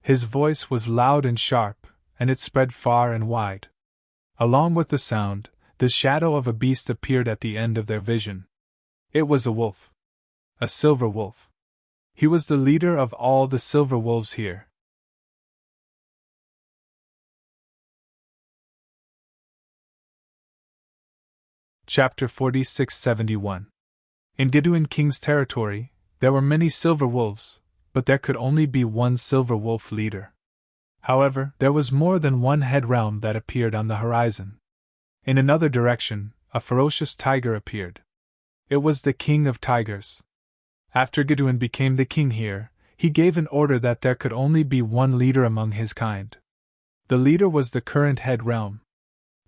His voice was loud and sharp, and it spread far and wide. Along with the sound, the shadow of a beast appeared at the end of their vision. It was a wolf. A silver wolf. He was the leader of all the silver wolves here. Chapter 4671. In Gidouin King's territory, there were many silver wolves, but there could only be one silver wolf leader. However, there was more than one head realm that appeared on the horizon. In another direction, a ferocious tiger appeared. It was the king of tigers. After Gidouin became the king here, he gave an order that there could only be one leader among his kind. The leader was the current head realm.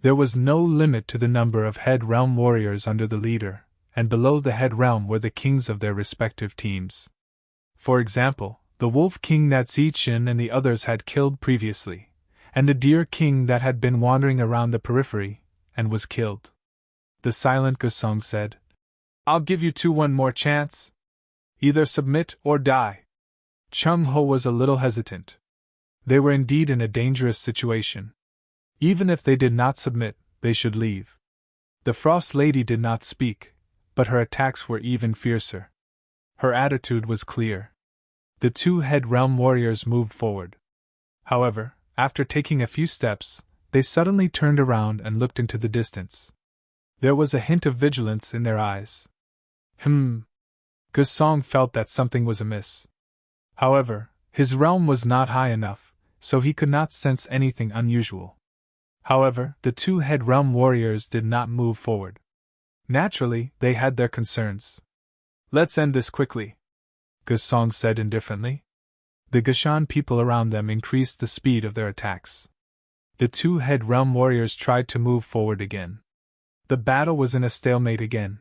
There was no limit to the number of head realm warriors under the leader, and below the head realm were the kings of their respective teams. For example, the wolf king that Zichen and the others had killed previously, and the deer king that had been wandering around the periphery, and was killed. The silent Gusong said, "I'll give you two one more chance. Either submit or die." Chung Ho was a little hesitant. They were indeed in a dangerous situation. Even if they did not submit, they should leave. The Frost Lady did not speak, but her attacks were even fiercer. Her attitude was clear. The two head realm warriors moved forward. However, after taking a few steps, they suddenly turned around and looked into the distance. There was a hint of vigilance in their eyes. Gusong felt that something was amiss. However, his realm was not high enough, so he could not sense anything unusual. However, the two head realm warriors did not move forward. Naturally, they had their concerns. "Let's end this quickly," Gusong said indifferently. The Gashan people around them increased the speed of their attacks. The two head realm warriors tried to move forward again. The battle was in a stalemate again.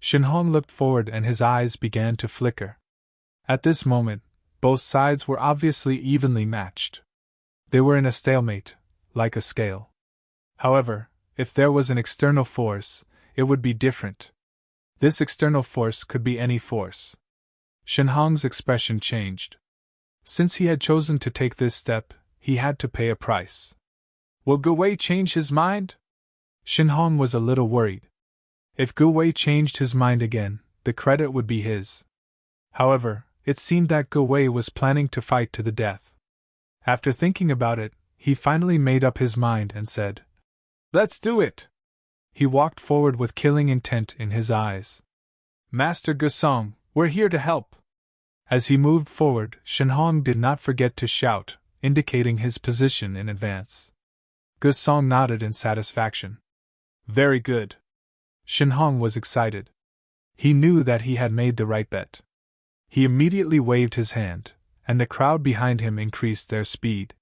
Shinhong looked forward and his eyes began to flicker. At this moment, both sides were obviously evenly matched. They were in a stalemate, like a scale. However, if there was an external force, it would be different. This external force could be any force. Shinhong's expression changed. Since he had chosen to take this step, he had to pay a price. Will Gu Wei change his mind? Shinhong was a little worried. If Gu Wei changed his mind again, the credit would be his. However, it seemed that Gu Wei was planning to fight to the death. After thinking about it, he finally made up his mind and said, "Let's do it!" He walked forward with killing intent in his eyes. "Master Gusong, we're here to help!" As he moved forward, Shinhong did not forget to shout, indicating his position in advance. Gusong nodded in satisfaction. "Very good." Shinhong was excited. He knew that he had made the right bet. He immediately waved his hand, and the crowd behind him increased their speed.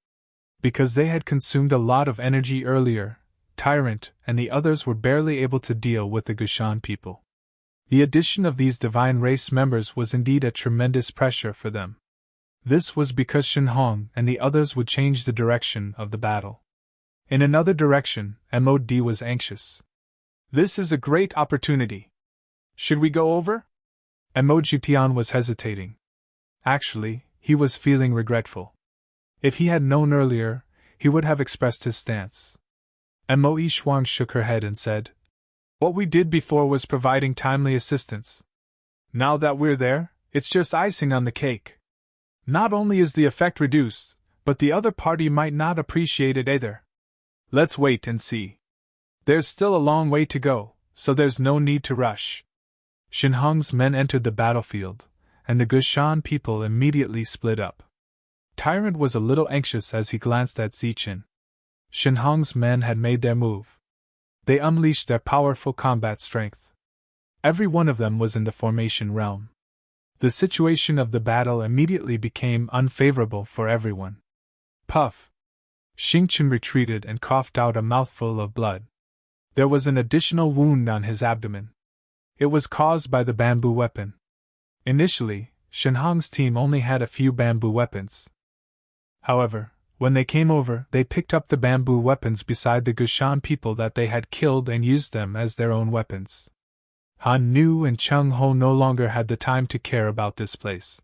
Because they had consumed a lot of energy earlier, Tyrant and the others were barely able to deal with the Gushan people. The addition of these divine race members was indeed a tremendous pressure for them. This was because Shinhong and the others would change the direction of the battle. In another direction, Mod was anxious. "This is a great opportunity. Should we go over?" Mod Jutian was hesitating. Actually, he was feeling regretful. If he had known earlier, he would have expressed his stance. Mo Yishuang shook her head and said, "What we did before was providing timely assistance. Now that we're there, it's just icing on the cake. Not only is the effect reduced, but the other party might not appreciate it either. Let's wait and see. There's still a long way to go, so there's no need to rush." Shinhong's men entered the battlefield, and the Gushan people immediately split up. Tyrant was a little anxious as he glanced at Zichen. Shinhong's men had made their move. They unleashed their powerful combat strength. Every one of them was in the formation realm. The situation of the battle immediately became unfavorable for everyone. Puff! Xingchen retreated and coughed out a mouthful of blood. There was an additional wound on his abdomen. It was caused by the bamboo weapon. Initially, Shinhong's team only had a few bamboo weapons. However, when they came over, they picked up the bamboo weapons beside the Gushan people that they had killed and used them as their own weapons. Han Nu and Chung Ho no longer had the time to care about this place.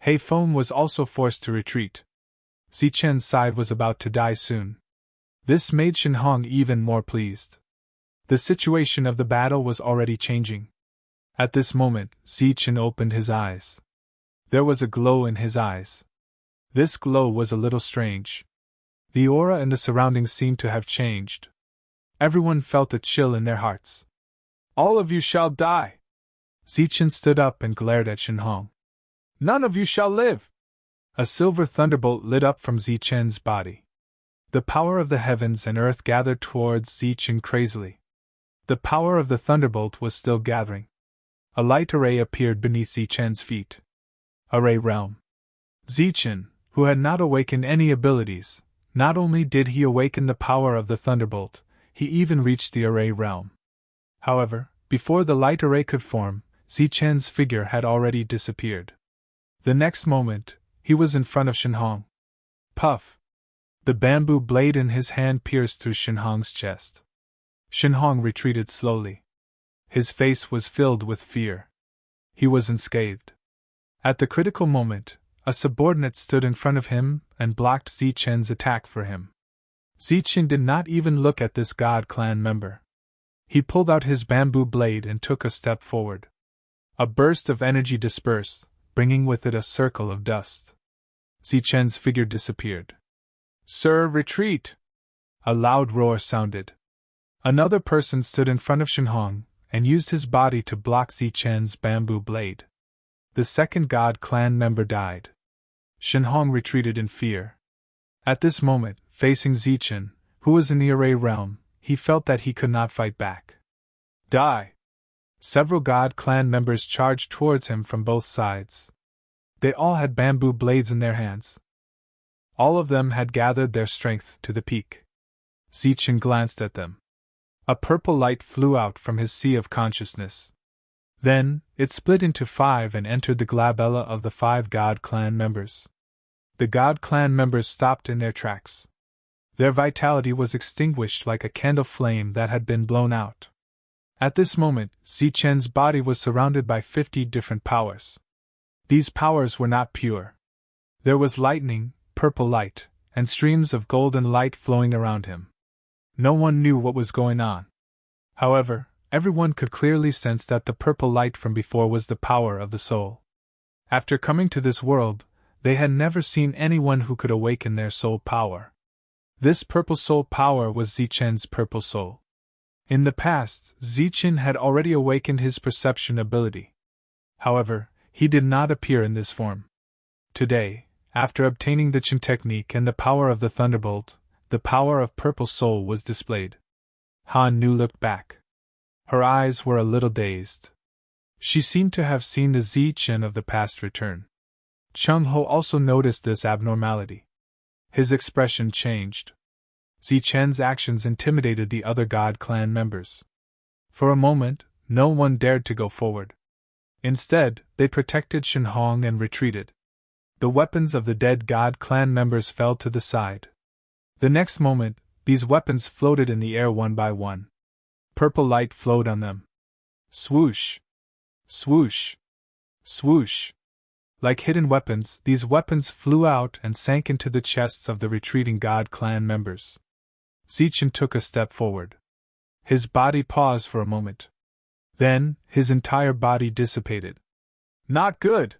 Hei Feng was also forced to retreat. Zichen's side was about to die soon. This made Shinhong even more pleased. The situation of the battle was already changing. At this moment, Zichen opened his eyes. There was a glow in his eyes. This glow was a little strange. The aura and the surroundings seemed to have changed. Everyone felt a chill in their hearts. "All of you shall die!" Zichen stood up and glared at Shenhong. "None of you shall live!" A silver thunderbolt lit up from Zichen's body. The power of the heavens and earth gathered towards Zichen crazily. The power of the thunderbolt was still gathering. A light array appeared beneath Zichen's feet. Array realm. Zichen, who had not awakened any abilities, not only did he awaken the power of the thunderbolt, he even reached the array realm. However, before the light array could form, Zichen's figure had already disappeared. The next moment, he was in front of Shenhong. Puff! The bamboo blade in his hand pierced through Shenhong's chest. Shenhong retreated slowly. His face was filled with fear. He was unscathed. At the critical moment, a subordinate stood in front of him and blocked Zichen's attack for him. Zichen did not even look at this God clan member. He pulled out his bamboo blade and took a step forward. A burst of energy dispersed, bringing with it a circle of dust. Zichen's figure disappeared. "Sir, retreat!" A loud roar sounded. Another person stood in front of Shenhong and used his body to block Zichen's bamboo blade. The second God clan member died. Shenhong retreated in fear. At this moment, facing Zichen, who was in the array realm, he felt that he could not fight back. Die! Several God clan members charged towards him from both sides. They all had bamboo blades in their hands. All of them had gathered their strength to the peak. Zichen glanced at them. A purple light flew out from his sea of consciousness. Then, it split into 5 and entered the glabella of the 5 God clan members. The God clan members stopped in their tracks. Their vitality was extinguished like a candle flame that had been blown out. At this moment, Zichen's body was surrounded by 50 different powers. These powers were not pure. There was lightning, purple light, and streams of golden light flowing around him. No one knew what was going on. However, everyone could clearly sense that the purple light from before was the power of the soul. After coming to this world, they had never seen anyone who could awaken their soul power. This purple soul power was Zichen's purple soul. In the past, Zichen had already awakened his perception ability. However, he did not appear in this form. Today, after obtaining the Chen technique and the power of the thunderbolt, the power of purple soul was displayed. Han Nu looked back. Her eyes were a little dazed. She seemed to have seen the Zichen of the past return. Chung Ho also noticed this abnormality. His expression changed. Zichen's actions intimidated the other God clan members. For a moment, no one dared to go forward. Instead, they protected Shenhong and retreated. The weapons of the dead God clan members fell to the side. The next moment, these weapons floated in the air one by one. Purple light flowed on them. Swoosh! Swoosh! Swoosh! Like hidden weapons, these weapons flew out and sank into the chests of the retreating God clan members. Zichen took a step forward. His body paused for a moment. Then, his entire body dissipated. Not good!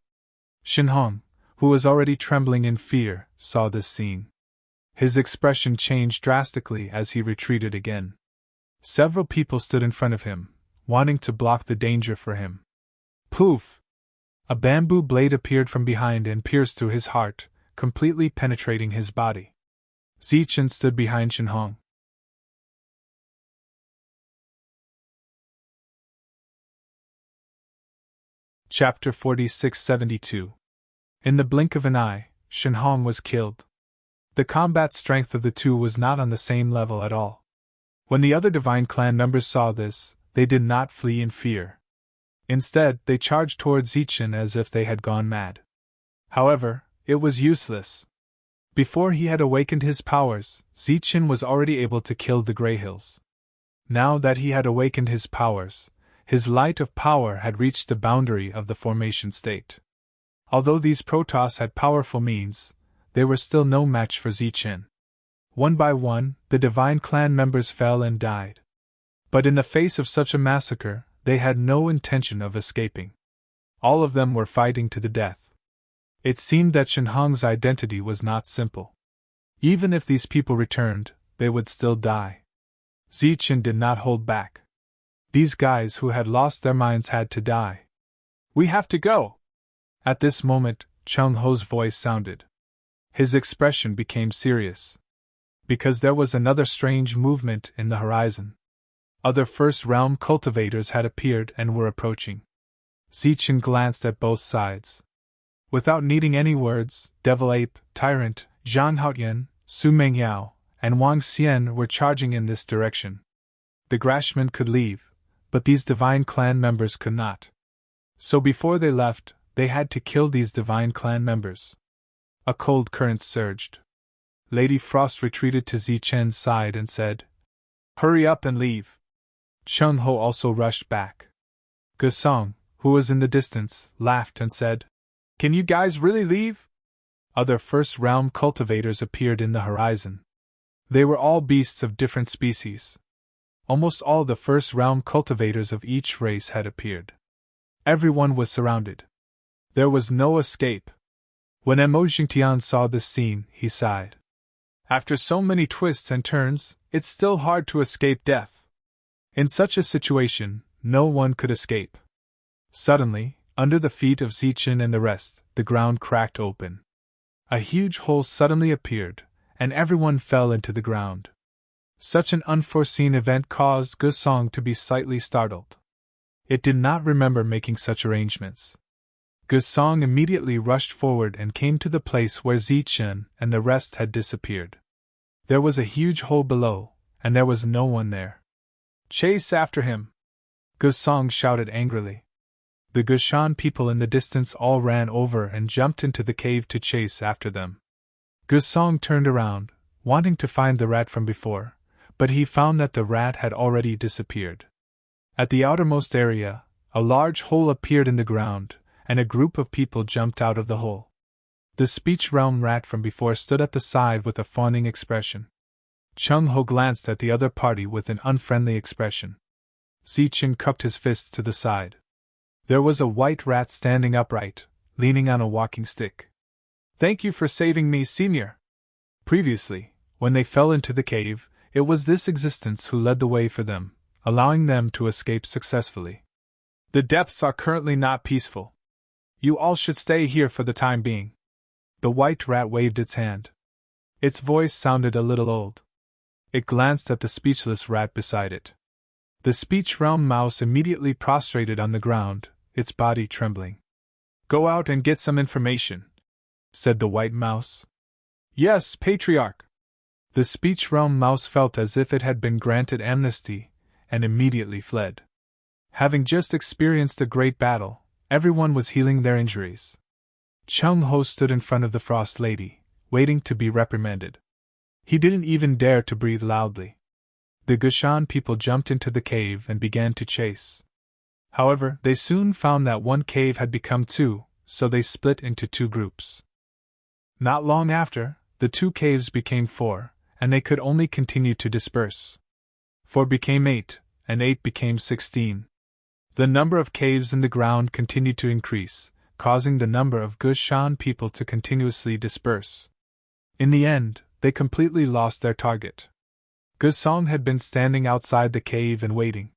Shenhong, who was already trembling in fear, saw this scene. His expression changed drastically as he retreated again. Several people stood in front of him, wanting to block the danger for him. Poof! A bamboo blade appeared from behind and pierced through his heart, completely penetrating his body. Zichen stood behind Shenhong. Chapter 4672. In the blink of an eye, Shenhong was killed. The combat strength of the two was not on the same level at all. When the other divine clan members saw this, they did not flee in fear. Instead, they charged towards Zichen as if they had gone mad. However, it was useless. Before he had awakened his powers, Zichen was already able to kill the Grey Hills. Now that he had awakened his powers, his light of power had reached the boundary of the formation state. Although these Protoss had powerful means, they were still no match for Zichen. One by one, the divine clan members fell and died. But in the face of such a massacre, they had no intention of escaping. All of them were fighting to the death. It seemed that Shenhong's identity was not simple. Even if these people returned, they would still die. Zichen did not hold back. These guys who had lost their minds had to die, We have to go! At this moment, Chung Ho's voice sounded. His expression became serious. Because there was another strange movement in the horizon. Other First Realm cultivators had appeared and were approaching. Zichen glanced at both sides. Without needing any words, Devil Ape, Tyrant, Zhang Haotian, Su Mengyao, and Wang Xian were charging in this direction. The Grashman could leave, but these Divine Clan members could not. So before they left, they had to kill these Divine Clan members. A cold current surged. Lady Frost retreated to Zichen's side and said, "Hurry up and leave." Chung Ho also rushed back. Gusong, who was in the distance, laughed and said, "Can you guys really leave?" Other First Realm cultivators appeared in the horizon. They were all beasts of different species. Almost all the First Realm cultivators of each race had appeared. Everyone was surrounded. There was no escape. When Mo Jingtian saw this scene, he sighed. After so many twists and turns, it's still hard to escape death. In such a situation, no one could escape. Suddenly, under the feet of Zichen and the rest, the ground cracked open. A huge hole suddenly appeared, and everyone fell into the ground. Such an unforeseen event caused Gusong to be slightly startled. It did not remember making such arrangements. Gusong immediately rushed forward and came to the place where Zichen and the rest had disappeared. There was a huge hole below, and there was no one there. "Chase after him!" Gusong shouted angrily. The Gushan people in the distance all ran over and jumped into the cave to chase after them. Gusong turned around, wanting to find the rat from before, but he found that the rat had already disappeared. At the outermost area, a large hole appeared in the ground, and a group of people jumped out of the hole. The speech realm rat from before stood at the side with a fawning expression. Chung Ho glanced at the other party with an unfriendly expression. Zichen cupped his fists to the side. There was a white rat standing upright, leaning on a walking stick. "Thank you for saving me, Senior." Previously, when they fell into the cave, it was this existence who led the way for them, allowing them to escape successfully. "The depths are currently not peaceful. You all should stay here for the time being." The white rat waved its hand. Its voice sounded a little old. It glanced at the speechless rat beside it. The speech realm mouse immediately prostrated on the ground, its body trembling. "Go out and get some information," said the white mouse. "Yes, Patriarch." The speech realm mouse felt as if it had been granted amnesty, and immediately fled. Having just experienced a great battle, everyone was healing their injuries. Chung Ho stood in front of the Frost Lady, waiting to be reprimanded. He didn't even dare to breathe loudly. The Gushan people jumped into the cave and began to chase. However, they soon found that one cave had become two, so they split into two groups. Not long after, the two caves became four, and they could only continue to disperse. 4 became 8, and 8 became 16. The number of caves in the ground continued to increase, causing the number of Gushan people to continuously disperse. In the end, they completely lost their target. Gusong had been standing outside the cave and waiting.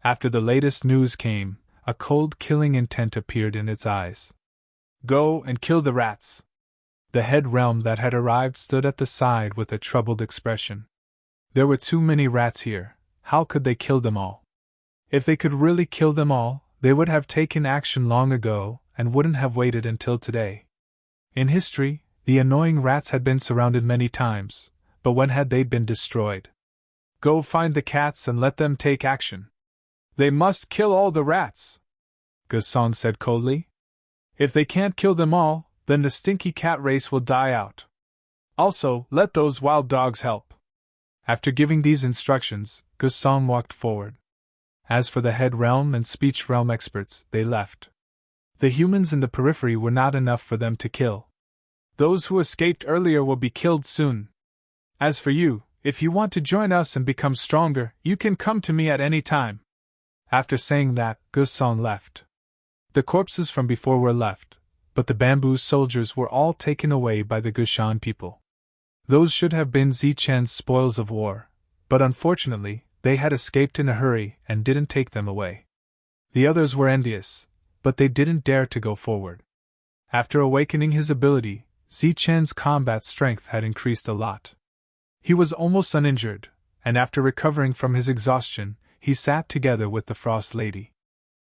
After the latest news came, a cold killing intent appeared in its eyes. "Go and kill the rats." The head realm that had arrived stood at the side with a troubled expression. There were too many rats here. How could they kill them all? If they could really kill them all, they would have taken action long ago and wouldn't have waited until today. In history, the annoying rats had been surrounded many times, but when had they been destroyed? "Go find the cats and let them take action." "They must kill all the rats," Gusong said coldly. "If they can't kill them all, then the stinky cat race will die out. Also, let those wild dogs help." After giving these instructions, Gusong walked forward. As for the head realm and speech realm experts, they left. The humans in the periphery were not enough for them to kill. "Those who escaped earlier will be killed soon. As for you, if you want to join us and become stronger, you can come to me at any time." After saying that, Gusong left. The corpses from before were left, but the bamboo soldiers were all taken away by the Gushan people. Those should have been Zichen's spoils of war, but unfortunately, they had escaped in a hurry and didn't take them away. The others were envious. but they didn't dare to go forward. After awakening his ability, Zichen's combat strength had increased a lot. He was almost uninjured, and after recovering from his exhaustion, he sat together with the Frost Lady.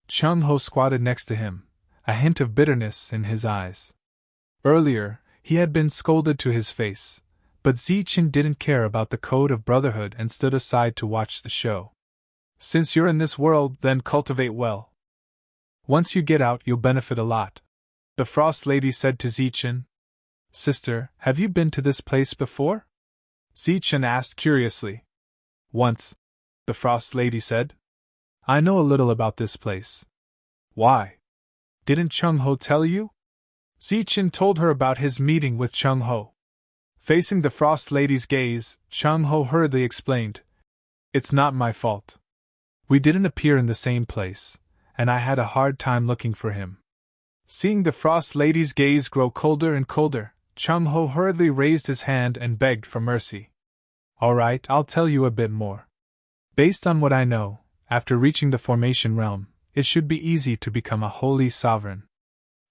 Chung-Ho squatted next to him, a hint of bitterness in his eyes. Earlier, he had been scolded to his face, but Zichen didn't care about the code of brotherhood and stood aside to watch the show. Since you're in this world, then cultivate well. Once you get out, you'll benefit a lot, the Frost Lady said to Zichen. Sister, have you been to this place before? Zichen asked curiously. Once, the Frost Lady said. I know a little about this place. Why? Didn't Chung-Ho tell you? Zichen told her about his meeting with Chung-Ho. Facing the Frost Lady's gaze, Chung-Ho hurriedly explained. It's not my fault. We didn't appear in the same place, and I had a hard time looking for him. Seeing the Frost Lady's gaze grow colder and colder, Chung-Ho hurriedly raised his hand and begged for mercy. All right, I'll tell you a bit more. Based on what I know, after reaching the formation realm, it should be easy to become a holy sovereign.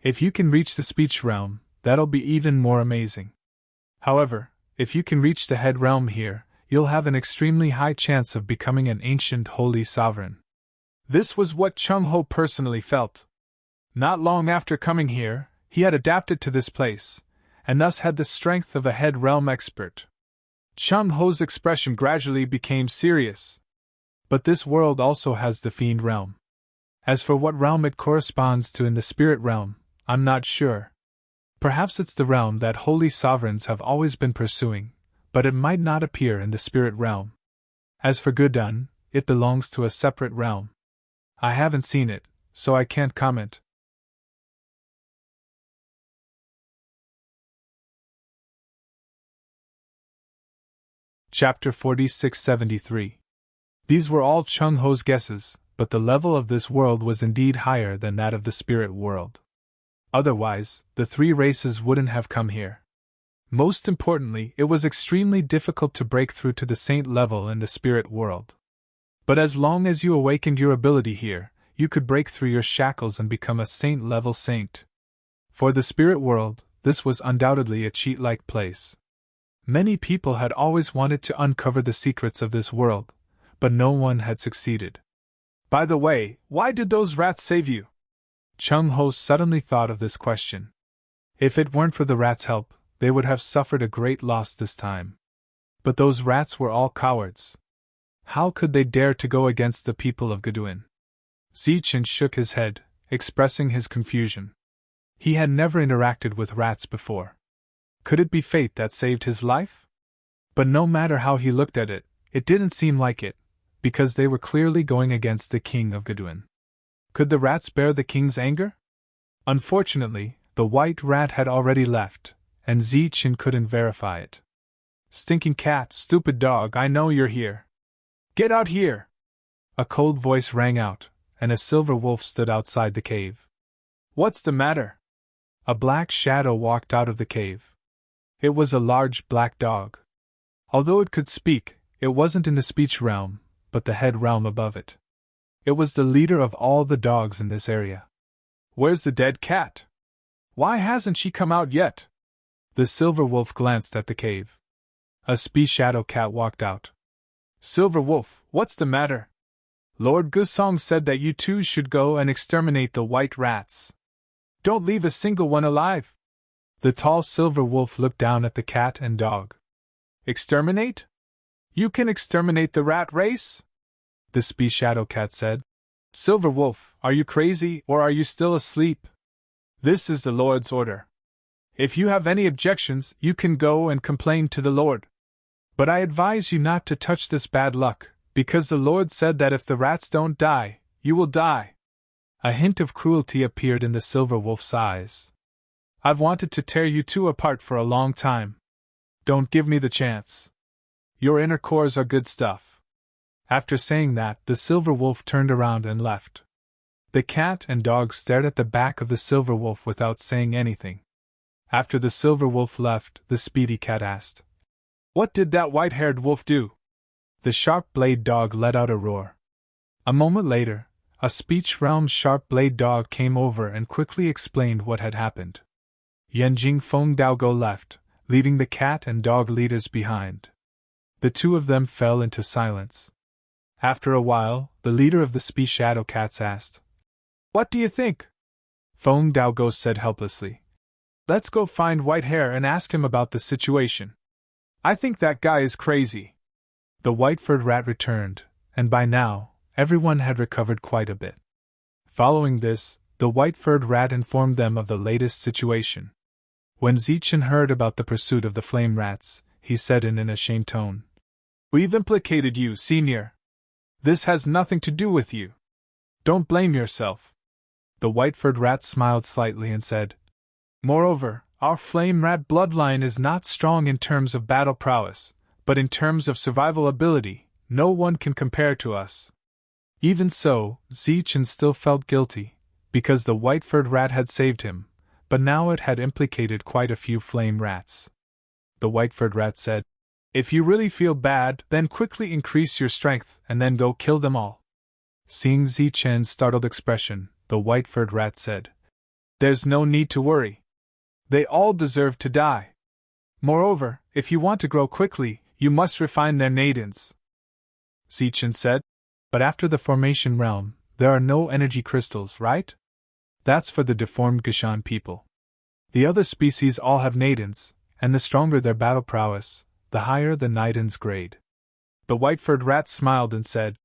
If you can reach the speech realm, that'll be even more amazing. However, if you can reach the head realm here, you'll have an extremely high chance of becoming an ancient holy sovereign. This was what Chung-Ho personally felt. Not long after coming here, he had adapted to this place, and thus had the strength of a head realm expert. Chung-Ho's expression gradually became serious. But this world also has the Fiend realm. As for what realm it corresponds to in the spirit realm, I'm not sure. Perhaps it's the realm that holy sovereigns have always been pursuing, but it might not appear in the spirit realm. As for Gudun, it belongs to a separate realm. I haven't seen it, so I can't comment. Chapter 4673. These were all Chung-Ho's guesses, but the level of this world was indeed higher than that of the spirit world. Otherwise, the three races wouldn't have come here. Most importantly, it was extremely difficult to break through to the saint level in the spirit world. But as long as you awakened your ability here, you could break through your shackles and become a saint-level saint. For the spirit world, this was undoubtedly a cheat-like place. Many people had always wanted to uncover the secrets of this world, but no one had succeeded. By the way, why did those rats save you? Chung-Ho suddenly thought of this question. If it weren't for the rats' help, they would have suffered a great loss this time. But those rats were all cowards. How could they dare to go against the people of Gudun? Zichen shook his head, expressing his confusion. He had never interacted with rats before. Could it be fate that saved his life? But no matter how he looked at it, it didn't seem like it, because they were clearly going against the king of Gudun. Could the rats bear the king's anger? Unfortunately, the white rat had already left, and Zichen couldn't verify it. Stinking cat, stupid dog, I know you're here. Get out here! A cold voice rang out, and a silver wolf stood outside the cave. What's the matter? A black shadow walked out of the cave. It was a large black dog. Although it could speak, it wasn't in the speech realm, but the head realm above it. It was the leader of all the dogs in this area. Where's the dead cat? Why hasn't she come out yet? The silver wolf glanced at the cave. A shadow cat walked out. Silver wolf, what's the matter? Lord Gusong said that you two should go and exterminate the white rats. Don't leave a single one alive. The tall silver wolf looked down at the cat and dog. Exterminate? You can exterminate the rat race? The shadow cat said. Silver wolf, are you crazy or are you still asleep? This is the Lord's order. If you have any objections, you can go and complain to the Lord. But I advise you not to touch this bad luck, because the Lord said that if the rats don't die, you will die. A hint of cruelty appeared in the silver wolf's eyes. I've wanted to tear you two apart for a long time. Don't give me the chance. Your inner cores are good stuff. After saying that, the silver wolf turned around and left. The cat and dog stared at the back of the silver wolf without saying anything. After the silver wolf left, the speedy cat asked, What did that white-haired wolf do? The sharp-blade dog let out a roar. A moment later, A speech realm's sharp blade dog came over and quickly explained what had happened. Yanjing Feng Daogo left, leaving the cat and dog leaders behind. The two of them fell into silence. After a while, the leader of the speech shadow cats asked, "What do you think?" Feng Daogo said helplessly, "Let's go find Whitehair and ask him about the situation. I think that guy is crazy." The white-furred rat returned, and by now, everyone had recovered quite a bit. Following this, the white-furred rat informed them of the latest situation. When Zichen heard about the pursuit of the flame rats, he said in an ashamed tone, "We've implicated you, Senior. This has nothing to do with you. Don't blame yourself." The white-furred rat smiled slightly and said, "Moreover, our flame rat bloodline is not strong in terms of battle prowess, but in terms of survival ability, no one can compare to us." Even so, Zichen still felt guilty, because the white-furred rat had saved him, but now it had implicated quite a few flame rats. The white-furred rat said, "If you really feel bad, then quickly increase your strength and then go kill them all." Seeing Zichen's startled expression, the white-furred rat said, "There's no need to worry. They all deserve to die. Moreover, if you want to grow quickly, you must refine their nadins." Zichen said, "But after the formation realm, there are no energy crystals, right? That's for the deformed Gashan people. The other species all have nadins, and the stronger their battle prowess, the higher the nadins grade." The white-furred rat smiled and said,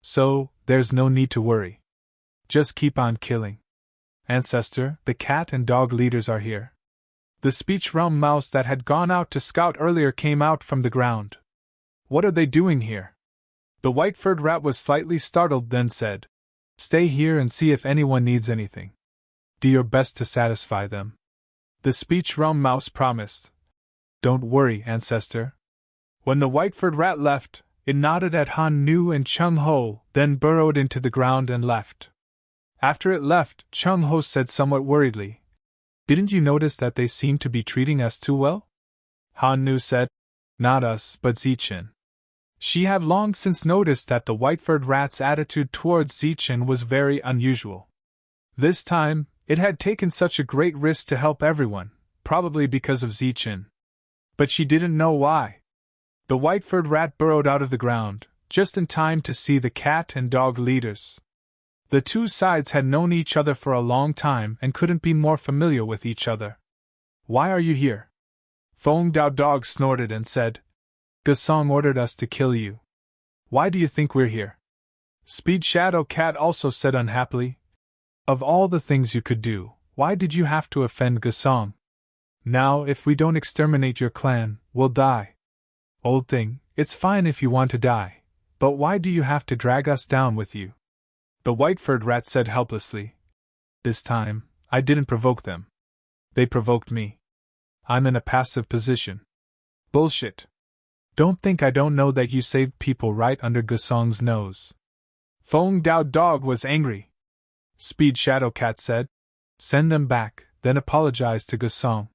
"So, there's no need to worry. Just keep on killing. Ancestor, the cat and dog leaders are here." The speech realm mouse that had gone out to scout earlier came out from the ground. "What are they doing here?" The white-furred rat was slightly startled, then said, "Stay here and see if anyone needs anything. Do your best to satisfy them." The speech realm mouse promised. "Don't worry, Ancestor." When the white-furred rat left, it nodded at Han Nu and Chung Ho, then burrowed into the ground and left. After it left, Chung Ho said somewhat worriedly, "Didn't you notice that they seem to be treating us too well?" Han Nu said, "Not us, but Zichen." She had long since noticed that the white-furred rat's attitude towards Zichen was very unusual. This time, it had taken such a great risk to help everyone, probably because of Zichen. But she didn't know why. The white-furred rat burrowed out of the ground, just in time to see the cat and dog leaders. The two sides had known each other for a long time and couldn't be more familiar with each other. "Why are you here?" Feng Dao Dog snorted and said, "Gasong ordered us to kill you. Why do you think we're here?" Speed Shadow Cat also said unhappily, "Of all the things you could do, why did you have to offend Gasong? Now, if we don't exterminate your clan, we'll die. Old thing, it's fine if you want to die, but why do you have to drag us down with you?" The white-furred rat said helplessly, "This time, I didn't provoke them. They provoked me. I'm in a passive position." "Bullshit. Don't think I don't know that you saved people right under Gasong's nose." Feng Dao Dog was angry. Speed Shadow Cat said, "Send them back, then apologize to Gasong.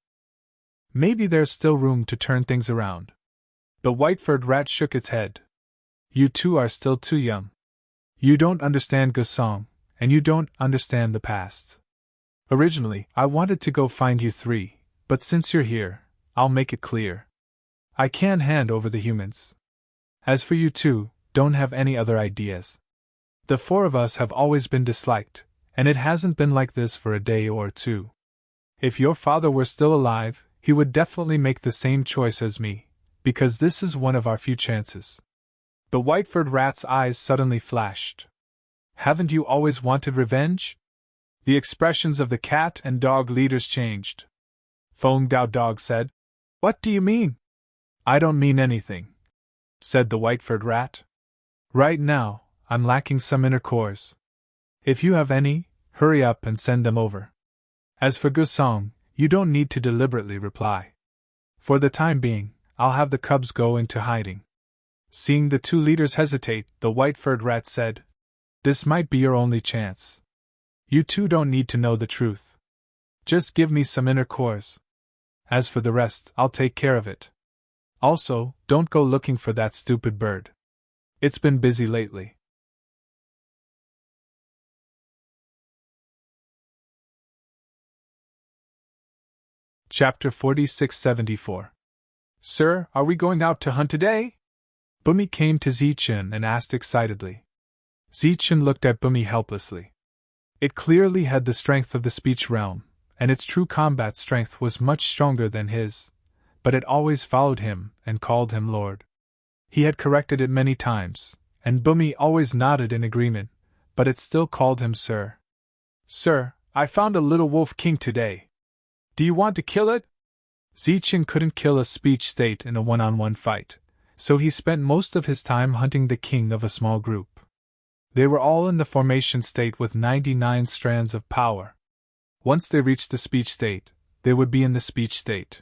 Maybe there's still room to turn things around." The white-furred rat shook its head. "You two are still too young. You don't understand Gasong, and you don't understand the past. Originally, I wanted to go find you three, but since you're here, I'll make it clear. I can't hand over the humans. As for you two, don't have any other ideas. The four of us have always been disliked, and it hasn't been like this for a day or two. If your father were still alive, he would definitely make the same choice as me, because this is one of our few chances." The white-furred rat's eyes suddenly flashed. "Haven't you always wanted revenge?" The expressions of the cat and dog leaders changed. Feng Dao Dog said, "What do you mean?" "I don't mean anything," said the white-furred rat. "Right now, I'm lacking some inner cores. If you have any, hurry up and send them over. As for Gusong, you don't need to deliberately reply. For the time being, I'll have the cubs go into hiding." Seeing the two leaders hesitate, the white-furred rat said, "This might be your only chance. You two don't need to know the truth. Just give me some inner cores. As for the rest, I'll take care of it. Also, don't go looking for that stupid bird. It's been busy lately." Chapter 4674. Sir, are we going out to hunt today? Bumi came to Zichen and asked excitedly. Zichen looked at Bumi helplessly. It clearly had the strength of the speech realm, and its true combat strength was much stronger than his, but it always followed him and called him Lord. He had corrected it many times, and Bumi always nodded in agreement, but it still called him Sir. Sir, I found a little wolf king today. Do you want to kill it? Zichen couldn't kill a speech state in a one-on-one fight, so he spent most of his time hunting the king of a small group. They were all in the formation state with 99 strands of power. Once they reached the speech state, they would be in the speech state.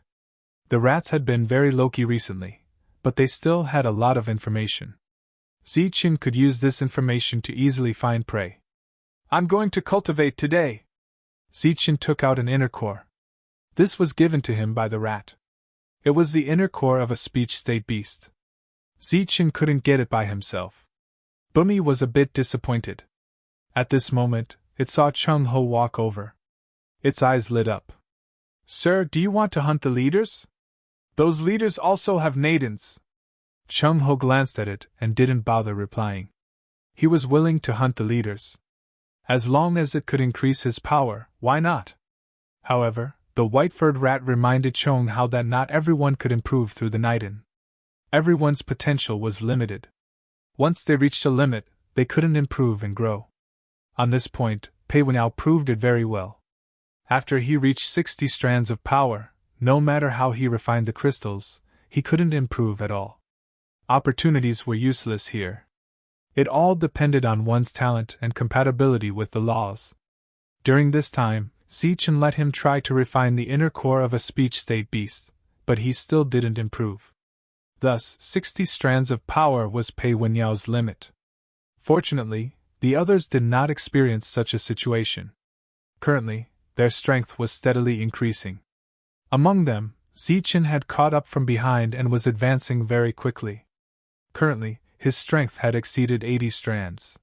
The rats had been very low-key recently, but they still had a lot of information. Zichen could use this information to easily find prey. I'm going to cultivate today. Zichen took out an inner core. This was given to him by the rat. It was the inner core of a speech state beast. Zichen couldn't get it by himself. Bumi was a bit disappointed. At this moment, it saw Chung Ho walk over. Its eyes lit up. Sir, do you want to hunt the leaders? Those leaders also have nadins. Chung Ho glanced at it and didn't bother replying. He was willing to hunt the leaders. As long as it could increase his power, why not? However, the white-furred rat reminded Chung how that not everyone could improve through the Naiden. Everyone's potential was limited. Once they reached a limit, they couldn't improve and grow. On this point, Pei Wenao proved it very well. After he reached 60 strands of power, no matter how he refined the crystals, he couldn't improve at all. Opportunities were useless here. It all depended on one's talent and compatibility with the laws. During this time, Zichen let him try to refine the inner core of a speech state beast, but he still didn't improve. Thus, 60 strands of power was Pei Wenyao's limit. Fortunately, the others did not experience such a situation. Currently, their strength was steadily increasing. Among them, Zichen had caught up from behind and was advancing very quickly. Currently, his strength had exceeded 80 strands.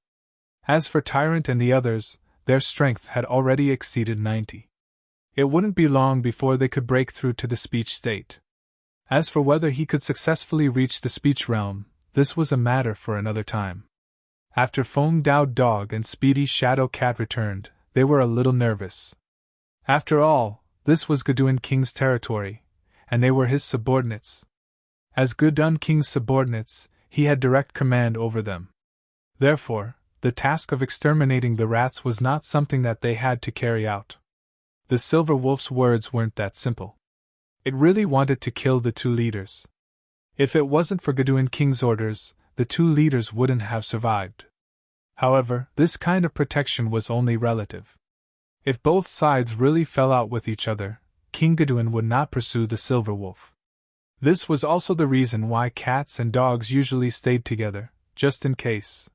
As for Tyrant and the others, their strength had already exceeded 90. It wouldn't be long before they could break through to the speech state. As for whether he could successfully reach the speech realm, this was a matter for another time. After Feng Dao Dog and Speedy Shadow Cat returned, they were a little nervous. After all, this was Geduin King's territory, and they were his subordinates. As Geduin King's subordinates, he had direct command over them. Therefore, the task of exterminating the rats was not something that they had to carry out. The Silver Wolf's words weren't that simple. It really wanted to kill the two leaders. If it wasn't for Geduin King's orders, the two leaders wouldn't have survived. However, this kind of protection was only relative. If both sides really fell out with each other, King Geduin would not pursue the Silver Wolf. This was also the reason why cats and dogs usually stayed together, just in case.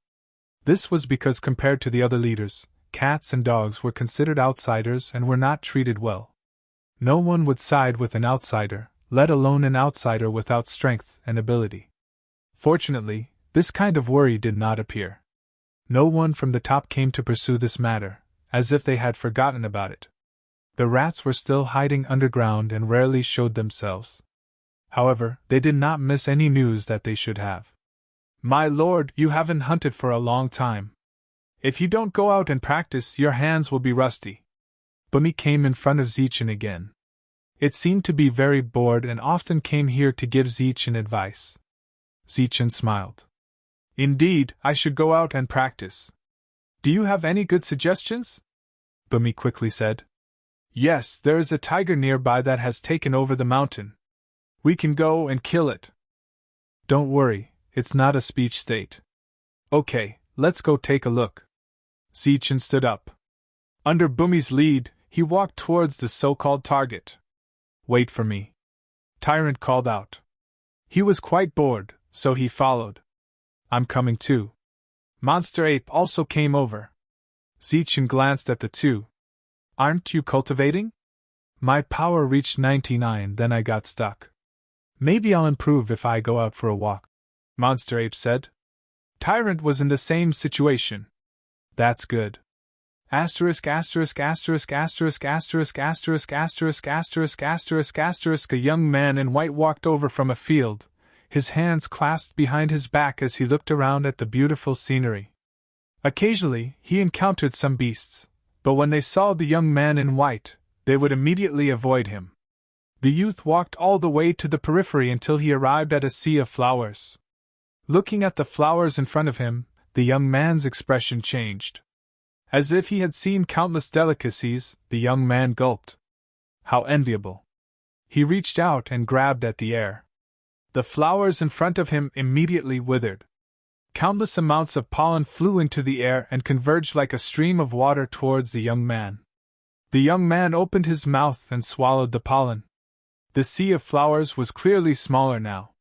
This was because compared to the other leaders, cats and dogs were considered outsiders and were not treated well. No one would side with an outsider, let alone an outsider without strength and ability. Fortunately, this kind of worry did not appear. No one from the top came to pursue this matter, as if they had forgotten about it. The rats were still hiding underground and rarely showed themselves. However, they did not miss any news that they should have. My lord, you haven't hunted for a long time. If you don't go out and practice, your hands will be rusty. Bumi came in front of Zichen again. It seemed to be very bored and often came here to give Zichen advice. Zichen smiled. Indeed, I should go out and practice. Do you have any good suggestions? Bumi quickly said. Yes, there is a tiger nearby that has taken over the mountain. We can go and kill it. Don't worry, it's not a speech state. Okay, let's go take a look. Zichen stood up. Under Bumi's lead, he walked towards the so-called target. Wait for me. Tyrant called out. He was quite bored, so he followed. I'm coming too. Monster Ape also came over. Zichen glanced at the two. Aren't you cultivating? My power reached 99, then I got stuck. Maybe I'll improve if I go out for a walk, Monster Ape said. Tyrant was in the same situation. That's good. Asterisk asterisk asterisk asterisk asterisk asterisk asterisk asterisk asterisk asterisk. A young man in white walked over from a field, his hands clasped behind his back as he looked around at the beautiful scenery. Occasionally, he encountered some beasts, but when they saw the young man in white, they would immediately avoid him. The youth walked all the way to the periphery until he arrived at a sea of flowers. Looking at the flowers in front of him, the young man's expression changed. As if he had seen countless delicacies, the young man gulped. How enviable! He reached out and grabbed at the air. The flowers in front of him immediately withered. Countless amounts of pollen flew into the air and converged like a stream of water towards the young man. The young man opened his mouth and swallowed the pollen. The sea of flowers was clearly smaller now.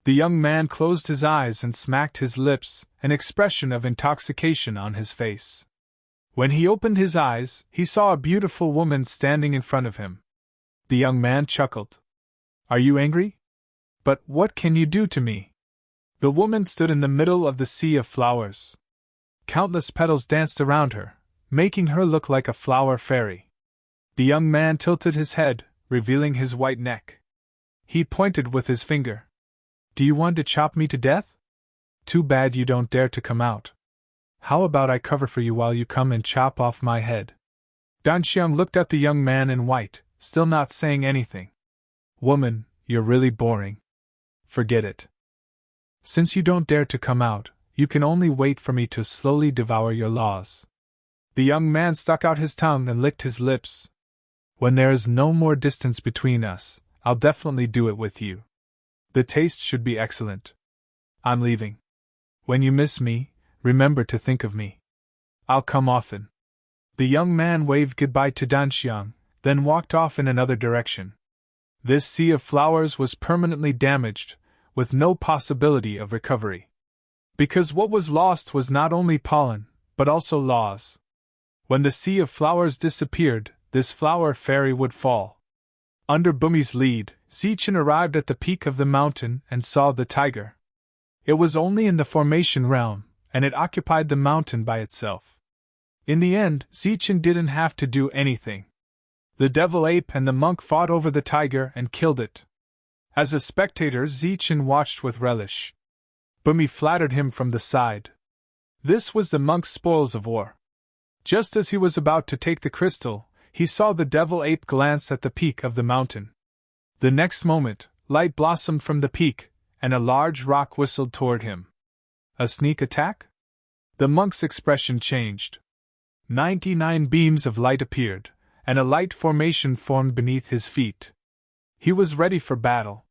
The young man closed his eyes and smacked his lips, an expression of intoxication on his face. When he opened his eyes, he saw a beautiful woman standing in front of him. The young man chuckled. Are you angry? But what can you do to me? The woman stood in the middle of the sea of flowers. Countless petals danced around her, making her look like a flower fairy. The young man tilted his head, revealing his white neck. He pointed with his finger. Do you want to chop me to death? Too bad you don't dare to come out. How about I cover for you while you come and chop off my head? Danxiang looked at the young man in white, still not saying anything. Woman, you're really boring. Forget it. Since you don't dare to come out, you can only wait for me to slowly devour your laws. The young man stuck out his tongue and licked his lips. When there is no more distance between us, I'll definitely do it with you. The taste should be excellent. I'm leaving. When you miss me, remember to think of me. I'll come often. The young man waved goodbye to Danxiang, then walked off in another direction. This sea of flowers was permanently damaged, with no possibility of recovery. Because what was lost was not only pollen, but also laws. When the sea of flowers disappeared, this flower fairy would fall. Under Bumi's lead, Zichen arrived at the peak of the mountain and saw the tiger. It was only in the formation realm, and it occupied the mountain by itself. In the end, Zichen didn't have to do anything. The devil ape and the monk fought over the tiger and killed it. As a spectator, Zichen watched with relish. Bumi flattered him from the side. This was the monk's spoils of war. Just as he was about to take the crystal, he saw the devil ape glance at the peak of the mountain. The next moment, light blossomed from the peak, and a large rock whistled toward him. A sneak attack? The monk's expression changed. 99 beams of light appeared, and a light formation formed beneath his feet. He was ready for battle.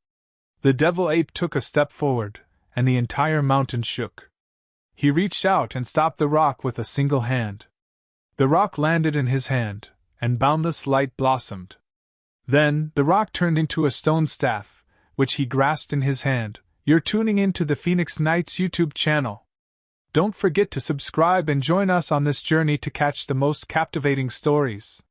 The devil ape took a step forward, and the entire mountain shook. He reached out and stopped the rock with a single hand. The rock landed in his hand, and boundless light blossomed. Then, the rock turned into a stone staff, which he grasped in his hand. You're tuning in to the Phoenix Knights YouTube channel. Don't forget to subscribe and join us on this journey to catch the most captivating stories.